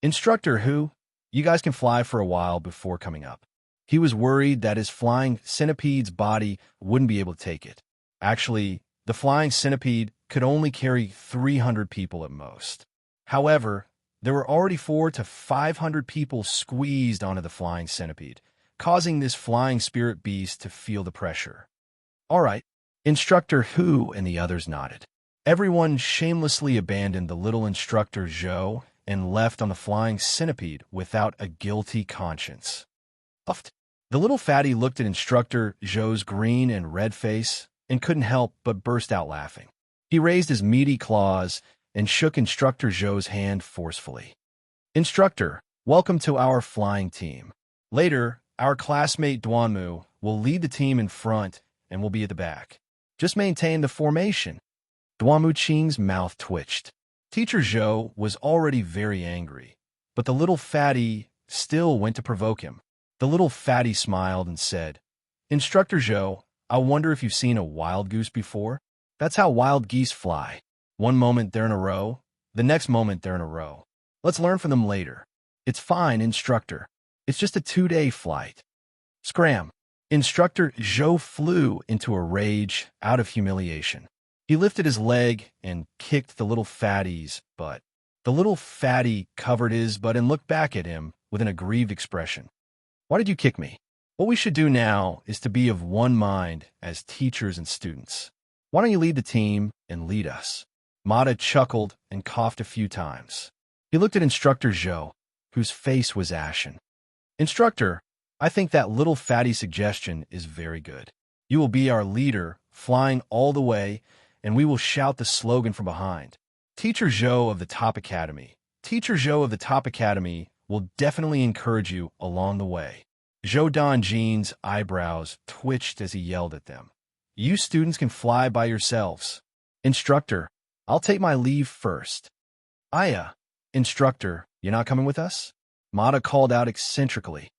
Instructor who? You guys can fly for a while before coming up. He was worried that his flying centipede's body wouldn't be able to take it. Actually, the flying centipede could only carry 300 people at most. However, there were already 400 to 500 people squeezed onto the flying centipede, causing this flying spirit beast to feel the pressure. All right, Instructor Hu and the others nodded. Everyone shamelessly abandoned the little Instructor Zhou and left on the flying centipede without a guilty conscience. Puffed. The little fatty looked at Instructor Zhou's green and red face and couldn't help but burst out laughing. He raised his meaty claws and shook Instructor Zhou's hand forcefully. Instructor, welcome to our flying team. Later, our classmate Duanmu will lead the team in front and will be at the back. Just maintain the formation. Duanmu Qing's mouth twitched. Teacher Zhou was already very angry, but the little fatty still went to provoke him. The little fatty smiled and said, Instructor Zhou, I wonder if you've seen a wild goose before? That's how wild geese fly. One moment they're in a row, the next moment they're in a row. Let's learn from them later. It's fine, Instructor. It's just a 2-day flight. Scram. Instructor Zhou flew into a rage out of humiliation. He lifted his leg and kicked the little fatty's butt. The little fatty covered his butt and looked back at him with an aggrieved expression. Why did you kick me? What we should do now is to be of one mind as teachers and students. Why don't you lead the team and lead us? Mata chuckled and coughed a few times. He looked at Instructor Zhou, whose face was ashen. Instructor, I think that little fatty suggestion is very good. You will be our leader, flying all the way, and we will shout the slogan from behind. Teacher Zhou of the Top Academy. Teacher Zhou of the Top Academy will definitely encourage you along the way. Zhou Donjin's eyebrows twitched as he yelled at them. You students can fly by yourselves. Instructor, I'll take my leave first. Aya, Instructor, you're not coming with us? Mata called out eccentrically.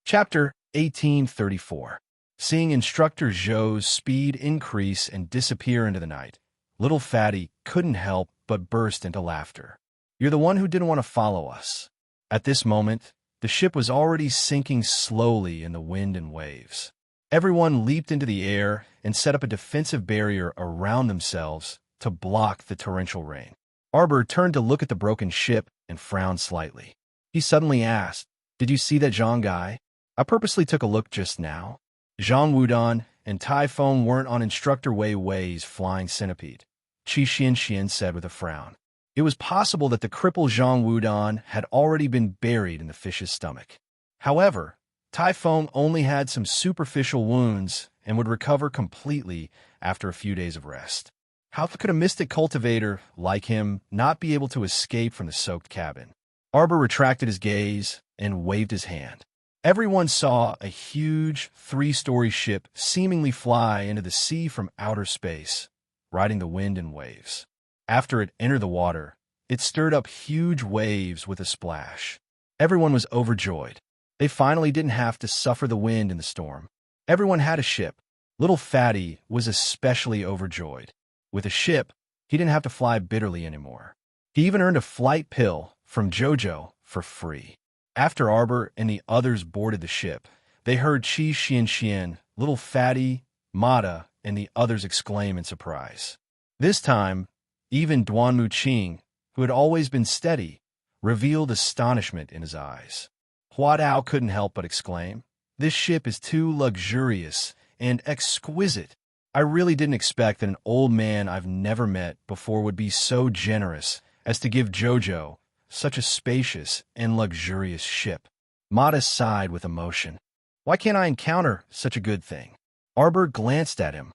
Chapter 1834. Seeing Instructor Zhou's speed increase and disappear into the night, little fatty couldn't help but burst into laughter. You're the one who didn't want to follow us. At this moment, the ship was already sinking slowly in the wind and waves. Everyone leaped into the air and set up a defensive barrier around themselves to block the torrential rain. Arbor turned to look at the broken ship and frowned slightly. He suddenly asked, Did you see that Zhang guy? I purposely took a look just now. Zhang Wudon and Typhoon weren't on Instructor Wei Wei's flying centipede, Qi Xian said with a frown. It was possible that the crippled Zhang Wudon had already been buried in the fish's stomach. However, Typhoon only had some superficial wounds and would recover completely after a few days of rest. How could a mystic cultivator like him not be able to escape from the soaked cabin? Arbor retracted his gaze and waved his hand. Everyone saw a huge 3-story ship seemingly fly into the sea from outer space, riding the wind and waves. After it entered the water, it stirred up huge waves with a splash. Everyone was overjoyed. They finally didn't have to suffer the wind in the storm. Everyone had a ship. Little Fatty was especially overjoyed. With a ship, he didn't have to fly bitterly anymore. He even earned a flight pill from Jojo for free. After Arbor and the others boarded the ship, they heard Qi Xian, Little Fatty, Mata, and the others exclaim in surprise. This time, even Duanmu Qing, who had always been steady, revealed astonishment in his eyes. Hua Dao couldn't help but exclaim, This ship is too luxurious and exquisite. I really didn't expect that an old man I've never met before would be so generous as to give Jojo such a spacious and luxurious ship. Mata sighed with emotion. Why can't I encounter such a good thing? Arbor glanced at him.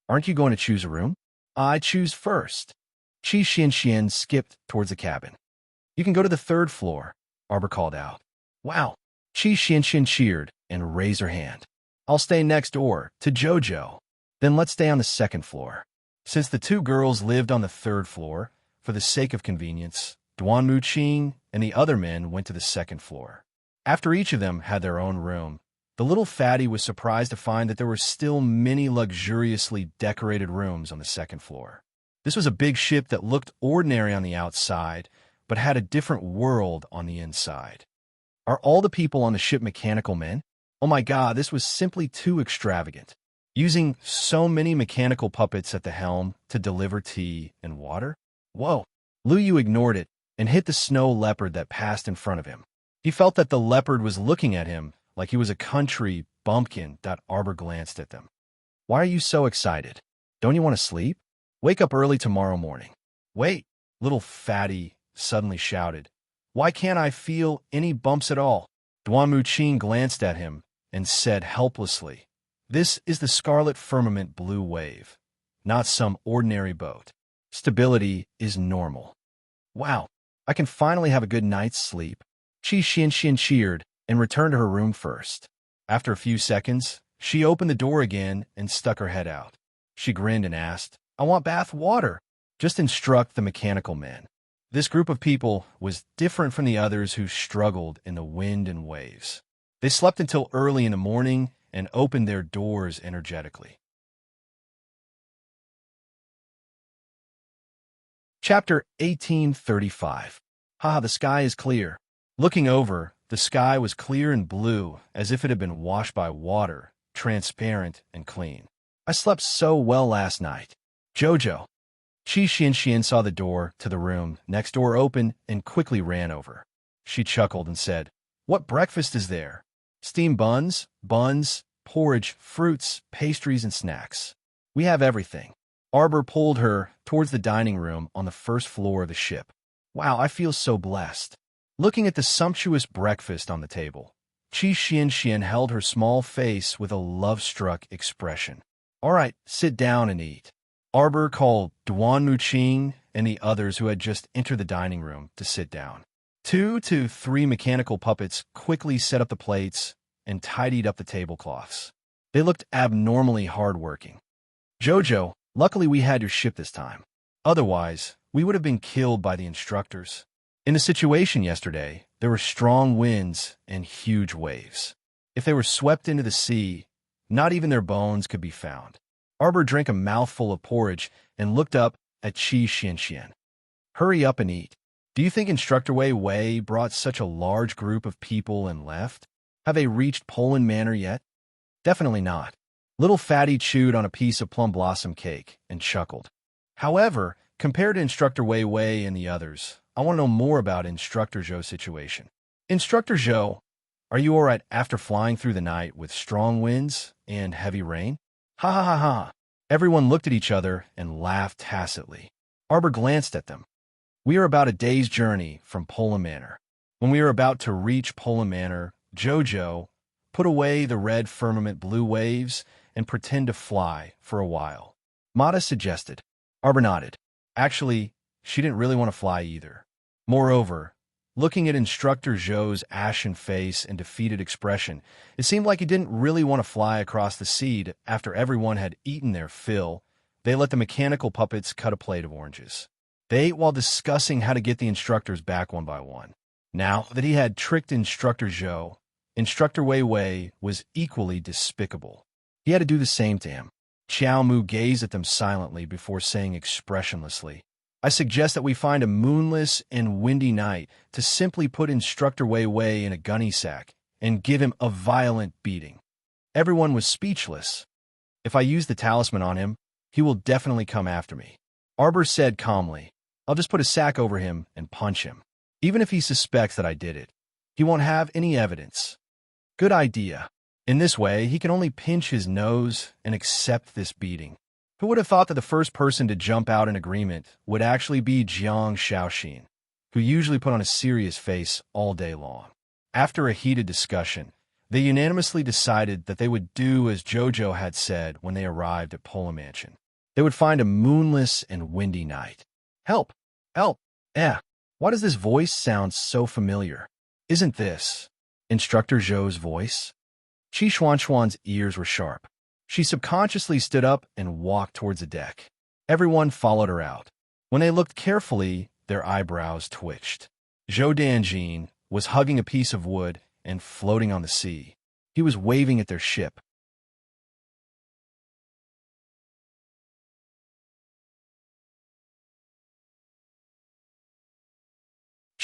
Aren't you going to choose a room? I choose first. Qi Xian skipped towards the cabin. You can go to the 3rd floor, Arbor called out. Wow. Qi Xian cheered and raised her hand. I'll stay next door to Jojo. Then let's stay on the 2nd floor. Since the 2 girls lived on the 3rd floor, for the sake of convenience, Duanmu Qing and the other men went to the 2nd floor. After each of them had their own room, the little fatty was surprised to find that there were still many luxuriously decorated rooms on the 2nd floor. This was a big ship that looked ordinary on the outside, but had a different world on the inside. Are all the people on the ship mechanical men? Oh my god, this was simply too extravagant. Using so many mechanical puppets at the helm to deliver tea and water? Whoa. Lu Yu ignored it and hit the snow leopard that passed in front of him. He felt that the leopard was looking at him like he was a country bumpkin. Arbor glanced at them. Why are you so excited? Don't you want to sleep? Wake up early tomorrow morning. Wait, little fatty suddenly shouted. Why can't I feel any bumps at all? Duan Muqing glanced at him and said helplessly, This is the Scarlet Firmament Blue Wave, not some ordinary boat. Stability is normal. Wow, I can finally have a good night's sleep. Qi Xianxian cheered and returned to her room first. After a few seconds, she opened the door again and stuck her head out. She grinned and asked, I want bath water. Just instruct the mechanical men. This group of people was different from the others who struggled in the wind and waves. They slept until early in the morning and opened their doors energetically. Chapter 1835. Haha, the sky is clear. Looking over, the sky was clear and blue, as if it had been washed by water, transparent and clean. I slept so well last night. Jojo. Qi Xianxian saw the door to the room next door open and quickly ran over. She chuckled and said, What breakfast is there? Steamed buns, porridge, fruits, pastries, and snacks. We have everything. Arbor pulled her towards the dining room on the first floor of the ship. Wow, I feel so blessed. Looking at the sumptuous breakfast on the table, Qi Xianxian held her small face with a love-struck expression. All right, sit down and eat. Arbor called Duan Muqing and the others who had just entered the dining room to sit down. 2 to 3 mechanical puppets quickly set up the plates and tidied up the tablecloths. They looked abnormally hard-working. Jojo, luckily we had your ship this time. Otherwise, we would have been killed by the instructors. In the situation yesterday, there were strong winds and huge waves. If they were swept into the sea, not even their bones could be found. Arbor drank a mouthful of porridge and looked up at Qi Xianxian. Hurry up and eat. Do you think Instructor Wei Wei brought such a large group of people and left? Have they reached Poland Manor yet? Definitely not. Little Fatty chewed on a piece of plum blossom cake and chuckled. However, compared to Instructor Wei Wei and the others, I want to know more about Instructor Zhou's situation. Instructor Zhou, are you all right after flying through the night with strong winds and heavy rain? Ha ha ha ha. Everyone looked at each other and laughed tacitly. Arbor glanced at them. We are about a day's journey from Poland Manor. When we are about to reach Poland Manor, Jojo, put away the red firmament blue waves and pretend to fly for a while. Mata suggested. Arbor nodded. Actually, she didn't really want to fly either. Moreover, looking at Instructor Zhou's ashen face and defeated expression, it seemed like he didn't really want to fly across the sea. After everyone had eaten their fill, they let the mechanical puppets cut a plate of oranges. They ate while discussing how to get the instructors back one by one. Now that he had tricked Instructor Zhou, Instructor Wei Wei was equally despicable. He had to do the same to him. Qiao Mu gazed at them silently before saying expressionlessly, I suggest that we find a moonless and windy night to simply put Instructor Wei Wei in a gunny sack and give him a violent beating. Everyone was speechless. If I use the talisman on him, he will definitely come after me. Arbor said calmly, I'll just put a sack over him and punch him. Even if he suspects that I did it, he won't have any evidence. Good idea. In this way, he can only pinch his nose and accept this beating. Who would have thought that the first person to jump out in agreement would actually be Jiang Shaoxin, who usually put on a serious face all day long? After a heated discussion, they unanimously decided that they would do as Jojo had said when they arrived at Poland Mansion. They would find a moonless and windy night. Help! Help! Why does this voice sound so familiar? Isn't this Instructor Zhou's voice? Qi Xuanxuan's ears were sharp. She subconsciously stood up and walked towards the deck. Everyone followed her out. When they looked carefully, their eyebrows twitched. Zhou Danjin was hugging a piece of wood and floating on the sea. He was waving at their ship.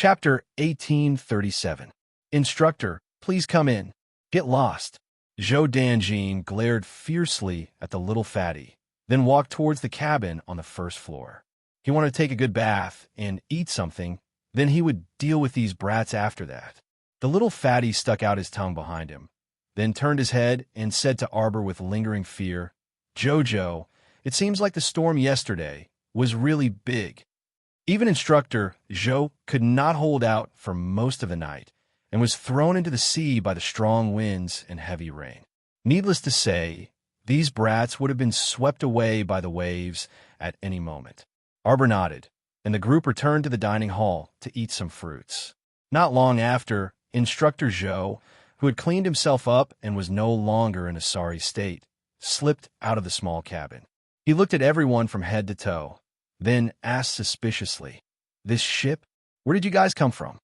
Chapter 1837. Instructor, please come in. Get lost. Zhou Danjin glared fiercely at the little fatty, then walked towards the cabin on the first floor. He wanted to take a good bath and eat something, then he would deal with these brats after that. The little fatty stuck out his tongue behind him, then turned his head and said to Arbor with lingering fear, "Jojo, it seems like the storm yesterday was really big." Even Instructor Zhou could not hold out for most of the night and was thrown into the sea by the strong winds and heavy rain. Needless to say, these brats would have been swept away by the waves at any moment. Arbor nodded, and the group returned to the dining hall to eat some fruits. Not long after, Instructor Zhou, who had cleaned himself up and was no longer in a sorry state, slipped out of the small cabin. He looked at everyone from head to toe, then asked suspiciously, "This ship? Where did you guys come from?"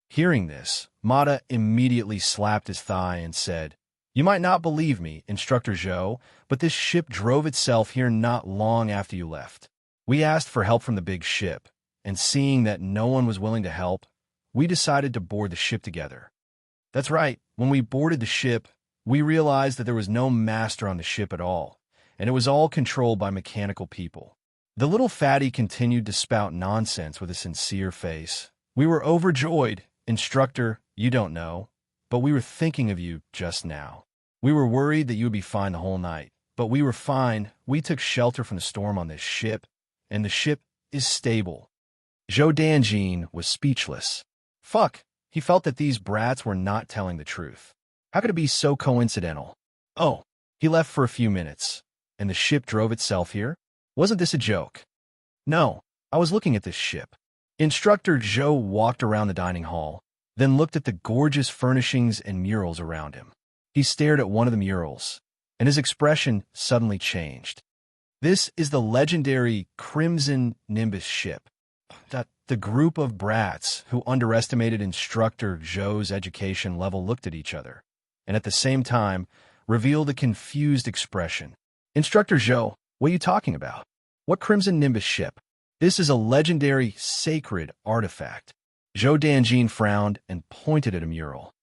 Hearing this, Mata immediately slapped his thigh and said, "You might not believe me, Instructor Zhou, but this ship drove itself here not long after you left. We asked for help from the big ship, and seeing that no one was willing to help, we decided to board the ship together." That's right, when we boarded the ship, we realized that there was no master on the ship at all, and it was all controlled by mechanical people. The little fatty continued to spout nonsense with a sincere face. "We were overjoyed, Instructor, you don't know, but we were thinking of you just now. We were worried that you would be fine the whole night, but we were fine. We took shelter from the storm on this ship, and the ship is stable." Zhou Danjin was speechless. Fuck, he felt that these brats were not telling the truth. How could it be so coincidental? Oh, he left for a few minutes, and the ship drove itself here? Wasn't this a joke? No, I was looking at this ship. Instructor Zhou walked around the dining hall, then looked at the gorgeous furnishings and murals around him. He stared at one of the murals, and his expression suddenly changed. This is the legendary Crimson Nimbus ship. The group of brats who underestimated Instructor Zhou's education level looked at each other, and at the same time revealed a confused expression. "Instructor Zhou, what are you talking about? What Crimson Nimbus ship? This is a legendary, sacred artifact." Zhou Danjin frowned and pointed at a mural.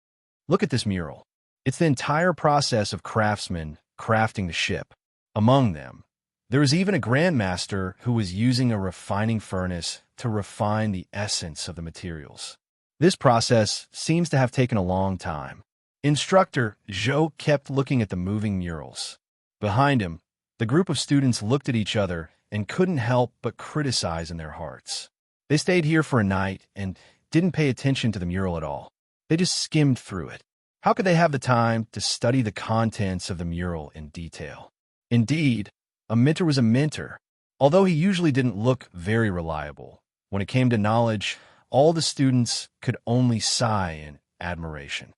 "Look at this mural. It's the entire process of craftsmen crafting the ship. Among them, there is even a grandmaster who was using a refining furnace to refine the essence of the materials. This process seems to have taken a long time." Instructor Zhou kept looking at the moving murals. Behind him, the group of students looked at each other and couldn't help but criticize in their hearts. They stayed here for a night and didn't pay attention to the mural at all. They just skimmed through it. How could they have the time to study the contents of the mural in detail? Indeed, a mentor was a mentor. Although he usually didn't look very reliable, when it came to knowledge, all the students could only sigh in admiration.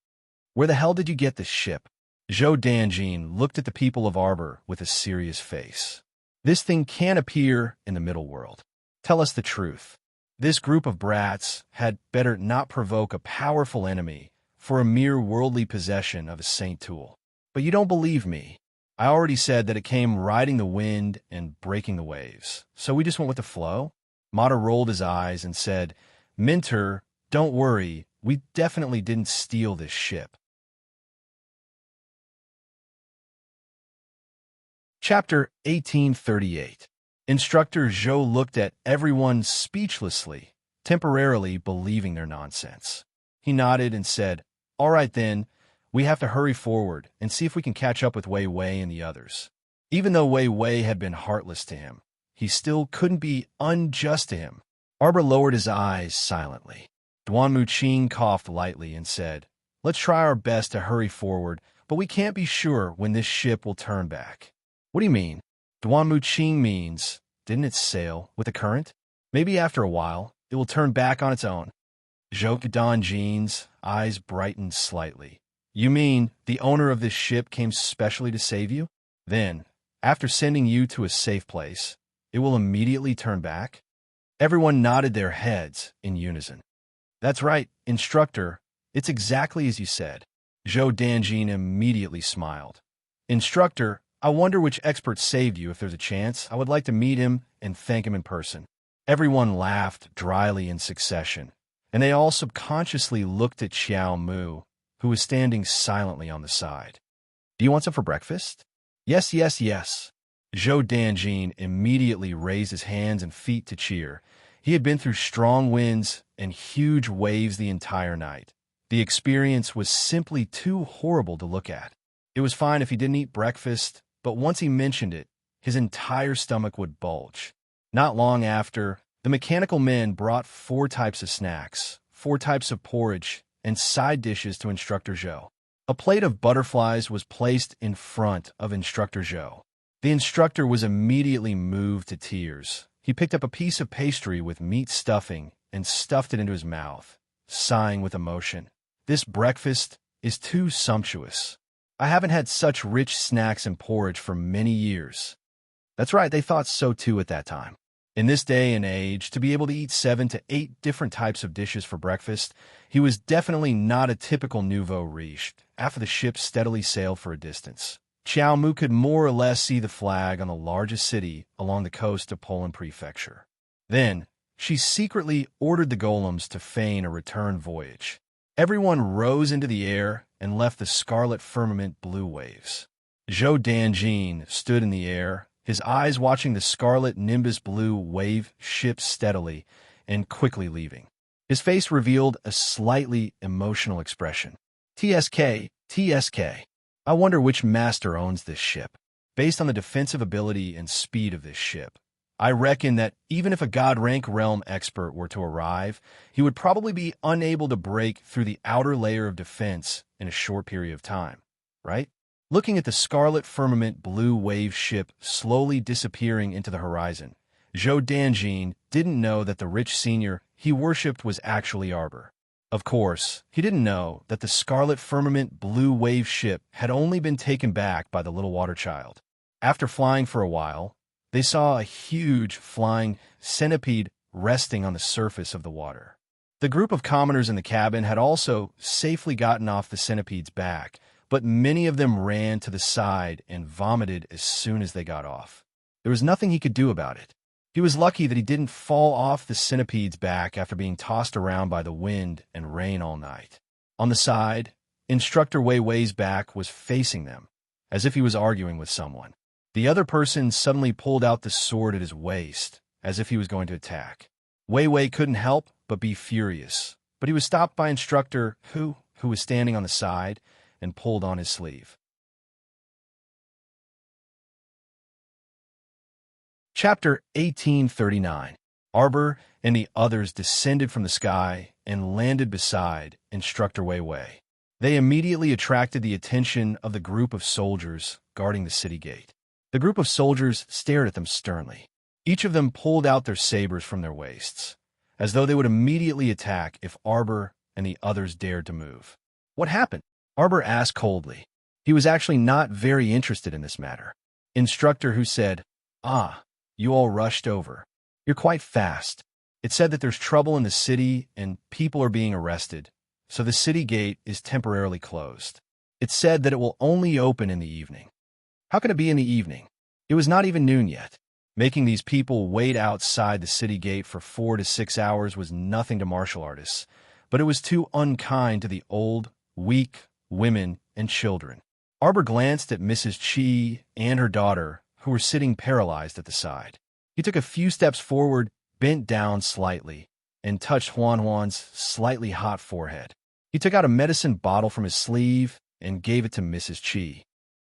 "Where the hell did you get this ship?" Zhou Danjin looked at the people of Arbor with a serious face. "This thing can't appear in the middle world. Tell us the truth. This group of brats had better not provoke a powerful enemy for a mere worldly possession of a saint tool. But you don't believe me. I already said that it came riding the wind and breaking the waves, so we just went with the flow." Mata rolled his eyes and said, "Mentor, don't worry, we definitely didn't steal this ship." Chapter 1838. Instructor Zhou looked at everyone speechlessly, temporarily believing their nonsense. He nodded and said, "All right then, we have to hurry forward and see if we can catch up with Wei Wei and the others." Even though Wei Wei had been heartless to him, he still couldn't be unjust to him. Arbor lowered his eyes silently. Duan Muqing coughed lightly and said, "Let's try our best to hurry forward, but we can't be sure when this ship will turn back." "What do you mean?" Duan Muqing means, didn't it sail with the current? Maybe after a while, it will turn back on its own. Zhou Danjin's eyes brightened slightly. "You mean the owner of this ship came specially to save you? Then, after sending you to a safe place, it will immediately turn back?" Everyone nodded their heads in unison. "That's right, Instructor. It's exactly as you said." Zhou Danjin immediately smiled. "Instructor, I wonder which expert saved you. If there's a chance, I would like to meet him and thank him in person." Everyone laughed dryly in succession, and they all subconsciously looked at Xiao Mu, who was standing silently on the side. Do you want some for breakfast? Yes, yes, yes. Zhou Danjin immediately raised his hands and feet to cheer. He had been through strong winds and huge waves the entire night. The experience was simply too horrible to look at. It was fine if he didn't eat breakfast, but once he mentioned it, his entire stomach would bulge. Not long after, the mechanical men brought 4 types of snacks, 4 types of porridge, and side dishes to Instructor Zhou. A plate of butterflies was placed in front of Instructor Zhou. The instructor was immediately moved to tears. He picked up a piece of pastry with meat stuffing and stuffed it into his mouth, sighing with emotion. This breakfast is too sumptuous. I haven't had such rich snacks and porridge for many years. That's right, they thought so too at that time. In this day and age, to be able to eat 7 to 8 different types of dishes for breakfast, he was definitely not a typical nouveau riche. After the ship steadily sailed for a distance, Xiao Mu could more or less see the flag on the largest city along the coast of Poland Prefecture. Then, she secretly ordered the golems to feign a return voyage. Everyone rose into the air and left the scarlet firmament blue waves. Zhou Danjin stood in the air, his eyes watching the scarlet nimbus blue wave ship steadily and quickly leaving. His face revealed a slightly emotional expression. TSK, TSK. I wonder which master owns this ship. Based on the defensive ability and speed of this ship, I reckon that even if a God-rank realm expert were to arrive, he would probably be unable to break through the outer layer of defense in a short period of time, right? Looking at the scarlet firmament blue wave ship slowly disappearing into the horizon, Zhou Danjin didn't know that the rich senior he worshipped was actually Arbor. Of course, he didn't know that the scarlet firmament blue wave ship had only been taken back by the little water child. After flying for a while, they saw a huge flying centipede resting on the surface of the water. The group of commoners in the cabin had also safely gotten off the centipede's back, but many of them ran to the side and vomited as soon as they got off. There was nothing he could do about it. He was lucky that he didn't fall off the centipede's back after being tossed around by the wind and rain all night. On the side, Instructor Wei Wei's back was facing them, as if he was arguing with someone. The other person suddenly pulled out the sword at his waist, as if he was going to attack. Wei Wei couldn't help but be furious, but he was stopped by Instructor who was standing on the side, and pulled on his sleeve. Chapter 1839. Arbor and the others descended from the sky and landed beside Instructor Wei Wei. They immediately attracted the attention of the group of soldiers guarding the city gate. The group of soldiers stared at them sternly. Each of them pulled out their sabers from their waists, as though they would immediately attack if Arbor and the others dared to move. What happened? Arbor asked coldly. He was actually not very interested in this matter. Instructor who said, you all rushed over. You're quite fast. It said that there's trouble in the city and people are being arrested, so the city gate is temporarily closed. It said that it will only open in the evening. How can it be in the evening? It was not even noon yet. Making these people wait outside the city gate for 4 to 6 hours was nothing to martial artists, but it was too unkind to the old, weak, women, and children. Arbor glanced at Mrs. Chi and her daughter, who were sitting paralyzed at the side. He took a few steps forward, bent down slightly, and touched Huan's slightly hot forehead. He took out a medicine bottle from his sleeve and gave it to Mrs. Chi.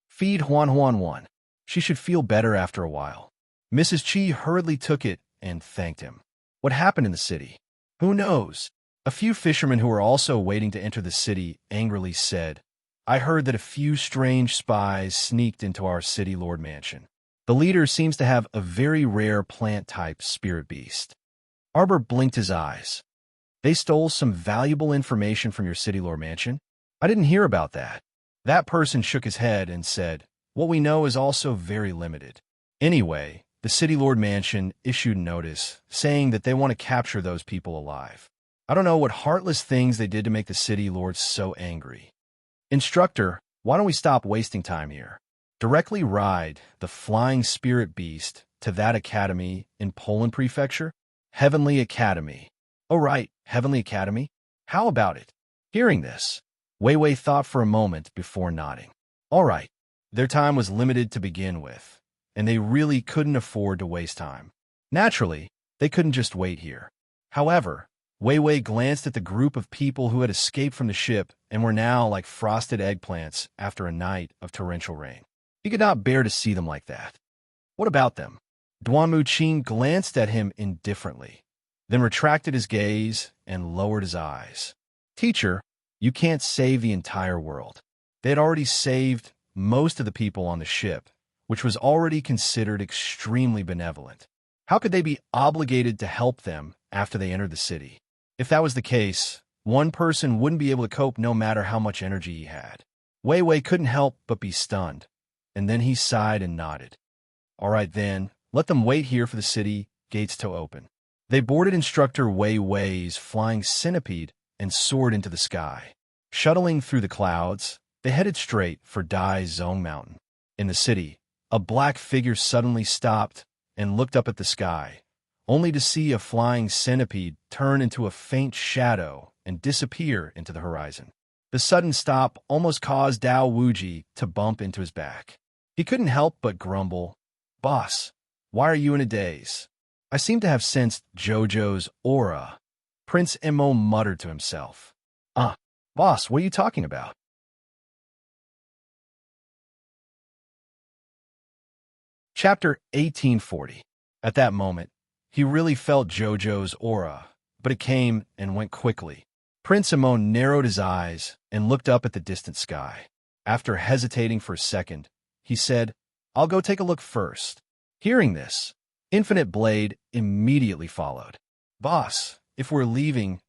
Feed Huan. She should feel better after a while. Mrs. Chi hurriedly took it and thanked him. What happened in the city? Who knows? A few fishermen who were also waiting to enter the city angrily said, I heard that a few strange spies sneaked into our city lord mansion. The leader seems to have a very rare plant-type spirit beast. Arbor blinked his eyes. They stole some valuable information from your city lord mansion? I didn't hear about that. That person shook his head and said, what we know is also very limited. Anyway, the city lord mansion issued notice saying that they want to capture those people alive. I don't know what heartless things they did to make the city lords so angry. Instructor, why don't we stop wasting time here? Directly ride the flying spirit beast to that academy in Poland Prefecture, Heavenly Academy. Oh right, Heavenly Academy? How about it? Hearing this, Wei Wei thought for a moment before nodding. All right, their time was limited to begin with, and they really couldn't afford to waste time. Naturally, they couldn't just wait here. However, Wei Wei glanced at the group of people who had escaped from the ship and were now like frosted eggplants after a night of torrential rain. He could not bear to see them like that. What about them? Duan Muqing glanced at him indifferently, then retracted his gaze and lowered his eyes. Teacher, you can't save the entire world. They had already saved most of the people on the ship, which was already considered extremely benevolent. How could they be obligated to help them after they entered the city? If that was the case, one person wouldn't be able to cope no matter how much energy he had. Wei Wei couldn't help but be stunned, and then he sighed and nodded. All right then, let them wait here for the city gates to open. They boarded instructor Wei Wei's flying centipede and soared into the sky. Shuttling through the clouds, they headed straight for Dai Zong Mountain. In the city, a black figure suddenly stopped and looked up at the sky, only to see a flying centipede turn into a faint shadow and disappear into the horizon. The sudden stop almost caused Dao Wuji to bump into his back. He couldn't help but grumble, "Boss, why are you in a daze?" I seem to have sensed Jojo's aura. Prince Emo muttered to himself. Boss, what are you talking about? Chapter 1840. At that moment, he really felt Jojo's aura, but it came and went quickly. Prince Emo narrowed his eyes and looked up at the distant sky. After hesitating for a second, he said, "I'll go take a look first." Hearing this, Infinite Blade immediately followed. "Boss, if we're leaving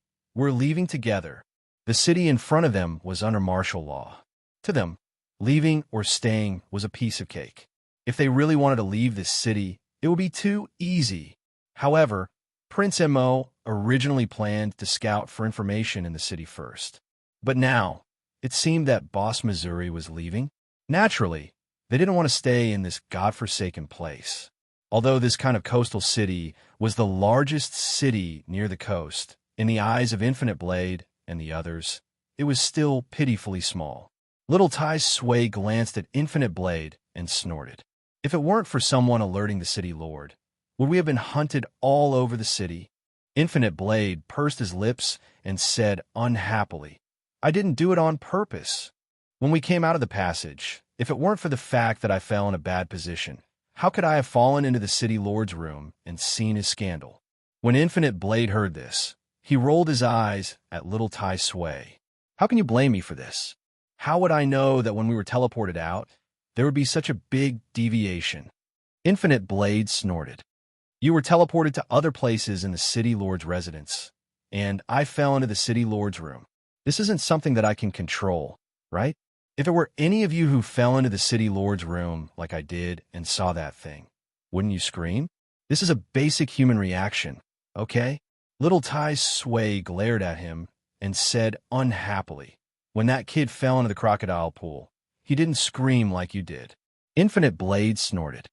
together." The city in front of them was under martial law. To them, leaving or staying was a piece of cake. If they really wanted to leave this city, it would be too easy. However, Prince Mo originally planned to scout for information in the city first. But now, it seemed that Boss Missouri was leaving. Naturally, they didn't want to stay in this godforsaken place. Although this kind of coastal city was the largest city near the coast, in the eyes of Infinite Blade and the others, it was still pitifully small. Little Tai Sui glanced at Infinite Blade and snorted. If it weren't for someone alerting the city lord, would we have been hunted all over the city? Infinite Blade pursed his lips and said unhappily, "I didn't do it on purpose. When we came out of the passage, if it weren't for the fact that I fell in a bad position, how could I have fallen into the city lord's room and seen his scandal?" When Infinite Blade heard this, he rolled his eyes at Little Tai Sui. "How can you blame me for this? How would I know that when we were teleported out, there would be such a big deviation?" Infinite Blade snorted. "You were teleported to other places in the city lord's residence, and I fell into the city lord's room. This isn't something that I can control, right? If it were any of you who fell into the city lord's room like I did and saw that thing, wouldn't you scream? This is a basic human reaction, okay?" Little Tai Sui glared at him and said unhappily, "When that kid fell into the crocodile pool, he didn't scream like you did." Infinite Blade snorted.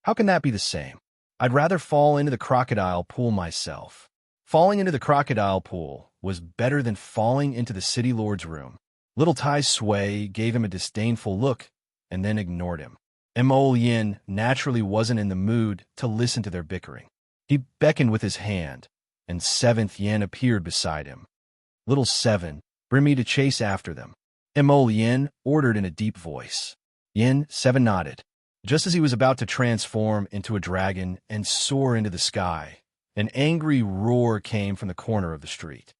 "How can that be the same? I'd rather fall into the crocodile pool myself. Falling into the crocodile pool was better than falling into the city lord's room." Little Tai Sui gave him a disdainful look and then ignored him. Mo Yin naturally wasn't in the mood to listen to their bickering. He beckoned with his hand, and Seventh Yin appeared beside him. "Little Seven, bring me to chase after them," Mo Yin ordered in a deep voice. Yin Seven nodded. Just as he was about to transform into a dragon and soar into the sky, an angry roar came from the corner of the street.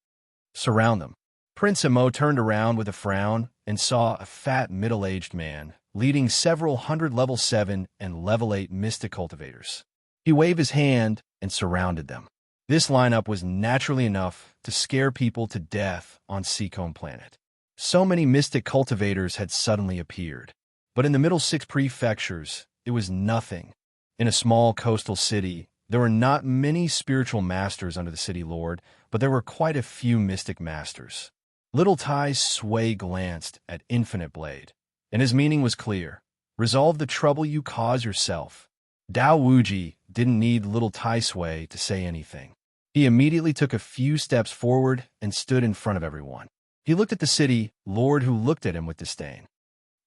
"Surround them." Prince Mo turned around with a frown and saw a fat middle-aged man leading several hundred level 7 and level 8 mystic cultivators. He waved his hand and surrounded them. This lineup was naturally enough to scare people to death on Seacombe Planet. So many mystic cultivators had suddenly appeared. But in the middle 6 prefectures, it was nothing. In a small coastal city, there were not many spiritual masters under the city lord, but there were quite a few mystic masters. Little Tai Sui glanced at Infinite Blade, and his meaning was clear. Resolve the trouble you cause yourself. Dao Wuji didn't need Little Tai Sui to say anything. He immediately took a few steps forward and stood in front of everyone. He looked at the city lord, who looked at him with disdain.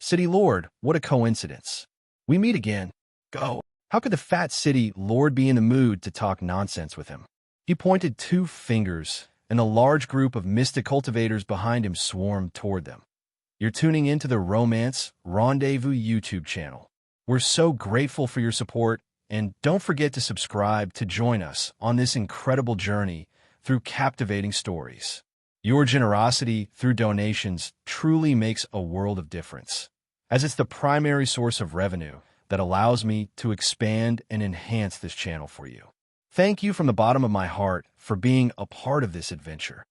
City lord, what a coincidence. We meet again. Go. How could the fat city lord be in the mood to talk nonsense with him? He pointed 2 fingers, and a large group of mystic cultivators behind him swarmed toward them. You're tuning into the Romance Rendezvous YouTube channel. We're so grateful for your support, and don't forget to subscribe to join us on this incredible journey through captivating stories. Your generosity through donations truly makes a world of difference, as it's the primary source of revenue that allows me to expand and enhance this channel for you. Thank you from the bottom of my heart for being a part of this adventure.